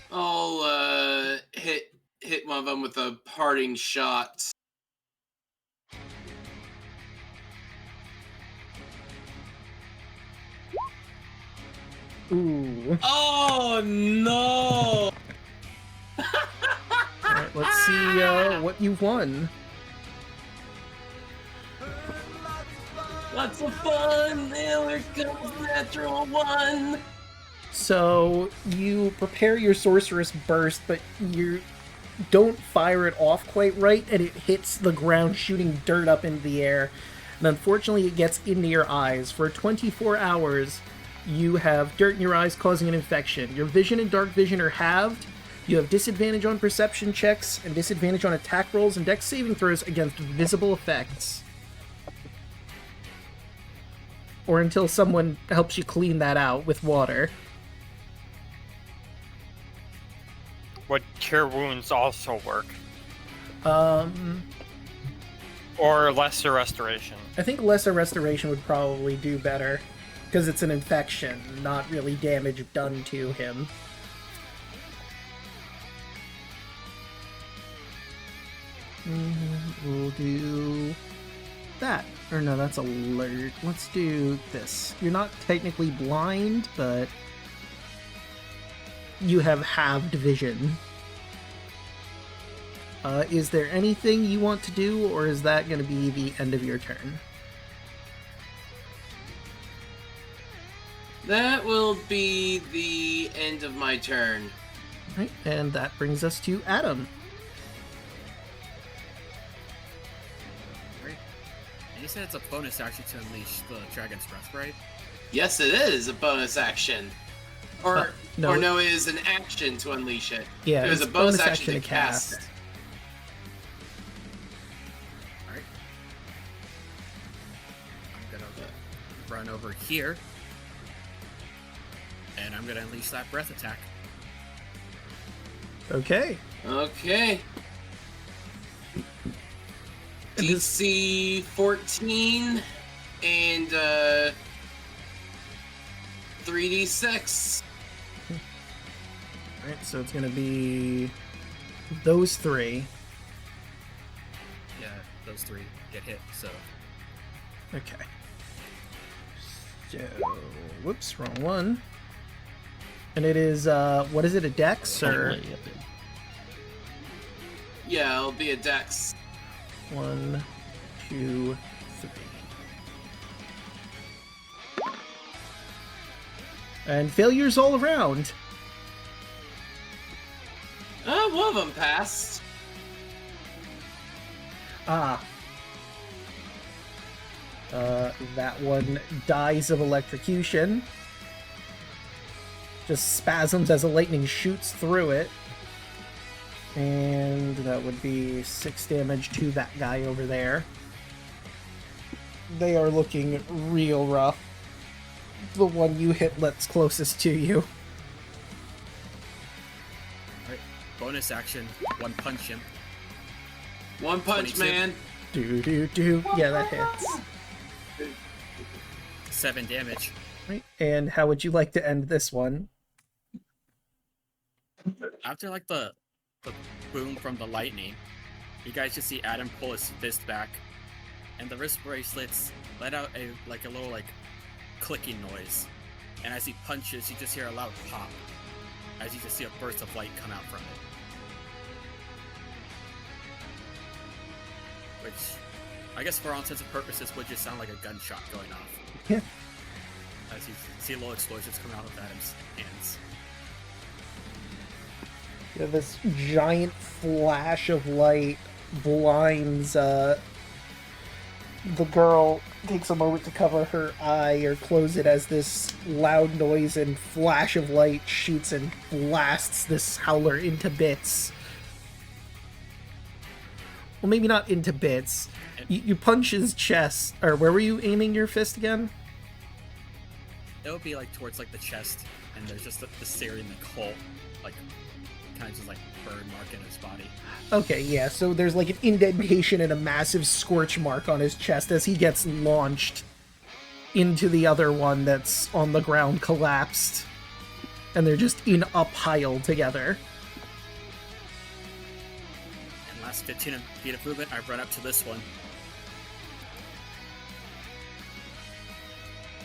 I'll hit one of them with a parting shot. Ooh. Oh no! Alright, let's see what you've won. Lots of fun! Here comes natural one! So you prepare your sorceress burst, but you don't fire it off quite right, and it hits the ground, shooting dirt up into the air. And unfortunately, it gets into your eyes. For 24 hours, you have dirt in your eyes causing an infection. Your vision and dark vision are halved. You have disadvantage on perception checks and disadvantage on attack rolls and dex saving throws against visible effects. Or until someone helps you clean that out with water. Would cure wounds also work? Or lesser restoration? I think lesser restoration would probably do better, because it's an infection, not really damage done to him. We'll do that. Or no, that's alert. Let's do this. You're not technically blind, but you have halved vision. Is there anything you want to do, or is that going to be the end of your turn? That will be the end of my turn. Right, and that brings us to Adam. Right. And you said it's a bonus action to unleash the Dragon's Breath, right? Yes, it is a bonus action. Or no, it is an action to unleash it. Yeah, it was it's a bonus action to cast it. Alright. I'm gonna run over here. And I'm gonna unleash that breath attack. Okay. Okay. DC 14 and 3d6. Alright, so it's gonna be those three. Yeah, those three get hit, so. Okay. So, whoops, wrong one. And it is, what is it, a dex, or? Yeah, it'll be a dex. 1, 2, 3. And failures all around. One of them passed. Ah. That one dies of electrocution. Just spasms as the lightning shoots through it. And that would be 6 damage to that guy over there. They are looking real rough. The one you hit that's closest to you. Alright, bonus action, one punch him. One punch, 22. man. Do. Yeah, that hits. 7 damage. Right. And how would you like to end this one? After like the boom from the lightning, you guys just see Adam pull his fist back, and the wrist bracelets let out a little clicking noise. And as he punches, you just hear a loud pop, as you just see a burst of light come out from it. Which, I guess for all intents and purposes, would just sound like a gunshot going off. Yeah. As you see little explosions come out of Adam's hands. Yeah, this giant flash of light blinds the girl, takes a moment to cover her eye or close it as this loud noise and flash of light shoots and blasts this howler into bits. Well, maybe not into bits. You punch his chest, or where were you aiming your fist again? It would be towards the chest, and there's just the searing hole, kind of just burn mark in his body. Okay, yeah, so there's an indentation and a massive scorch mark on his chest as he gets launched into the other one that's on the ground collapsed. And they're just in a pile together. And last 15 feet of movement, I run up to this one.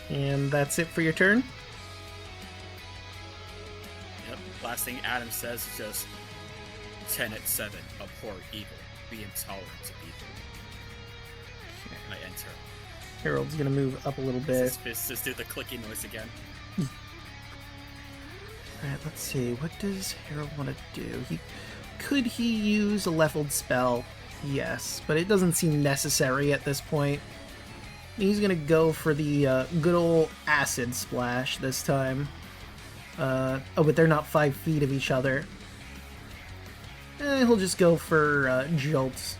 And that's it for your turn? last thing Adam says is just Tenet 7, abhor evil, be intolerant of evil. And I enter. Harold's gonna move up a little bit. Just do the clicky noise again. Alright, let's see. What does Harold want to do? Could he use a leveled spell? Yes, but it doesn't seem necessary at this point. He's gonna go for the good old acid splash this time. Oh, but they're not 5 feet of each other. He'll just go for Jolt.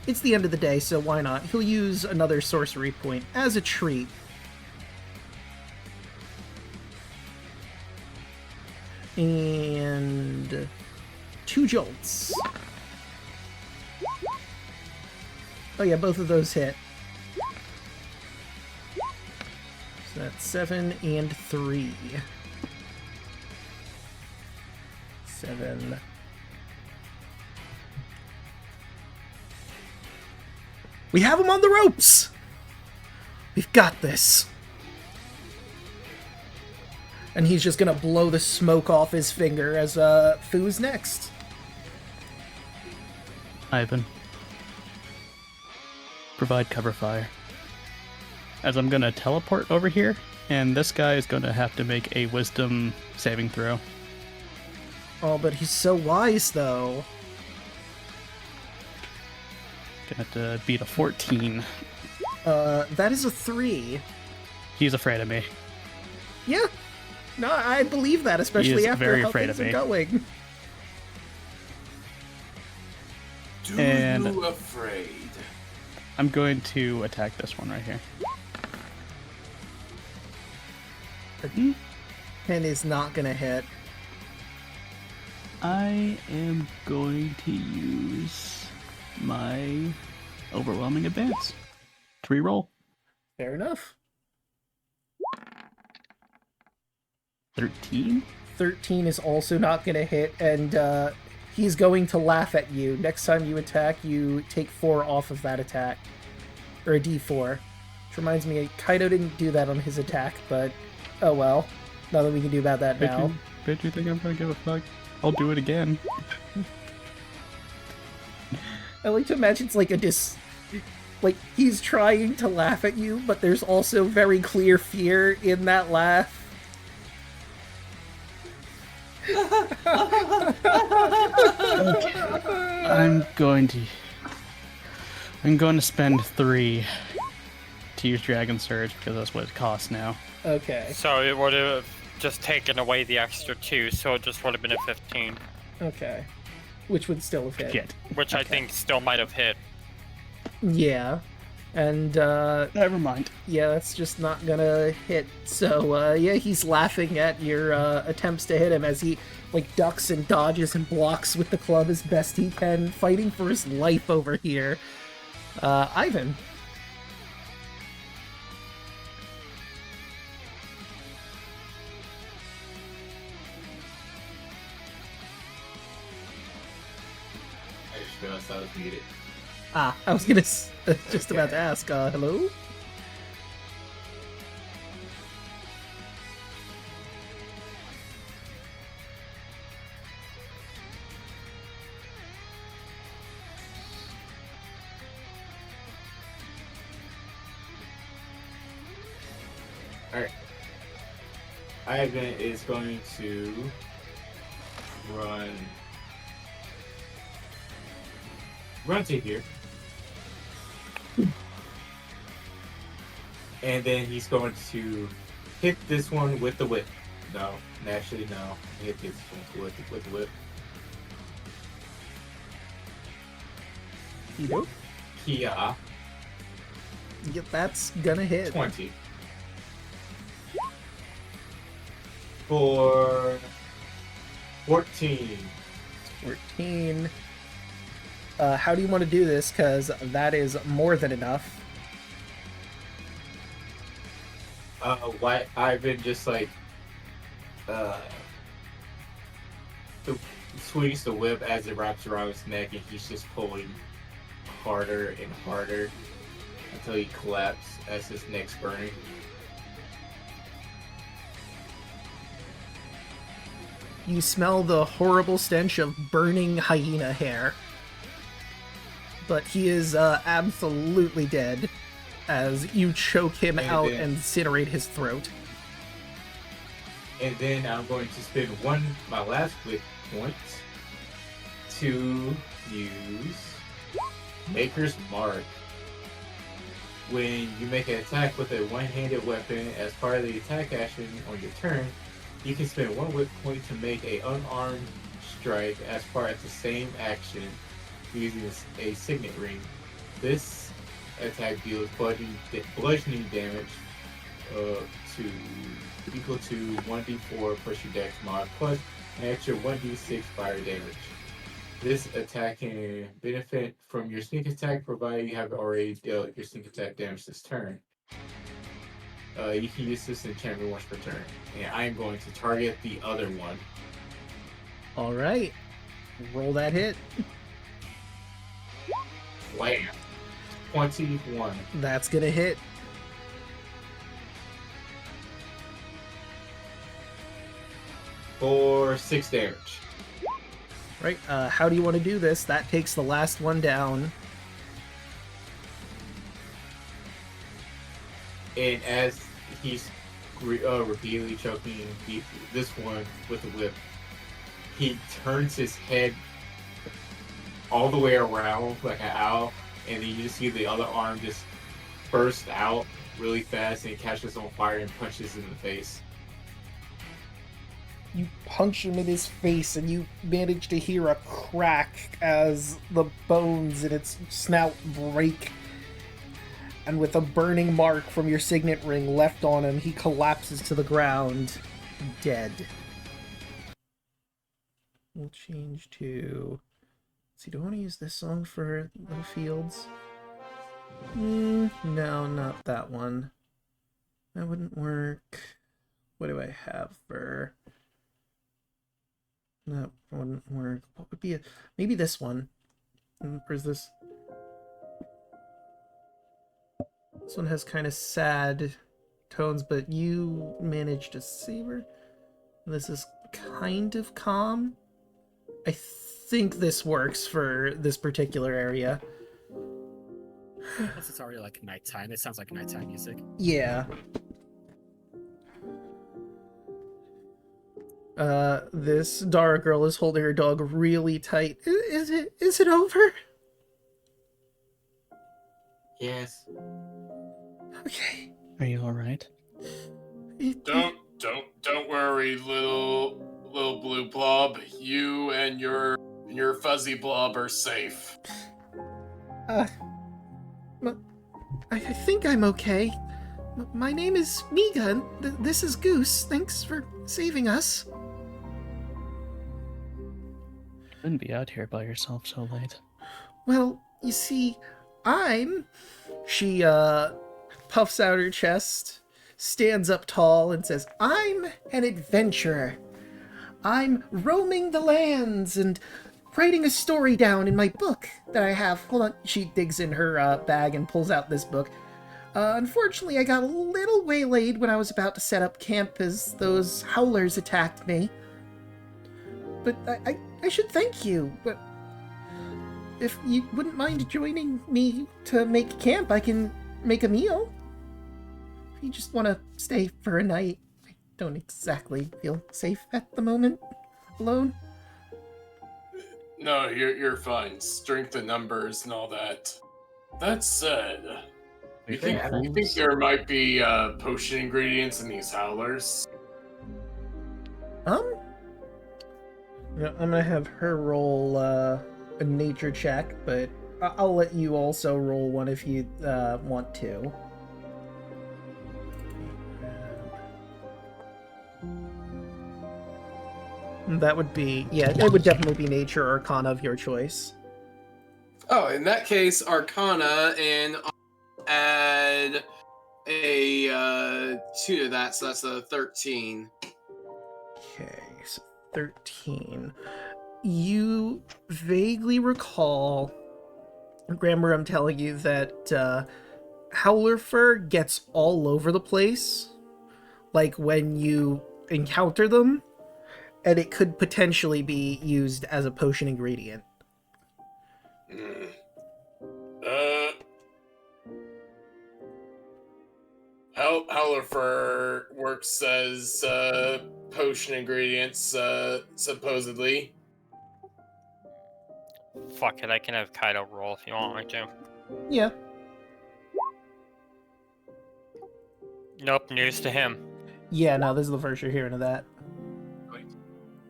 It's the end of the day, so why not? He'll use another sorcery point as a treat. And 2 jolts. Oh yeah, both of those hit. So that's 7 and 3. 7. We have him on the ropes! We've got this. And he's just gonna blow the smoke off his finger as Fu's next. Ivan. Provide cover fire. As I'm gonna teleport over here, and this guy is gonna have to make a wisdom saving throw. Oh, but he's so wise, though. Gonna have to beat a 14. That is a 3. He's afraid of me. Yeah. No, I believe that, He especially is after very how afraid things of are me. going. Do And- you afraid? I'm going to attack this one right here. And is not gonna hit. I am going to use my overwhelming advance to reroll. Fair enough. 13? 13 is also not gonna hit, and he's going to laugh at you. Next time you attack, you take 4 off of that attack. Or a d4. Which reminds me, Kaido didn't do that on his attack, but oh well. Nothing we can do about that now. Bet you think I'm gonna give a fuck? I'll do it again. I like to imagine it's like like, he's trying to laugh at you, but there's also very clear fear in that laugh. I'm going to spend 3 to use Dragon Surge because that's what it costs now. Okay. So it would have just taken away the extra 2, so it just would have been a 15. Okay. Which would still have hit. Shit. Which I think still might have hit. Yeah. And, Never mind. yeah, that's just not gonna hit. So, yeah, he's laughing at your, attempts to hit him as he, like, ducks and dodges and blocks with the club as best he can, fighting for his life over here. Ivan. I just realized I was muted. Ah, I was just about to ask, hello? Alright. Ivan is going to run to here. And then he's going to hit this one with the whip. No, naturally no. Hit this one with the whip. Yep. Kia, Yep, that's gonna hit. 20. For 14. 14. How do you want to do this? Because that is more than enough. Why Ivan just like swings the whip as it wraps around his neck, and he's just pulling harder and harder until he collapses as his neck's burning. you smell the horrible stench of burning hyena hair. But he is absolutely dead as you choke him out and incinerate his throat. And then I'm going to spend my last wit point to use Maker's Mark. When you make an attack with a one-handed weapon as part of the attack action on your turn, you can spend 1 wit point to make an unarmed strike as part of the same action using a signet ring. This attack deals bludgeoning damage to equal to 1d4 plus your dex mod plus an extra 1d6 fire damage. This attack can benefit from your sneak attack provided you have already dealt your sneak attack damage this turn. You can use this enchantment once per turn. And I am going to target the other one. Alright. Roll that hit. Wham! 21. That's gonna hit. For 6 damage. Right, how do you want to do this? That takes the last one down. And as he's repeatedly choking this one with the whip, he turns his head all the way around like an owl, and then you just see the other arm just burst out really fast, and he catches on fire and punches him in the face. You punch him in his face, and you manage to hear a crack as the bones in its snout break. And with a burning mark from your signet ring left on him, he collapses to the ground, dead. We'll change to... Let's see, do I want to use this song for the fields? No, not that one. That wouldn't work. What do I have for... That wouldn't work. What would be maybe this one? Where's this? This one has kind of sad tones, but you managed to savor. This is kind of calm. I think this works for this particular area. Plus, it's already like nighttime. It sounds like nighttime music. Yeah. This Dara girl is holding her dog really tight. Is it over? Yes. Okay. Are you alright? Don't worry, little blue blob. You and your fuzzy blob are safe. I think I'm okay. My name is Miga, and this is Goose. Thanks for saving us. Shouldn't be out here by yourself so late. Well, you see, She puffs out her chest, stands up tall, and says, I'm an adventurer. I'm roaming the lands and writing a story down in my book that I have. Hold on. She digs in her bag and pulls out this book. Unfortunately, I got a little waylaid when I was about to set up camp as those howlers attacked me. But I should thank you. But if you wouldn't mind joining me to make camp, I can make a meal. If you just want to stay for a night, I don't exactly feel safe at the moment, alone. No, you're fine. Strength in numbers and all that. That said, you think there might be potion ingredients in these howlers? Yeah, I'm gonna have her roll a nature check, but I'll let you also roll one if you want to. That would be, yeah, it would definitely be nature or arcana of your choice. Oh, in that case, arcana, and I'll add a 2 to that, so that's a 13. Okay, so 13. You vaguely recall, Grammar, I'm telling you that howler fur gets all over the place, like when you encounter them, and it could potentially be used as a potion ingredient. Howler Fur works as potion ingredients, supposedly. Fuck it, I can have Kaido roll if you want me to. Yeah. Nope, news to him. Yeah, no, this is the first you're hearing of that.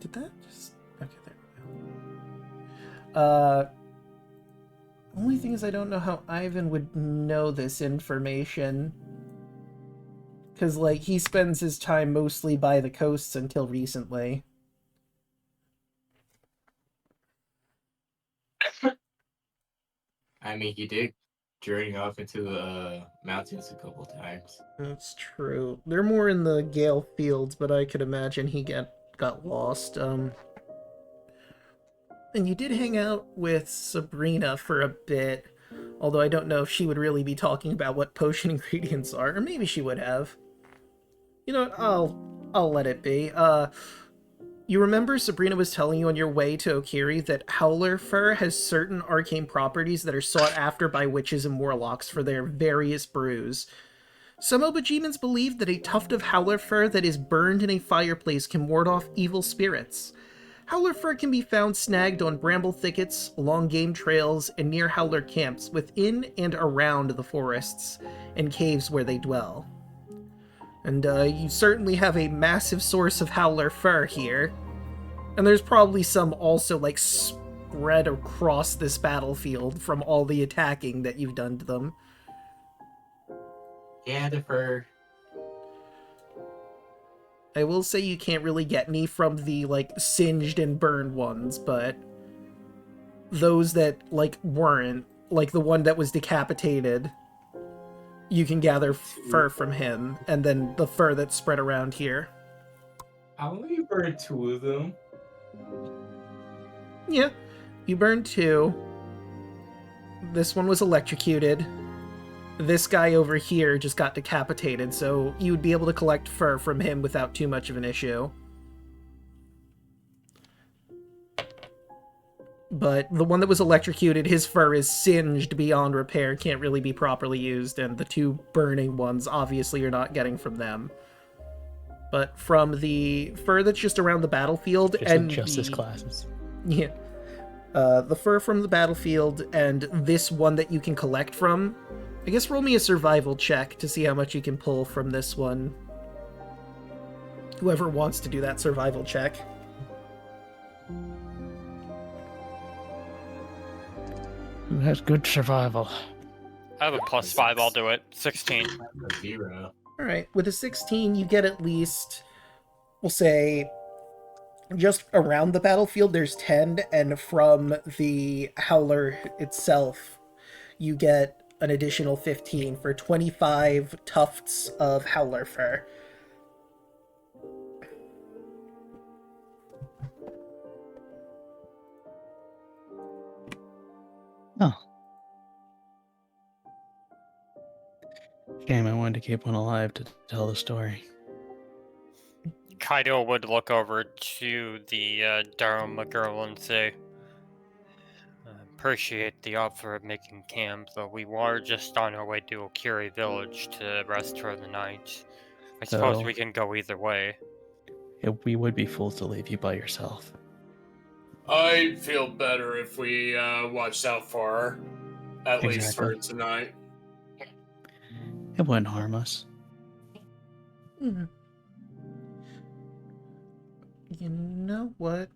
Did that just... Okay, there we go. Only thing is I don't know how Ivan would know this information. Because, like, he spends his time mostly by the coasts until recently. I mean, he did journey off into the mountains a couple times. That's true. They're more in the Gale Fields, but I could imagine he got lost. And you did hang out with Sabrina for a bit, although I don't know if she would really be talking about what potion ingredients are, or maybe she would have. You know what, I'll let it be. You remember Sabrina was telling you on your way to Okiri that Howler Fur has certain arcane properties that are sought after by witches and warlocks for their various brews. Some Obojimans believe that a tuft of Howler Fur that is burned in a fireplace can ward off evil spirits. Howler Fur can be found snagged on bramble thickets, along game trails, and near Howler camps within and around the forests and caves where they dwell. And you certainly have a massive source of Howler Fur here. And there's probably some also, like, spread across this battlefield from all the attacking that you've done to them. Yeah, the fur. I will say you can't really get any from the, like, singed and burned ones, but those that, like, weren't, like the one that was decapitated, you can gather fur from him, and then the fur that's spread around here. I only burned 2 of them. Yeah, you burned 2. This one was electrocuted. This guy over here just got decapitated, so you would be able to collect fur from him without too much of an issue. But the one that was electrocuted, his fur is singed beyond repair, can't really be properly used, and the 2 burning ones, obviously, you're not getting from them. But from the fur that's just around the battlefield and justice classes. Yeah. The fur from the battlefield and this one that you can collect from, I guess roll me a survival check to see how much you can pull from this one. Whoever wants to do that survival check. Who has good survival? I have a +5, I'll do it. 16. 0. Alright, with a 16, you get at least, we'll say, just around the battlefield, there's 10, and from the Howler itself, you get an additional 15 for 25 tufts of Howler fur. Oh. Shame, I wanted to keep one alive to tell the story. Kaido would look over to the Dharma girl and say, appreciate the offer of making camp, though we were just on our way to Okiri village to rest for the night. I suppose we can go either way. We would be fools to leave you by yourself. I'd feel better if we watched out for her, at least for tonight. It wouldn't harm us. You know what?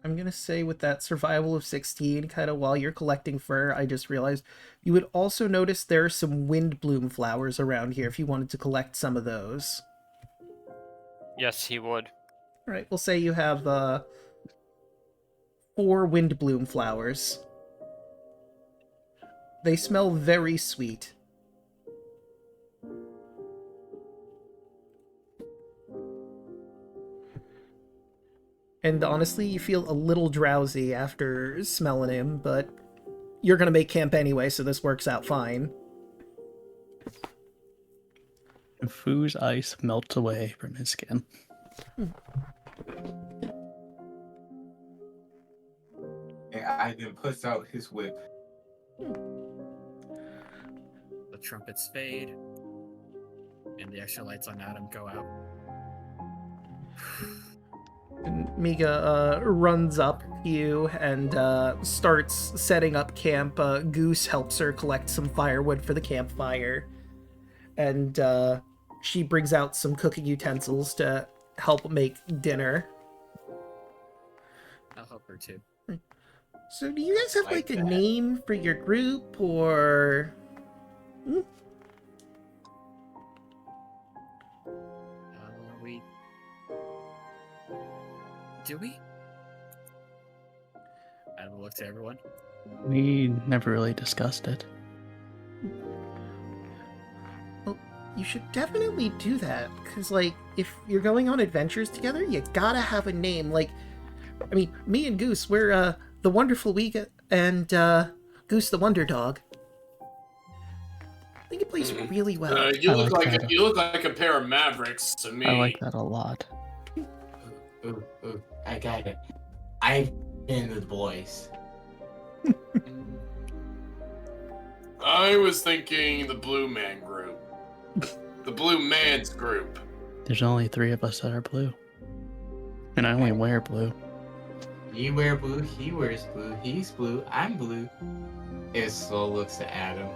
I'm gonna say with that survival of 16, kind of while you're collecting fur, I just realized you would also notice there are some wind bloom flowers around here if you wanted to collect some of those. Yes, he would. Alright, we'll say you have 4 wind bloom flowers. They smell very sweet. And honestly, you feel a little drowsy after smelling him, but you're gonna make camp anyway, so this works out fine. Fu's ice melts away from his skin. And Ivan puts out his whip. The trumpets fade, and the extra lights on Adam go out. And Miga runs up to you and starts setting up camp. Goose helps her collect some firewood for the campfire. And she brings out some cooking utensils to help make dinner. I'll help her too. So do you guys have like a name for your group, or... Do we? I will look to everyone. We never really discussed it. Well, you should definitely do that, because, like, if you're going on adventures together, you gotta have a name. Like, I mean, me and Goose, we're, the Wonderful Week and, Goose the Wonder Dog. I think it plays really well. You look like a pair of Mavericks to me. I like that a lot. Ooh, I got it. I've been the boys. I was thinking the Blue Man group. The Blue Man's group. There's only 3 of us that are blue. And I only wear blue. You wear blue, he wears blue, he's blue, I'm blue. It slow looks to Adam.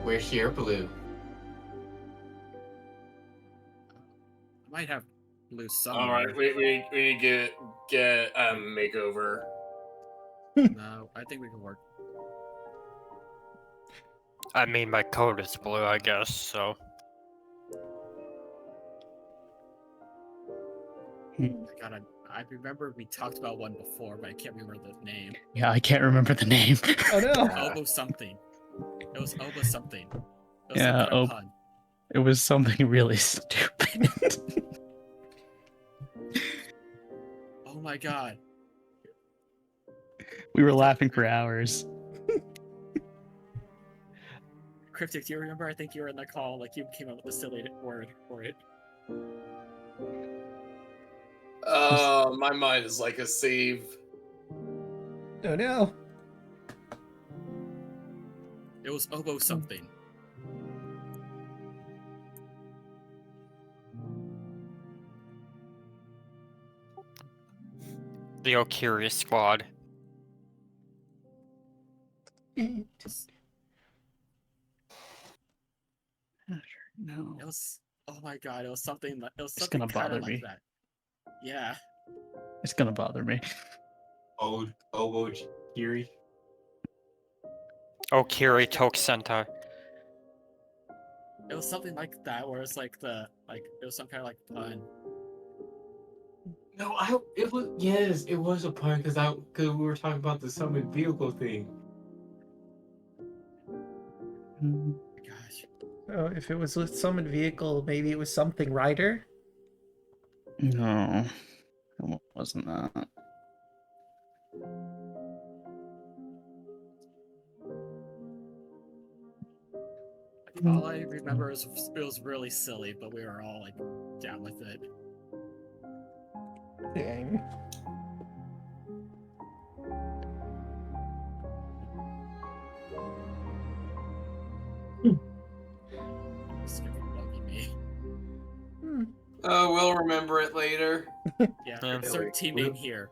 Where's your blue? I might have blue somewhere. All right, we need to get a makeover. No, I think we can work. I mean, my coat is blue, I guess, so. I remember we talked about one before, but I can't remember the name. Yeah, I can't remember the name. Oh no! Obo something. It was Obo something. It was Yeah, some kind of pun. It was something really stupid. Oh my god. We were laughing for hours. Cryptic, do you remember? I think you were in the call, like you came up with a silly word for it. My mind is like a sieve. Oh no! It was Obo something. The Okiri squad. No. It was. Oh my god! It was something. It was It's something gonna kind bother of like me. that. Yeah. It's gonna bother me. Obojima. Okiri Tokusenta. It was something like that, where it's like it was some kind of like pun. No, it was a pun because we were talking about the summoned vehicle thing. Gosh. Oh, if it was a summoned vehicle, maybe it was something rider? No, it wasn't that. All I remember is it was really silly, but we were all like down with it. Dang. It's gonna buggy me. We'll remember it later. Yeah, Yeah. insert team name here.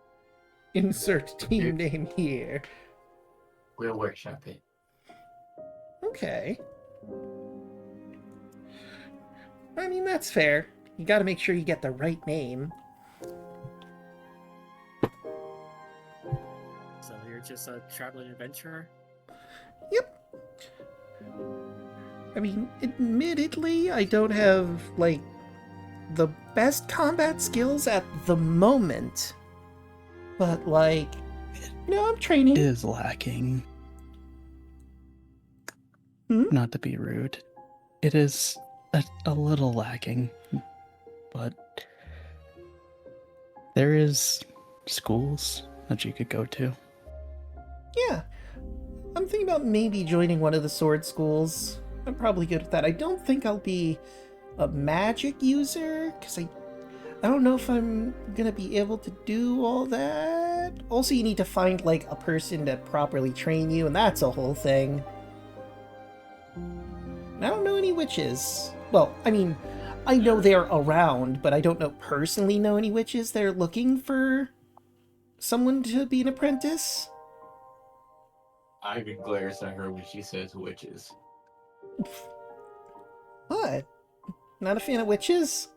Insert team name here. We'll workshop it. Okay. I mean, that's fair. You gotta make sure you get the right name. So you're just a traveling adventurer? Yep. I mean, admittedly, I don't have, like, the best combat skills at the moment. But, like, I'm training. It is lacking. Not to be rude. It is a little lacking. But there is schools that you could go to. Yeah. I'm thinking about maybe joining one of the sword schools. I'm probably good at that. I don't think I'll be a magic user, because I don't know if I'm gonna be able to do all that. Also, you need to find, like, a person to properly train you, and that's a whole thing. I don't know any witches. Well, I mean, I know they're around, but I don't personally know any witches. They're looking for someone to be an apprentice. Ivan glares at her when she says witches. What? Not a fan of witches?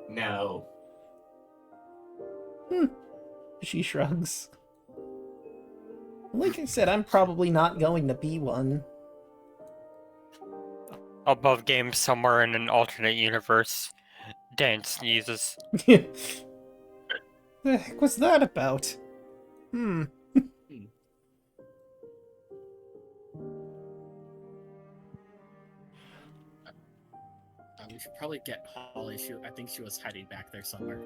No. She shrugs. Like I said, I'm probably not going to be one. Above game somewhere in an alternate universe, Dan sneezes. The heck was that about? We should probably get Holly. I think she was heading back there somewhere.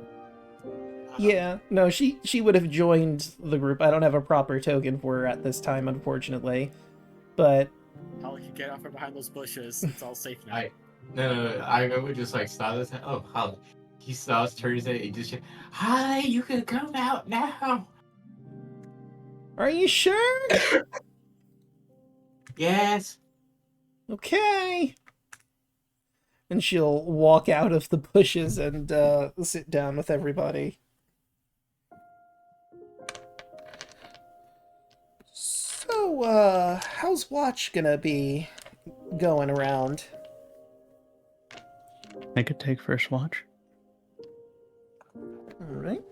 Yeah, no, she would have joined the group. I don't have a proper token for her at this time, unfortunately. But Holly can get off from behind those bushes. It's all safe now. No. I would just like stop this. Oh, Holly. He stops, turns it, and just Holly, you can come out now. are you sure? Yes. Okay. And she'll walk out of the bushes and sit down with everybody. So, how's Watch gonna be going around? I could take first watch. Alright.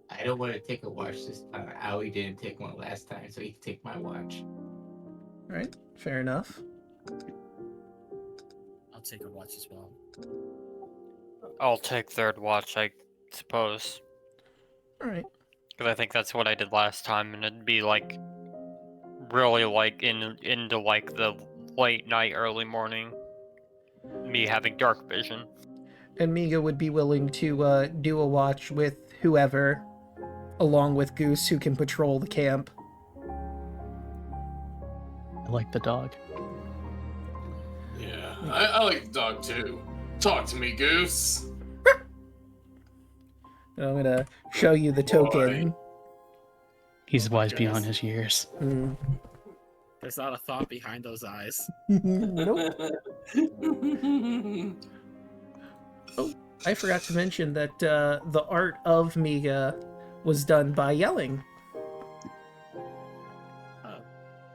I don't want to take a watch this time. Owie didn't take one last time, so he can take my watch. Alright, fair enough. I'll take a watch as well. I'll take third watch, I suppose. Alright. Because I think that's what I did last time, and it'd be like really like into like the late night, early morning. Me having dark vision. And Miga would be willing to do a watch with whoever, along with Goose, who can patrol the camp. I like the dog. Yeah, I like the dog too. Talk to me, Goose. And I'm gonna show you the token. He's wise beyond goodness. his years. There's not a thought behind those eyes. Nope. Oh, I forgot to mention that the art of Miga was done by Yelling. Oh,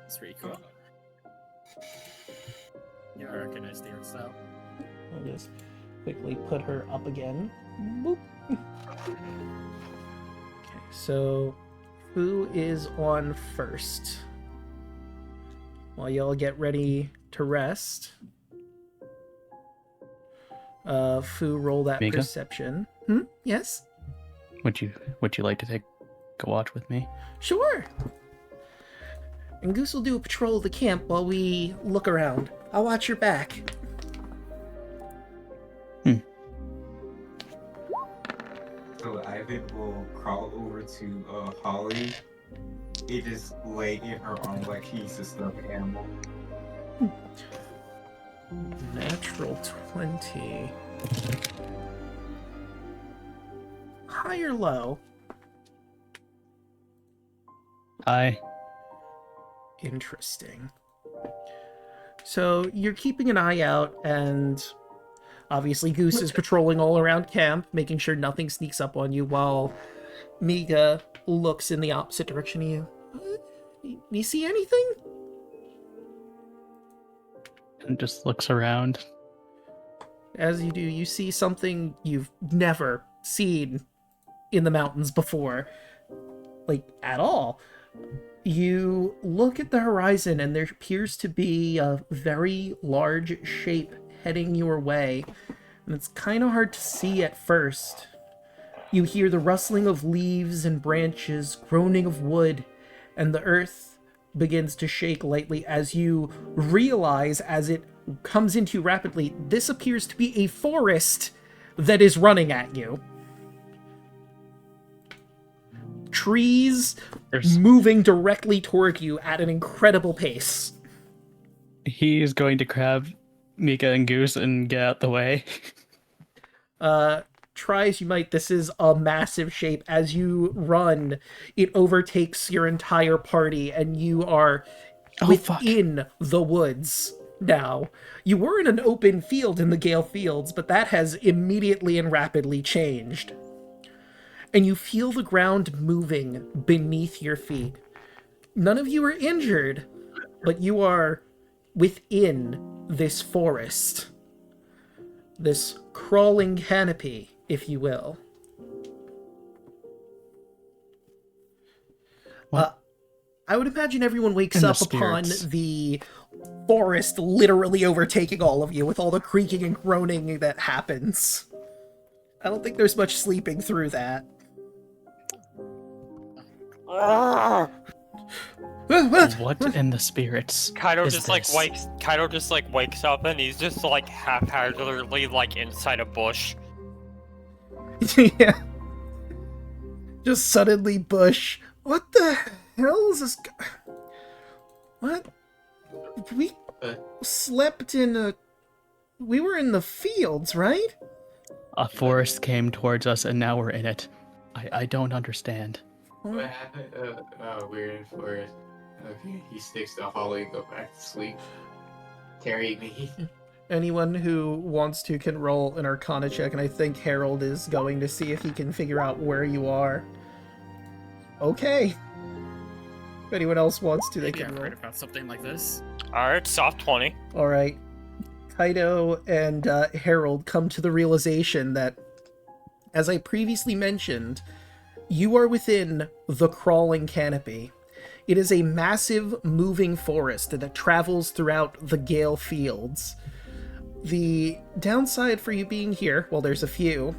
that's pretty cool. Yeah, I recognize the art style. I'll just quickly put her up again. Boop. Okay, so who is on first? While y'all get ready to rest. Fu, roll that Mika? perception. Yes? Would you like to take a watch with me? Sure. And Goose will do a patrol of the camp while we look around. I'll watch your back. So Ivan will crawl over to Holly. It is laying in her arm like he's a stuffed animal. Natural 20. High or low? Hi. Interesting. So you're keeping an eye out, and obviously Goose is patrolling all around camp, making sure nothing sneaks up on you, while Miga looks in the opposite direction of you. You see anything? And just looks around. As you do, you see something you've never seen in the mountains before. Like, at all. You look at the horizon, and there appears to be a very large shape heading your way. And it's kind of hard to see at first. You hear the rustling of leaves and branches, groaning of wood, and the earth begins to shake lightly as you realize, as it comes into you rapidly, this appears to be a forest that is running at you. Trees moving directly toward you at an incredible pace. He's going to grab Mika and Goose and get out the way. Try as you might, this is a massive shape. As you run, it overtakes your entire party, and you are within the woods now. You were in an open field in the Gale Fields, but that has immediately and rapidly changed. And you feel the ground moving beneath your feet. None of you are injured, but you are within this forest. This crawling canopy, if you will. I would imagine everyone wakes up upon the forest literally overtaking all of you with all the creaking and groaning that happens. I don't think there's much sleeping through that. What in the spirits? Kaido is just this? wakes up and he's just like haphazardly like inside a bush. Yeah. Just suddenly bush. What the hell is this? What? We slept in a... We were in the fields, right? A forest came towards us and now we're in it. I don't understand. What happened? We're in forest. Okay, he sticks to Holly and go back to sleep. Carry me. Anyone who wants to can roll an Arcana check, and I think Harold is going to see if he can figure out where you are. Okay. If anyone else wants to, they Maybe can I've roll. heard about something like this. Alright, soft 20. Alright. Kaido and Harold come to the realization that, as I previously mentioned, you are within the crawling canopy. It is a massive moving forest that travels throughout the Gale Fields. The downside for you being here, well, there's a few.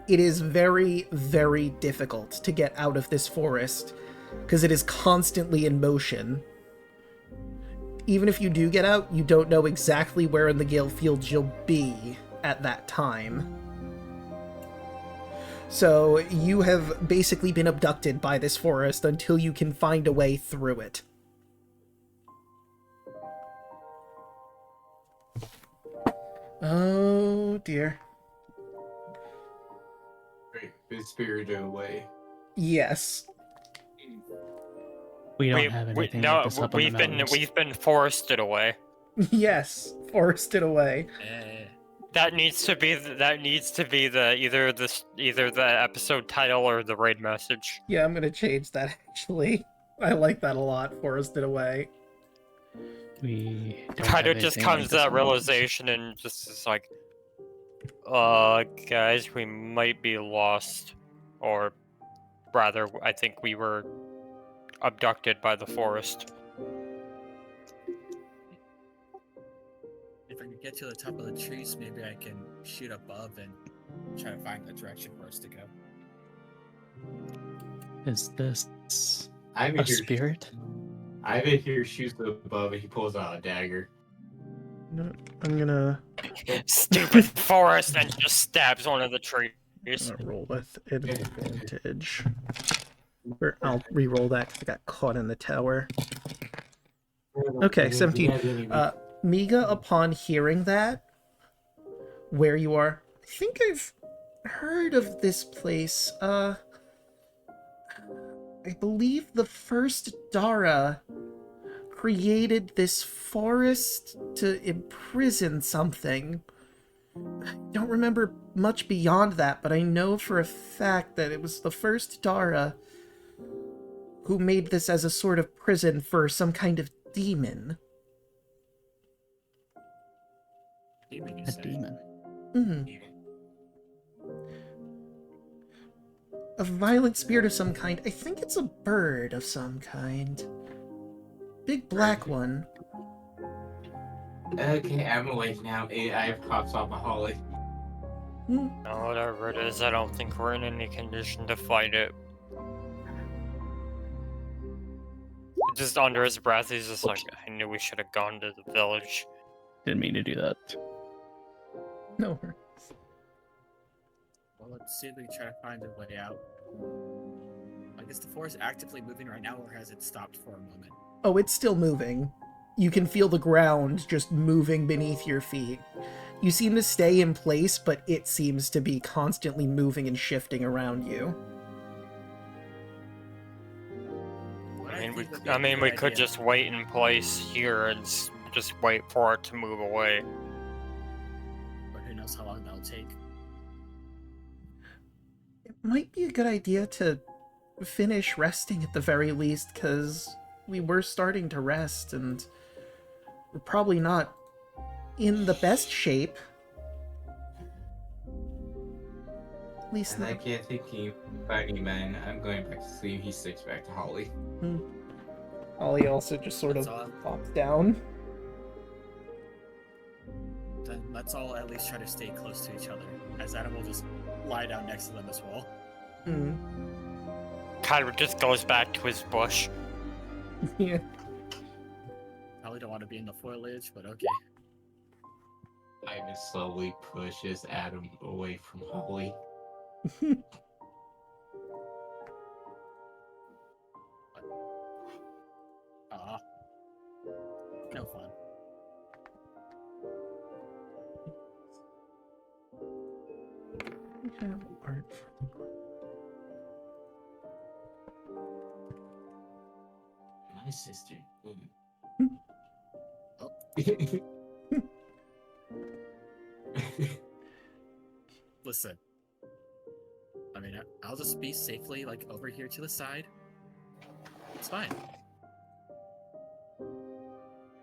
It is very, very difficult to get out of this forest, because it is constantly in motion. Even if you do get out, you don't know exactly where in the Gale Fields you'll be at that time. So you have basically been abducted by this forest until you can find a way through it. Oh dear. Been spirited away. Yes. We don't have anything to look this up on the mountains. We've been forested away. Yes, forested away. That needs to be the either the episode title or the raid message. Yeah, I'm gonna change that actually. I like that a lot, forested away. We Kaido just comes to that realization and just is like, guys, we might be lost. Or rather, I think we were abducted by the forest. If I can get to the top of the trees, maybe I can shoot above and try to find the direction for us to go. Is this I'm a here. spirit? Ivan here shoots above and he pulls out a dagger. No, I'm gonna Stupid forest and just stabs one of the trees. roll with advantage. Or I'll re-roll that because I got caught in the tower. Okay, 17. Miga, upon hearing that, where you are, I think I've heard of this place. I believe the first Dara created this forest to imprison something. I don't remember much beyond that, but I know for a fact that it was the first Dara who made this as a sort of prison for some kind of demon. A demon. Mm-hmm. A violent spirit of some kind. I think it's a bird of some kind. Big black one. Okay, I'm awake now. I pops off my Holly. Whatever it is, I don't think we're in any condition to fight it. Just under his breath, he's just like, I knew we should have gone to the village. Didn't mean to do that. No. Well, let's see if we can try to find a way out. I guess the forest actively moving right now, or has it stopped for a moment? Oh, it's still moving. you can feel the ground just moving beneath your feet. You seem to stay in place, but it seems to be constantly moving and shifting around you. I mean, we could just wait in place here and just wait for it to move away. But who knows how long that'll take. It might be a good idea to finish resting at the very least, because we were starting to rest, and we're probably not in the best shape. At least And I can't take you fighting man. I'm going back to sleep. He sticks back to Holly. Ollie also just sort of pops down. Then let's all at least try to stay close to each other, as Adam will just lie down next to them as well. Kyra just goes back to his bush. Yeah. Probably don't want to be in the foliage, but okay. Ivan slowly pushes Adam away from Holly. No fun. We have art for My sister. Listen. I mean, I'll just be safely, like, over here to the side. It's fine.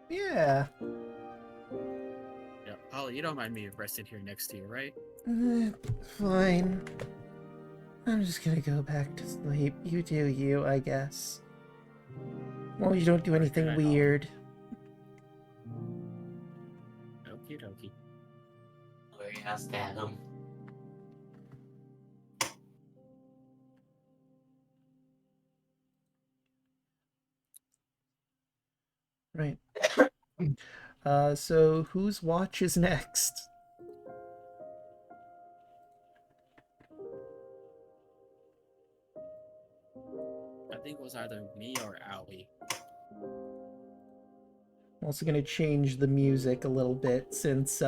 Yeah. Yeah, Holly, you don't mind me resting here next to you, right? Fine. I'm just gonna go back to sleep. You do you, I guess. Well, you don't do anything weird. Okie dokie. Where you asked Adam? Right. So whose watch is next? I think it was either me or Allie. I'm also gonna change the music a little bit since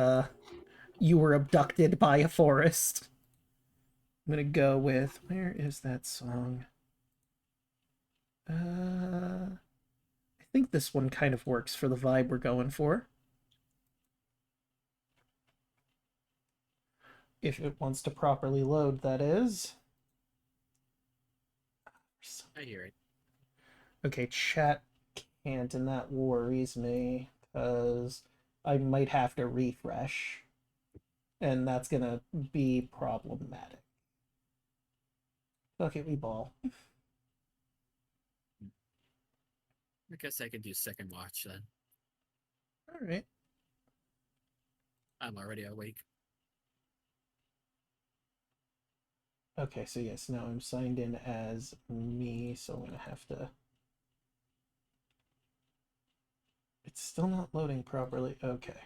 you were abducted by a forest. I'm gonna go with, where is that song? I think this one kind of works for the vibe we're going for. If it wants to properly load, that is. I hear it. Okay, chat can't, and that worries me, because I might have to refresh, and that's gonna be problematic. Okay, we ball. I guess I can do second watch then. Alright. I'm already awake. Okay, so yes, now I'm signed in as me, so I'm gonna have to... It's still not loading properly. Okay.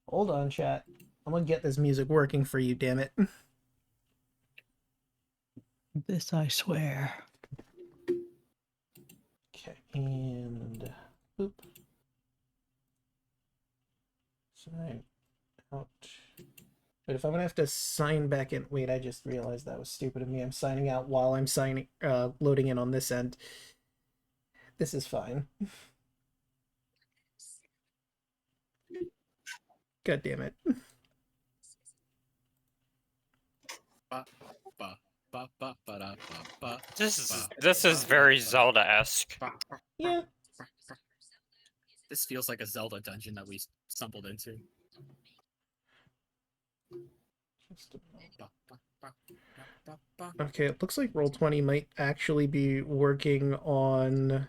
Hold on, chat. I'm gonna get this music working for you, damn it. This I swear. Okay, and... Boop. Sign out. But if I'm gonna have to sign back in... Wait, I just realized that was stupid of me. I'm signing out while I'm signing, loading in on this end. This is fine. God damn it. This is very Zelda-esque. Yeah. This feels like a Zelda dungeon that we stumbled into. Okay, it looks like Roll20 might actually be working on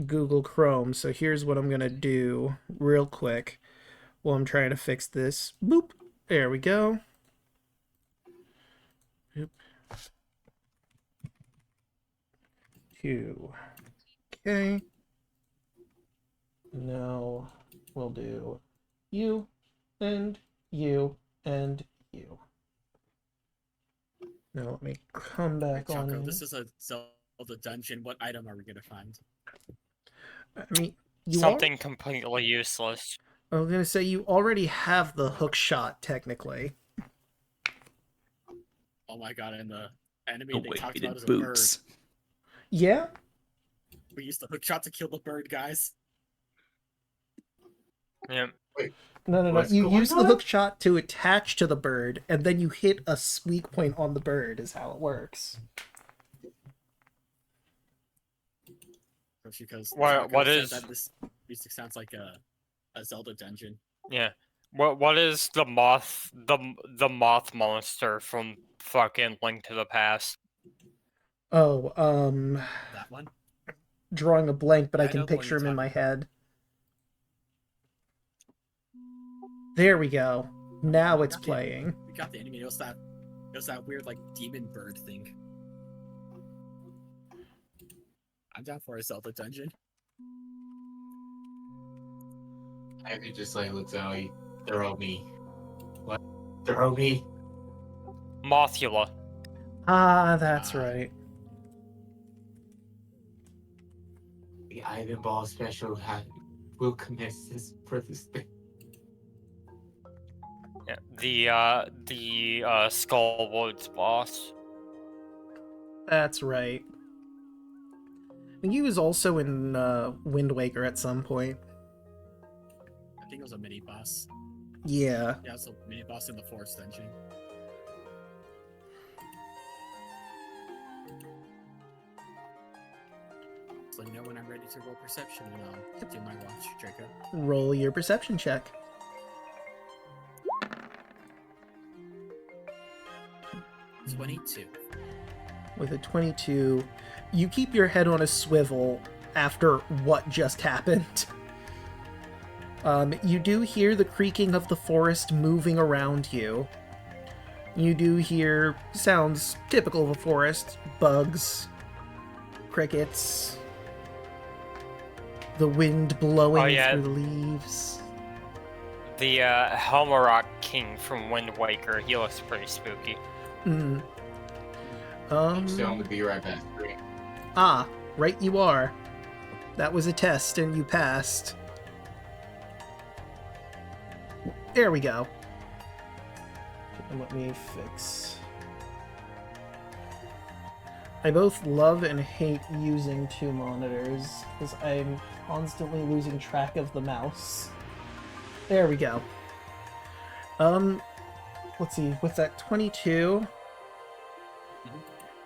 Google Chrome, so here's what I'm gonna do real quick while I'm trying to fix this. Boop. There we go. Boop. 2. Okay. Now we'll do you and you and you. Now let me come back on. Draco, this is a Zelda dungeon. What item are we gonna find? I mean, you Something completely useless. I was gonna say you already have the hook shot technically. Oh my god, and the enemy they talked about is a boots. Yeah. bird. We used the hook shot to kill the bird, guys. Yeah. No. What's You going use the on? hook shot to attach to the bird, and then you hit a weak point on the bird. Is how it works. Because What Draco said is- that this music sounds like a Zelda dungeon. Yeah. What is the moth monster from fucking Link to the Past? Oh, That one? drawing a blank, but I I can know the one picture you're him in my talking head. There we go. Now it's Okay. playing. We got the enemy. It was that weird like demon bird thing. I'm down for a Zelda dungeon. I could just like looks out, like, throw me. What? Throw me? Mothula. Ah, that's right. The Ivan Ball special will commence this for this thing. Yeah, the Skullwoods boss. That's right. I think he was also in Wind Waker at some point. I think it was a mini boss. Yeah. Yeah, it was a mini boss in the forest dungeon. So let me know when I'm ready to roll perception and I'll do my watch, Draco. Roll your perception check. 22. With a 22, you keep your head on a swivel after what just happened. You do hear the creaking of the forest moving around you. You do hear sounds typical of a forest. Bugs, crickets, the wind blowing Oh, yeah. through the leaves. The Helmarok King from Wind Waker. He looks pretty spooky. Mm. I'm still on the be right back screen. Ah, right you are. That was a test and you passed. There we go. And let me fix. I both love and hate using two monitors because I'm constantly losing track of the mouse. There we go. Let's see, with that 22,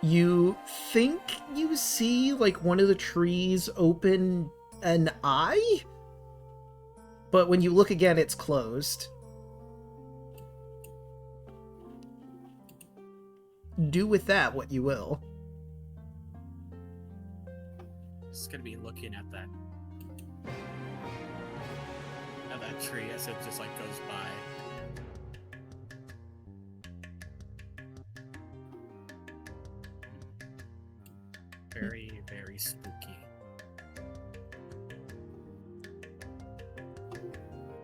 you think you see like one of the trees open an eye? But when you look again, it's closed. Do with that what you will. Just gonna be looking at that tree as it just like goes by. Very, very spooky.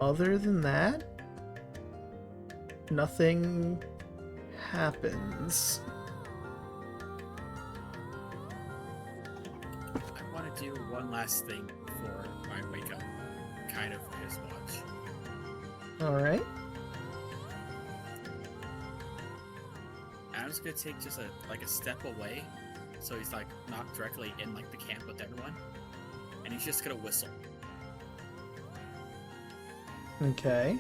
Other than that, nothing happens. I want to do one last thing before I wake up, kind of for his watch. Alright. I'm just gonna take just a step away, so he's like not directly in like the camp with everyone, and he's just gonna whistle. Okay.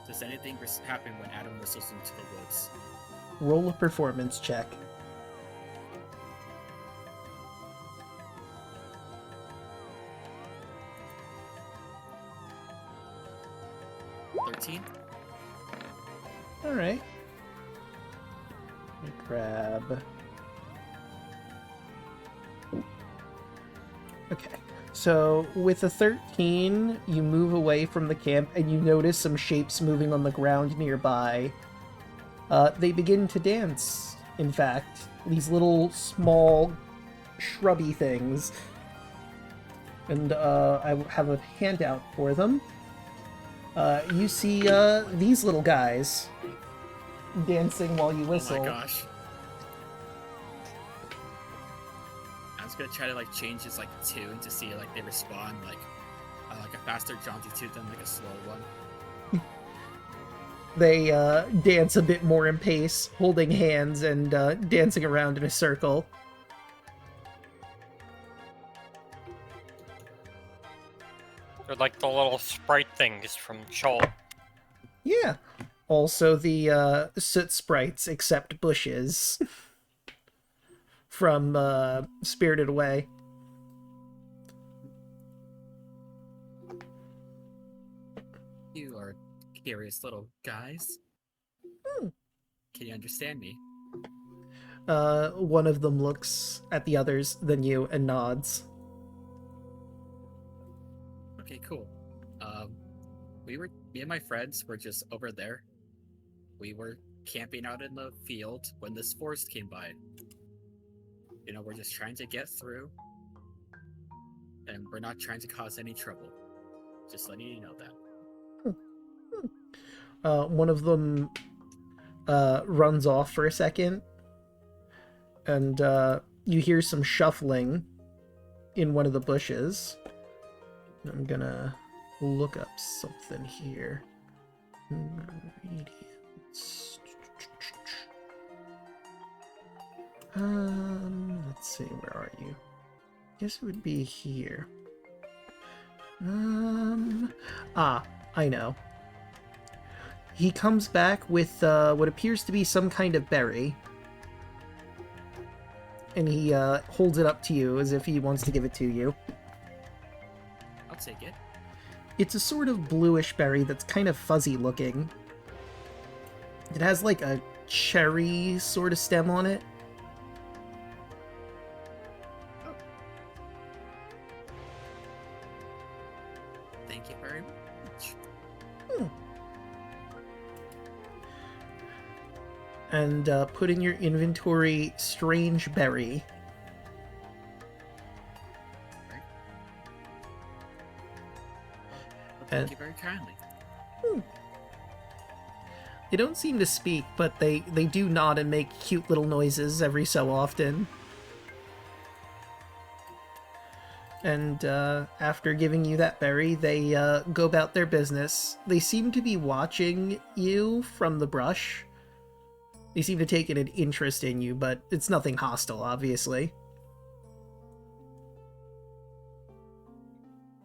Does anything happen when Adam whistles into the woods? Roll a performance check. Alright. Let me grab... Okay. So, with a 13, you move away from the camp and you notice some shapes moving on the ground nearby. They begin to dance, in fact. These little, small, shrubby things. And I have a handout for them. You see these little guys dancing while you whistle. Oh my gosh. I'm was gonna try to like change his like tune to see like they respond like a faster jaunty tune than like a slow one. They dance a bit more in pace, holding hands and dancing around in a circle. They're like the little sprite things from Chol. Yeah. Also the soot sprites, except bushes. From Spirited Away. You are curious little guys. Can you understand me? One of them looks at the others, then you, and nods. Okay, cool. Me and my friends were just over there. We were camping out in the field when this forest came by. You know, we're just trying to get through. And we're not trying to cause any trouble. Just letting you know that. One of them runs off for a second, and you hear some shuffling in one of the bushes. I'm gonna look up something here. Ingredients. Let's see, where are you? Guess it would be here. I know. He comes back with what appears to be some kind of berry. And he holds it up to you as if he wants to give it to you. I'll take it. It's a sort of bluish berry that's kind of fuzzy looking. It has like a cherry sort of stem on it. Thank you very much. And put in your inventory strange berry. Right. Well, thank you very kindly. They don't seem to speak, but they do nod and make cute little noises every so often. And after giving you that berry, they go about their business. They seem to be watching you from the brush. They seem to take an interest in you, but it's nothing hostile, obviously.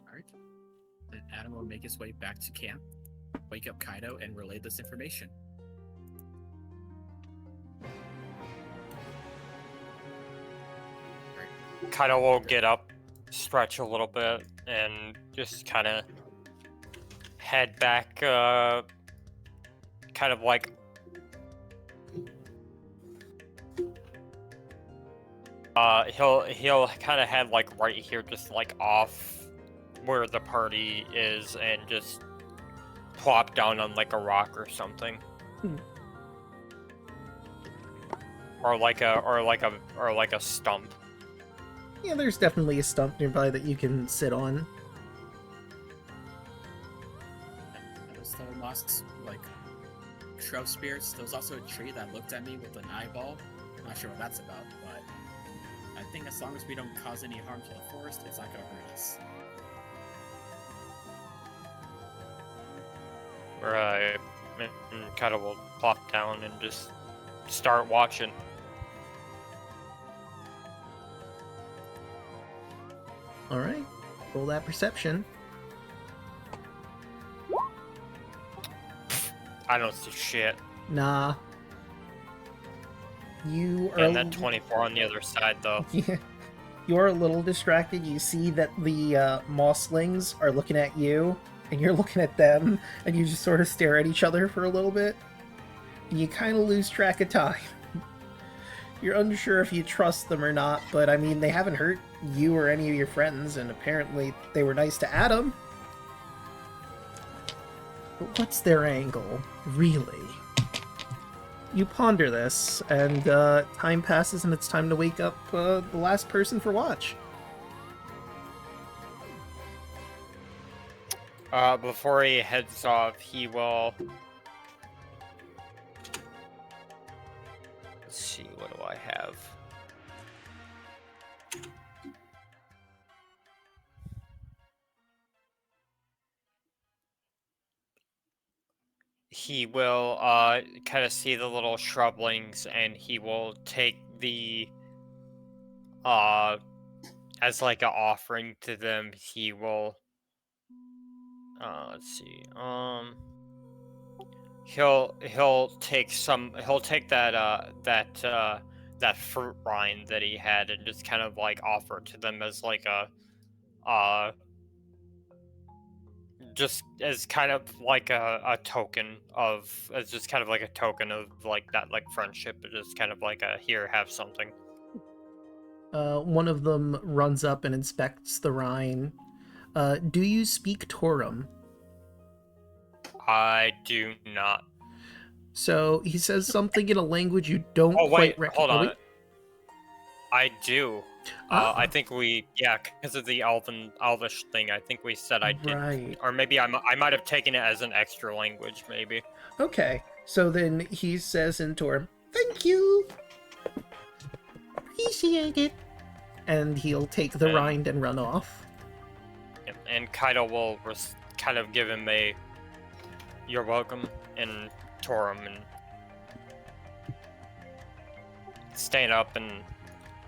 Alright. Then Adam will make his way back to camp, wake up Kaido, and relay this information. Kaido will get up, stretch a little bit, and just kind of head back, kind of like he'll kind of head like right here, just like off where the party is, and just plop down on like a rock or something. Or like a stump. Yeah, there's definitely a stump nearby that you can sit on. And those little mosques, like shrub spirits, there was also a tree that looked at me with an eyeball. I'm not sure what that's about, but I think as long as we don't cause any harm to the forest, it's not gonna hurt us. Right. And kind of will plop down and just start watching. Alright, roll that perception. I don't see shit. Nah. You are... And that 24 on the other side, though. Yeah. You're a little distracted. You see that the mosslings are looking at you, and you're looking at them, and you just sort of stare at each other for a little bit. And you kind of lose track of time. You're unsure if you trust them or not, but I mean, they haven't hurt you or any of your friends, and apparently they were nice to Adam. But what's their angle, really? You ponder this, and time passes, and it's time to wake up the last person for watch. Before he heads off, he will... Let's see, what do I have? he will kind of see the little shrublings, and he will take the as like an offering to them. He will let's see, he'll take that fruit rind that he had and just kind of like offer it to them as like a uh just as kind of like a token of, as just kind of like a token of like that, like friendship, but just kind of like a, here, have something. One of them runs up and inspects the Rhine. Do you speak Torum? I do not. So he says something in a language you don't Oh wait, quite recognize. hold on. Oh, wait. I do. I think because of the elvish thing, I think we said I did. Right. Or maybe I might have taken it as an extra language, maybe. Okay, so then he says in Torum, "Thank you! Appreciate it!" And he'll take the rind and run off. And Kaido will kind of give him a, "You're welcome," in Torum, and stand up and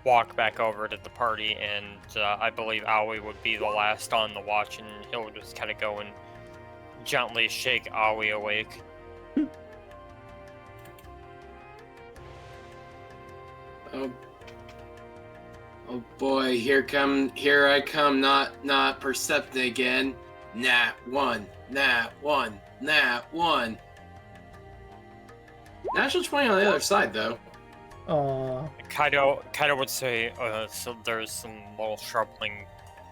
walk back over to the party, and I believe Aoi would be the last on the watch, and he'll just kind of go and gently shake Aoi awake. Oh boy, here I come, not Percepting again. Nat one. Natural 20 on the other side, though. Aww. Kaido would say, so there's some little shrubling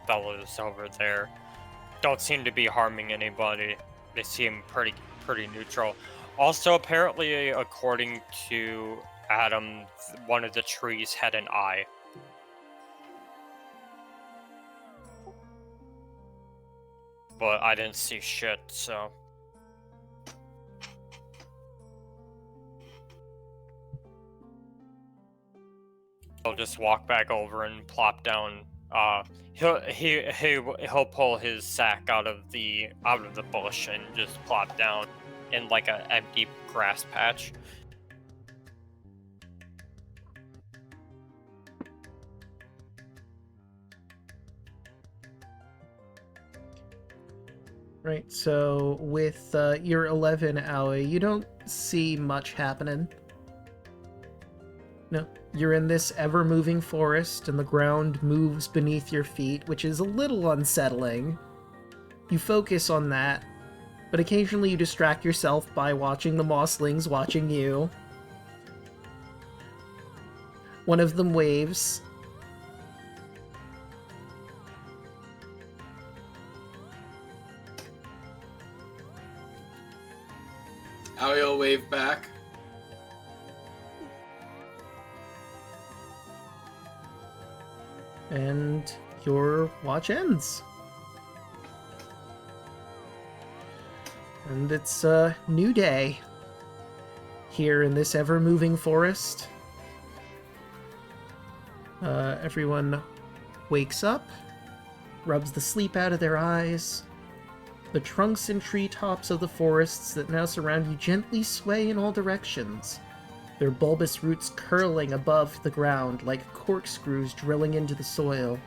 fellows over there. Don't seem to be harming anybody. They seem pretty neutral. Also, apparently, according to Adam, one of the trees had an eye. But I didn't see shit, so... He'll just walk back over and plop down. He'll pull his sack out of the bush and just plop down in like an empty grass patch. Right, so with your 11, Aoi, you don't see much happening. No, you're in this ever-moving forest, and the ground moves beneath your feet, which is a little unsettling. You focus on that, but occasionally you distract yourself by watching the mosslings watching you. One of them waves. Aoi will wave back. And your watch ends. And it's a new day here in this ever-moving forest. Everyone wakes up, rubs the sleep out of their eyes. The trunks and treetops of the forests that now surround you gently sway in all directions, their bulbous roots curling above the ground like corkscrews drilling into the soil.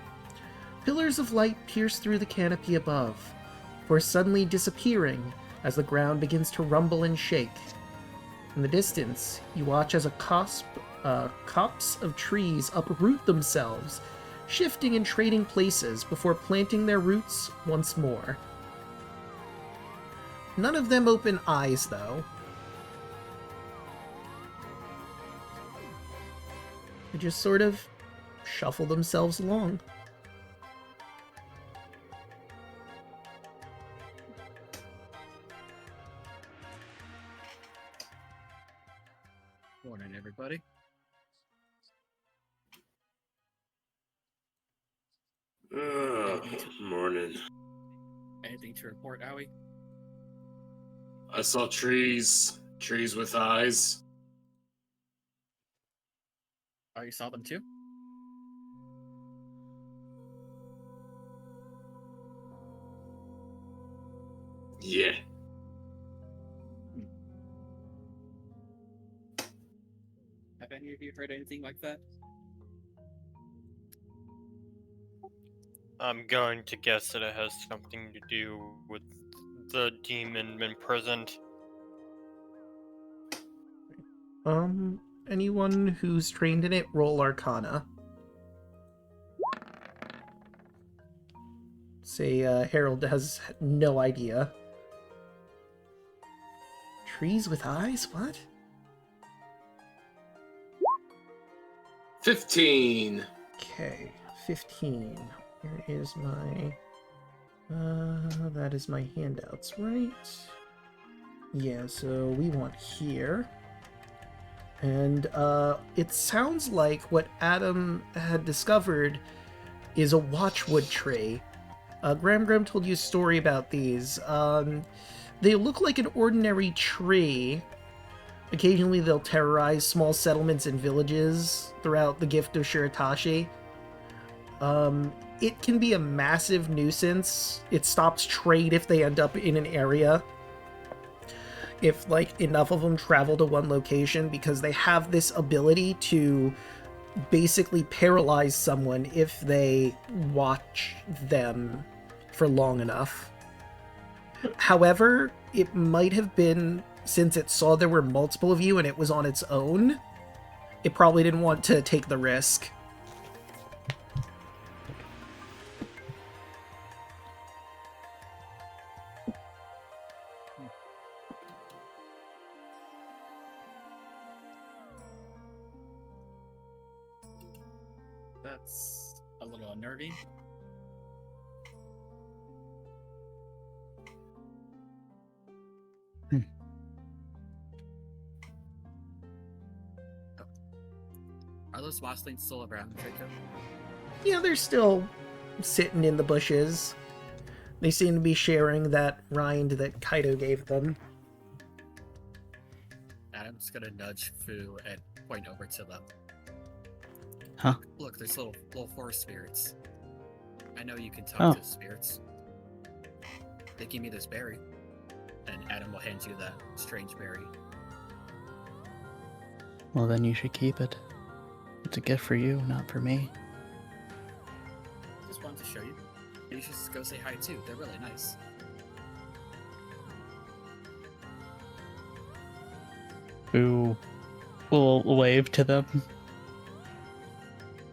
Pillars of light pierce through the canopy above, before suddenly disappearing as the ground begins to rumble and shake. In the distance, you watch as a copse of trees uproot themselves, shifting and trading places before planting their roots once more. None of them open eyes, though. They just sort of shuffle themselves along. Morning, everybody. Morning. Anything to report, Aoi? I saw trees with eyes. Oh, you saw them too? Yeah. any of you heard anything like that? I'm going to guess that it has something to do with the demon imprisoned. Anyone who's trained in it, roll Arcana. Say, Harold has no idea. Trees with eyes? What? 15. Okay, 15. Where is my... that is my handouts, right? Yeah, so we want here. And, it sounds like what Adam had discovered is a watchwood tree. Graham told you a story about these. They look like an ordinary tree. Occasionally they'll terrorize small settlements and villages throughout the gift of Shuritashi. It can be a massive nuisance. It stops trade if they end up in an area. If, like, enough of them travel to one location, because they have this ability to basically paralyze someone if they watch them for long enough. However, it might have been, since it saw there were multiple of you and it was on its own, it probably didn't want to take the risk. That's a little unnerving. Are those mosslings still around, Draco? Yeah, they're still sitting in the bushes. They seem to be sharing that rind that Kaido gave them. Adam's gonna nudge Fu and point over to them. Huh? Look, there's little forest spirits. I know you can talk to spirits. They give me this berry, and Adam will hand you that strange berry. Well, then you should keep it. It's a gift for you, not for me. Just wanted to show you. You should just go say hi too. They're really nice. Who will wave to them?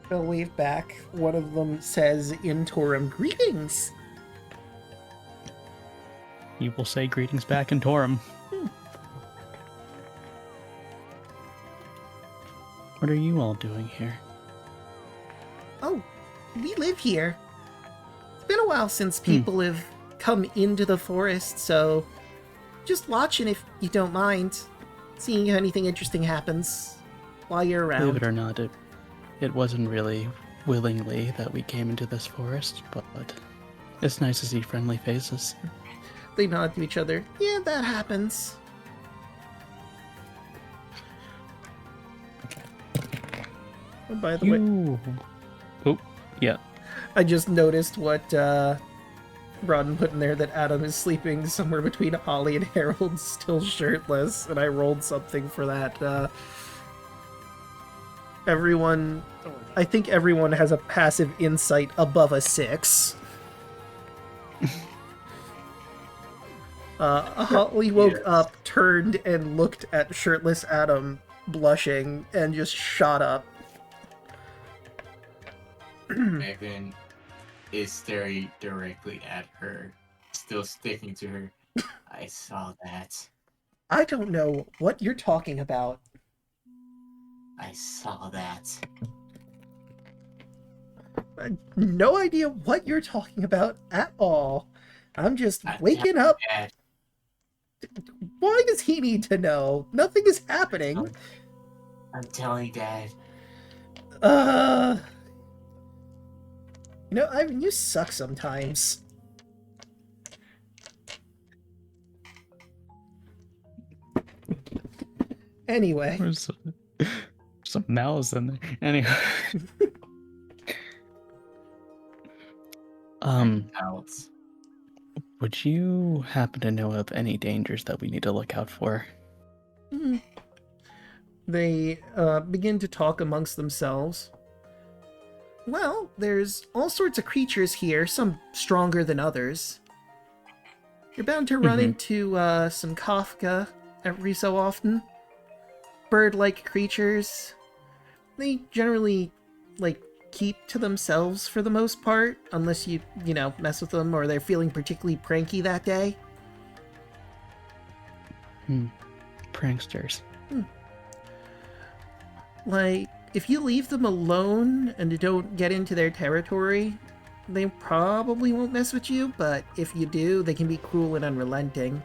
They'll wave back. One of them says in Torum, "Greetings!" You will say greetings back in Torum. What are you all doing here? Oh, we live here. It's been a while since people have come into the forest, so just watching if you don't mind. Seeing if anything interesting happens while you're around. Believe it or not, it wasn't really willingly that we came into this forest, but it's nice to see friendly faces. They nod to each other. Yeah, that happens. Oh, by the way... Oh, yeah. I just noticed what Rodden put in there, that Adam is sleeping somewhere between Holly and Harold, still shirtless, and I rolled something for that. Everyone... I think everyone has a passive insight above a 6. Holly woke up, turned, and looked at shirtless Adam, blushing, and just shot up. Megan is staring directly at her, still sticking to her. I saw that. I don't know what you're talking about. I saw that. I have no idea what you're talking about at all. I'm just waking up. Dad. Why does he need to know? Nothing is happening. I'm telling Dad. You know, Ivan, you suck sometimes. Anyway. There's some mouths in there. Anyway. Outs. Would you happen to know of any dangers that we need to look out for? They begin to talk amongst themselves. Well, there's all sorts of creatures here, some stronger than others. You're bound to run into some Kafka every so often. Bird-like creatures. They generally, like, keep to themselves for the most part, unless you mess with them or they're feeling particularly pranky that day. Pranksters. Like, if you leave them alone and don't get into their territory, they probably won't mess with you, but if you do, they can be cruel and unrelenting.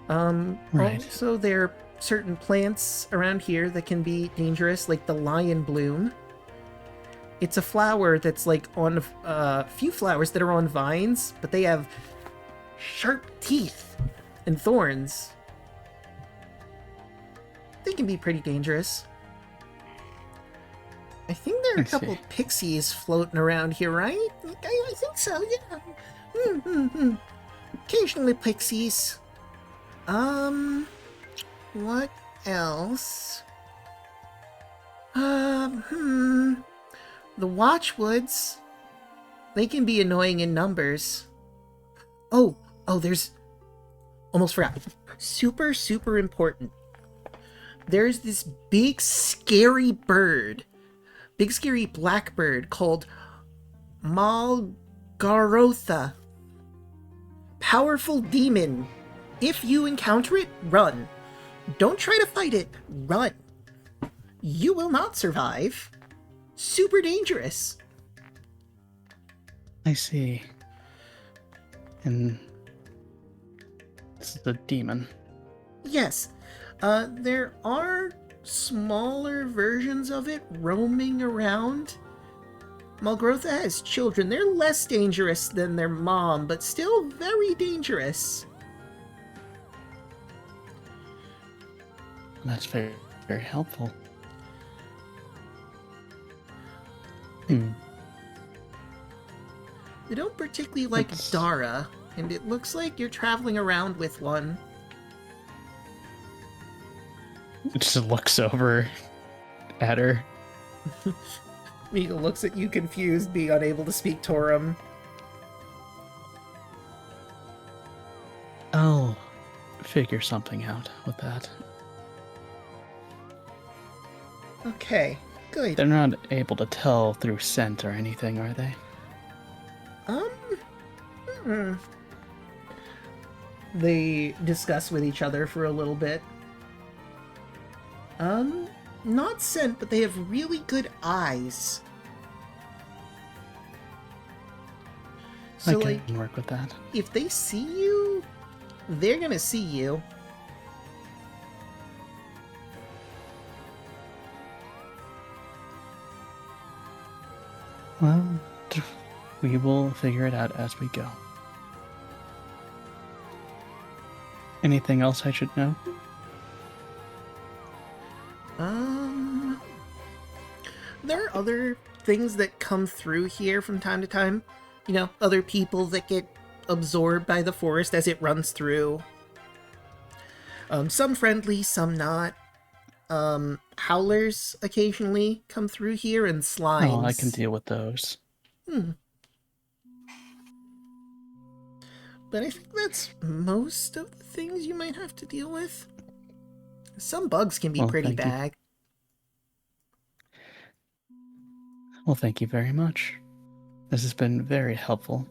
Right. Also, there are certain plants around here that can be dangerous, like the lion bloom. It's a flower that's like on a few flowers that are on vines, but they have sharp teeth and thorns. They can be pretty dangerous. I think there are a couple pixies floating around here, right? I think so, yeah. Occasionally pixies. What else? The watchwoods. They can be annoying in numbers. Oh, there's... Almost forgot. Super, super important. There's this big, scary bird. Big, scary black bird called Malgarotha. Powerful demon. If you encounter it, run. Don't try to fight it. Run. You will not survive. Super dangerous. I see. And this is a demon. Yes. There are smaller versions of it roaming around. Malgrotha has children. They're less dangerous than their mom, but still very dangerous. That's very, very helpful. They don't particularly like Dara, and it looks like you're traveling around with one. It just looks over at her. Mika looks at you confused, being unable to speak Torum. I'll figure something out with that. Okay, good. They're not able to tell through scent or anything, are they? They discuss with each other for a little bit. Not scent, but they have really good eyes. So, I can work with that. if they see you, they're gonna see you. Well, we will figure it out as we go. Anything else I should know? There are other things that come through here from time to time. You know, other people that get absorbed by the forest as it runs through. Some friendly, some not. Howlers occasionally come through here, and slimes. Oh, I can deal with those. But I think that's most of the things you might have to deal with. Some bugs can be Well, pretty thank you. bad. Well, thank you very much. This has been very helpful.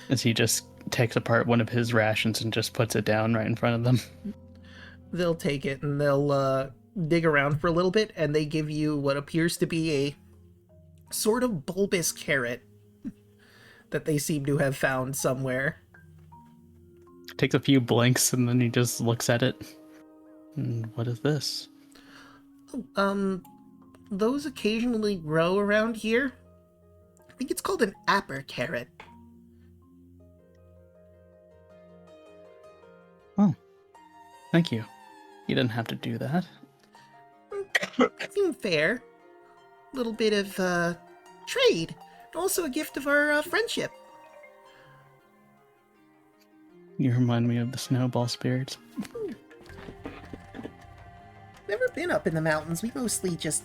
As he just takes apart one of his rations and just puts it down right in front of them. They'll take it and they'll dig around for a little bit, and they give you what appears to be a sort of bulbous carrot that they seem to have found somewhere. Takes a few blinks and then he just looks at it. What is this? Those occasionally grow around here. I think it's called an apper carrot. Oh, thank you. You didn't have to do that. Seemed fair. Little bit of trade. Also a gift of our friendship. You remind me of the snowball spirits. Never been up in the mountains. We mostly just,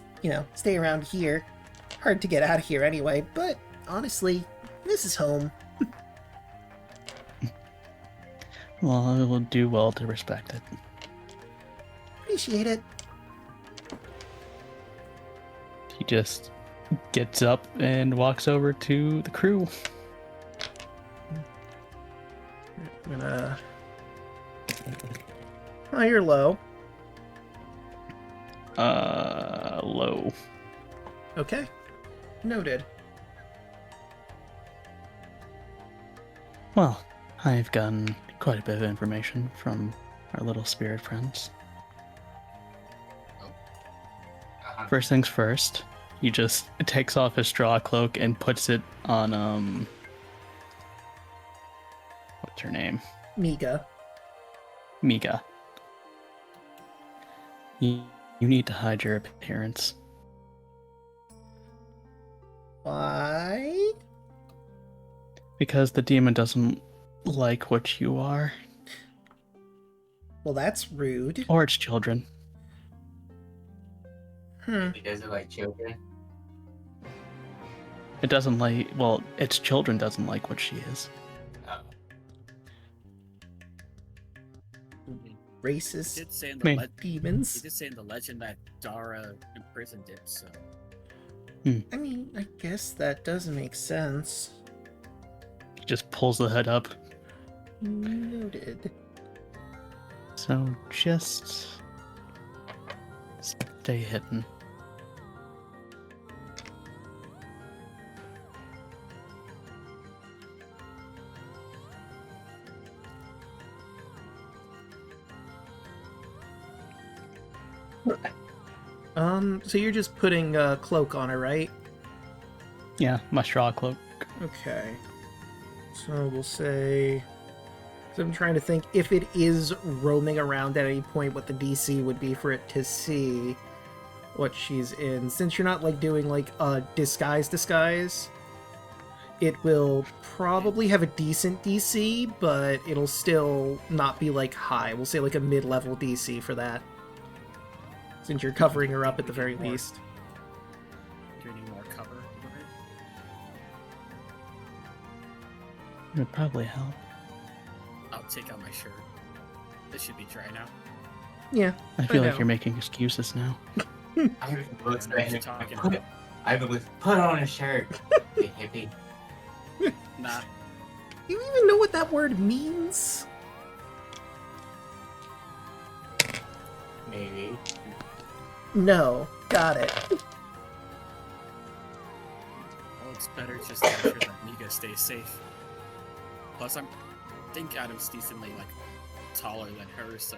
stay around here. Hard to get out of here anyway, but honestly, this is home. Well, I will do well to respect it. Appreciate it. He just gets up and walks over to the crew. I'm gonna... High or low? Low. Okay. Noted. Well, I've gotten quite a bit of information from our little spirit friends. First things first, he just takes off his straw cloak and puts it on, what's her name? Miga. Miga. You need to hide your appearance. Why? Because the demon doesn't like what you are. Well, that's rude. Or its children. He doesn't like children. It doesn't like, well, its children doesn't like what she is. Racist He did say in Me. the he demons. did say in the legend that Dara imprisoned it, so I mean, I guess that does make sense. He just pulls the hood up. Noted. So just stay hidden. So you're just putting a cloak on her, right? Yeah, my straw cloak. Okay. So we'll say... So I'm trying to think if it is roaming around at any point what the DC would be for it to see what she's in. Since you're not like doing like a disguise, it will probably have a decent DC, but it'll still not be like high. We'll say like a mid-level DC for that. Since you're covering her up at the very least. do you need more cover over it? It would probably help. I'll take out my shirt. This should be dry now. Yeah. I feel I like know. you're making excuses now. Ivan looks What are at you him. talking Put, about? Ivan looks, put on a shirt. You hippie. Nah. You even know what that word means? Maybe. No. Got it. Well, it's better just to make sure that Miga stays safe. Plus, I think Adam's decently like taller than her, so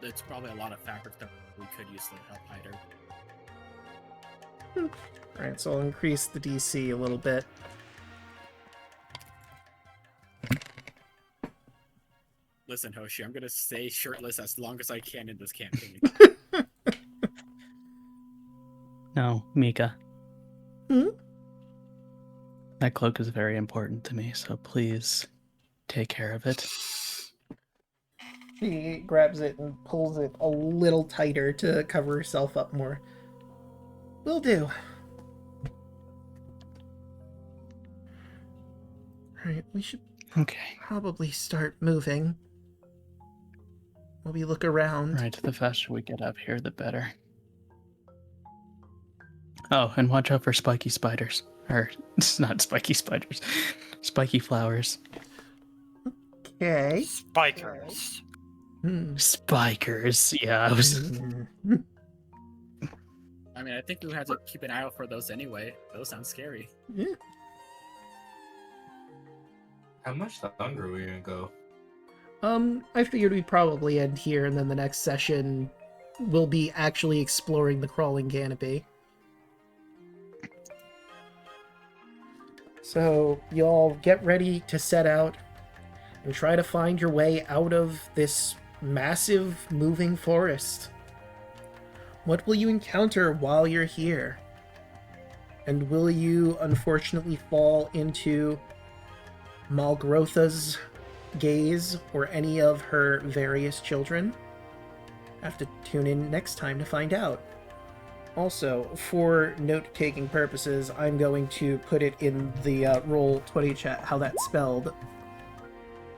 it's probably a lot of fabric that we could use to help hide her. Alright, so I'll increase the DC a little bit. Listen, Hoshi, I'm gonna stay shirtless as long as I can in this campaign. No, Mika. Hmm? That cloak is very important to me, so please take care of it. She grabs it and pulls it a little tighter to cover herself up more. Will do. Alright, we should Okay. probably start moving. While we look around. Right, the faster we get up here, the better. Oh, and watch out for spiky spiders. Or, it's not spiky spiders. Spiky flowers. Okay. Spikers. Spikers. Yeah, I was... I mean, I think we have to keep an eye out for those anyway. Those sound scary. Yeah. How much longer are we gonna go? I figured we'd probably end here, and then the next session will be actually exploring the crawling canopy. So, y'all get ready to set out and try to find your way out of this massive moving forest. What will you encounter while you're here? And will you unfortunately fall into Malgrotha's gaze or any of her various children Have to tune in next time to find out. Also, for note-taking purposes, I'm going to put it in the Roll20 chat how that's spelled.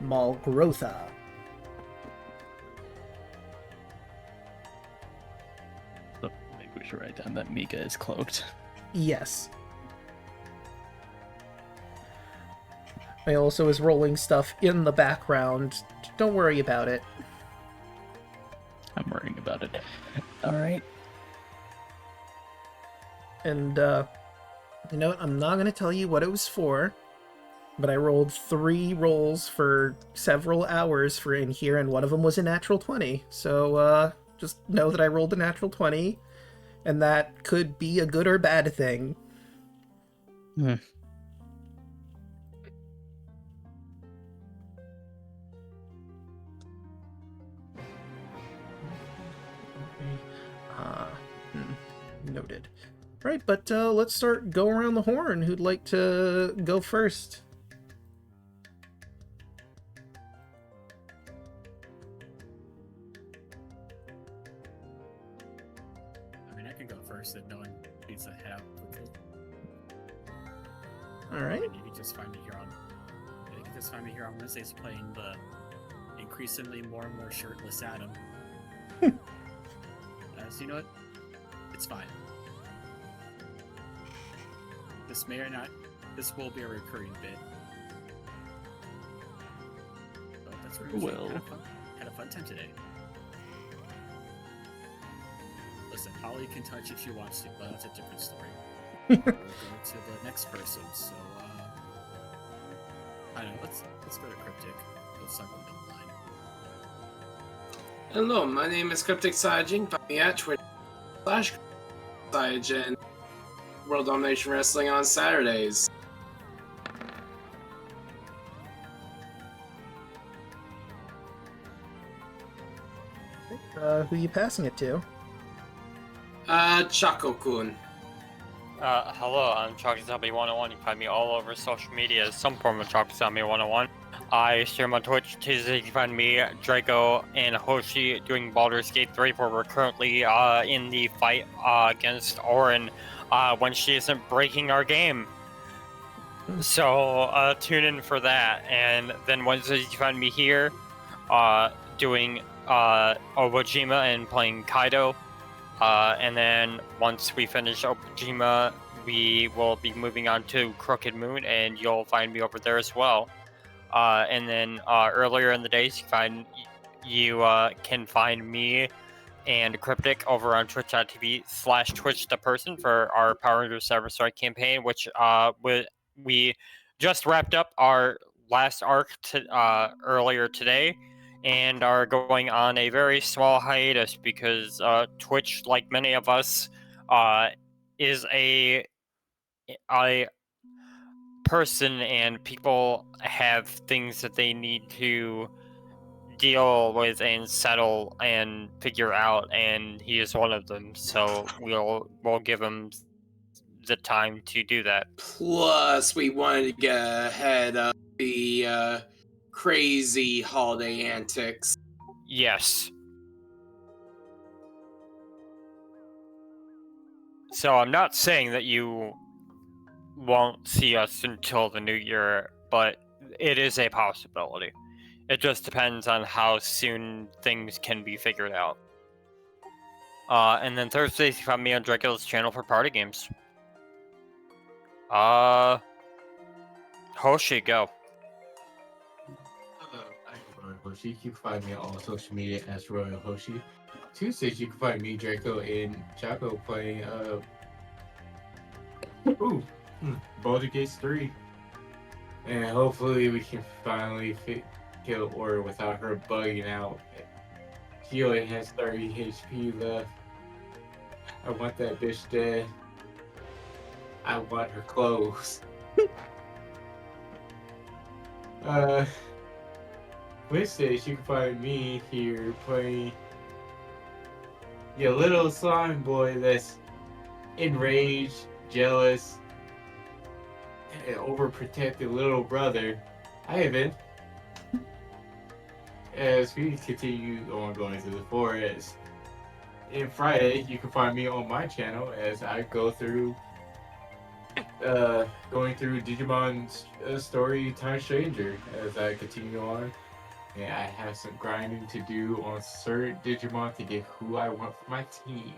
Malgrotha. So maybe we should write down that Mika is cloaked. Yes. I also was rolling stuff in the background. Don't worry about it. I'm worrying about it. Alright. And, you know what? I'm not going to tell you what it was for, but I rolled 3 rolls for several hours for in here, and one of them was a natural 20. So, just know that I rolled a natural 20, and that could be a good or bad thing. Hmm. Noted. Right, but let's start go around the horn. Who'd like to go first? I mean, I can go first if no one needs to head out quickly. Alright. And you can just find me here on. You can just find me here on Wednesdays playing the increasingly more and more shirtless Adam. So you know what? It's fine. This may or not. This will be a recurring bit. But that's what Well. Had a fun time today. Listen, Holly can touch if she wants to, but that's a different story. We'll go to the next person. So, I don't know. Let's go to Cryptic. Let's start with the line. Hello, my name is Cryptic Saiyajin. Find me at Twitter/Saiyajin. World Domination Wrestling on Saturdays. Who you passing it to? Chaco-kun. Hello, I'm ChalkyZombie101. You can find me all over social media as some form of ChalkyZombie101. I stream on Twitch Tuesday. You can find me, Draco, and Hoshi doing Baldur's Gate 3, where we're currently in the fight against Orin when she isn't breaking our game. So tune in for that. And then Wednesdays you can find me here doing Obojima and playing Kaido. And then once we finish Obojima, we will be moving on to Crooked Moon, and you'll find me over there as well. And then earlier in the days, you can find me and Cryptic over on twitch.tv/twitchtheperson for our Power Rangers Cyber Strike campaign, which we just wrapped up our last arc earlier today, and are going on a very small hiatus because Twitch, like many of us, is a person, and people have things that they need to deal with and settle and figure out, and he is one of them. So we'll give him the time to do that. Plus, we wanted to get ahead of the crazy holiday antics. Yes. So I'm not saying that you won't see us until the new year, but it is a possibility. It just depends on how soon things can be figured out. And then Thursdays you find me on Draco's channel for party games. Hoshi, go. I'm Royal Hoshi. You can find me on all social media as Royal Hoshi. Tuesdays you can find me, Draco, and Chaco playing Baldur's Gate 3. And hopefully we can finally kill Aura without her bugging out. She only has 30 HP left. I want that bitch dead. I want her clothes. Wednesdays you can find me here playing your little slime boy that's enraged, jealous, and overprotective little brother, Ivan. As we continue on going to the forest, And Friday, you can find me on my channel as I go through going through Digimon Story Time Stranger as I continue on. And I have some grinding to do on certain Digimon to get who I want for my team.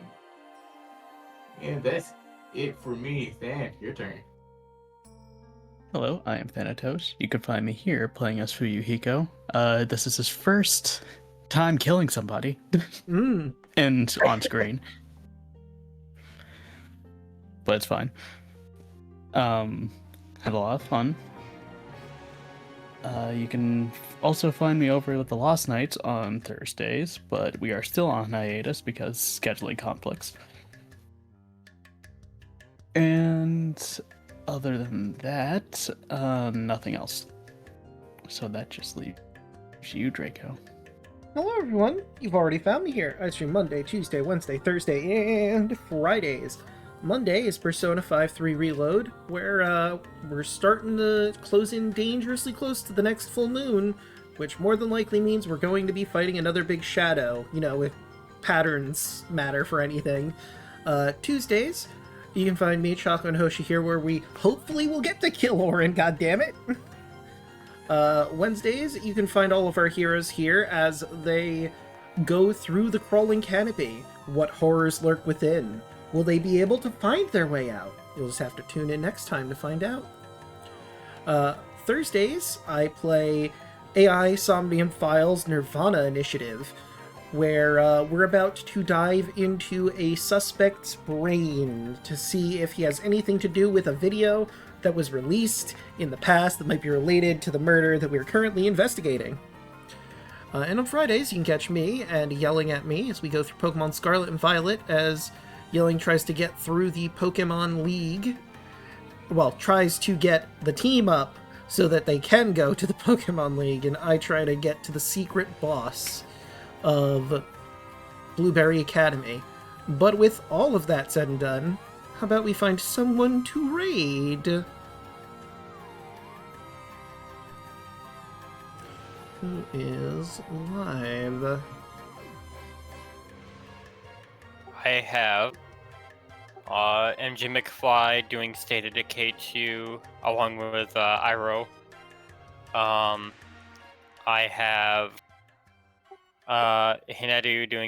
And that's it for me. Than, your turn. Hello, I am Thanatos. You can find me here playing as Fuyuhiko. This is his first time killing somebody. And on screen. But it's fine. Had a lot of fun. You can also find me over at the Lost Nights on Thursdays, but we are still on hiatus because scheduling conflicts. And other than that, nothing else. So that just leaves you, Draco. Hello everyone, you've already found me here. I stream Monday, Tuesday, Wednesday, Thursday, and Fridays. Monday is Persona 5-3 Reload, where we're starting to close in dangerously close to the next full moon, which more than likely means we're going to be fighting another big shadow, you know, if patterns matter for anything. Tuesdays, you can find me, Choco and Hoshi here, where we hopefully will get to kill Orin, goddammit! Wednesdays, you can find all of our heroes here as they go through the crawling canopy. What horrors lurk within? Will they be able to find their way out? You'll just have to tune in next time to find out. Thursdays, I play AI Somnium Files Nirvana Initiative, where we're about to dive into a suspect's brain to see if he has anything to do with a video that was released in the past that might be related to the murder that we're currently investigating. And on Fridays, you can catch me and Yelling at me as we go through Pokemon Scarlet and Violet, as Yelling tries to get through the Pokemon League. Well, tries to get the team up so that they can go to the Pokemon League, and I try to get to the secret boss of Blueberry Academy. But with all of that said and done, how about we find someone to raid? Who is live? I have MJ McFly doing State of Decay 2 along with Iroh. I have Hinedu doing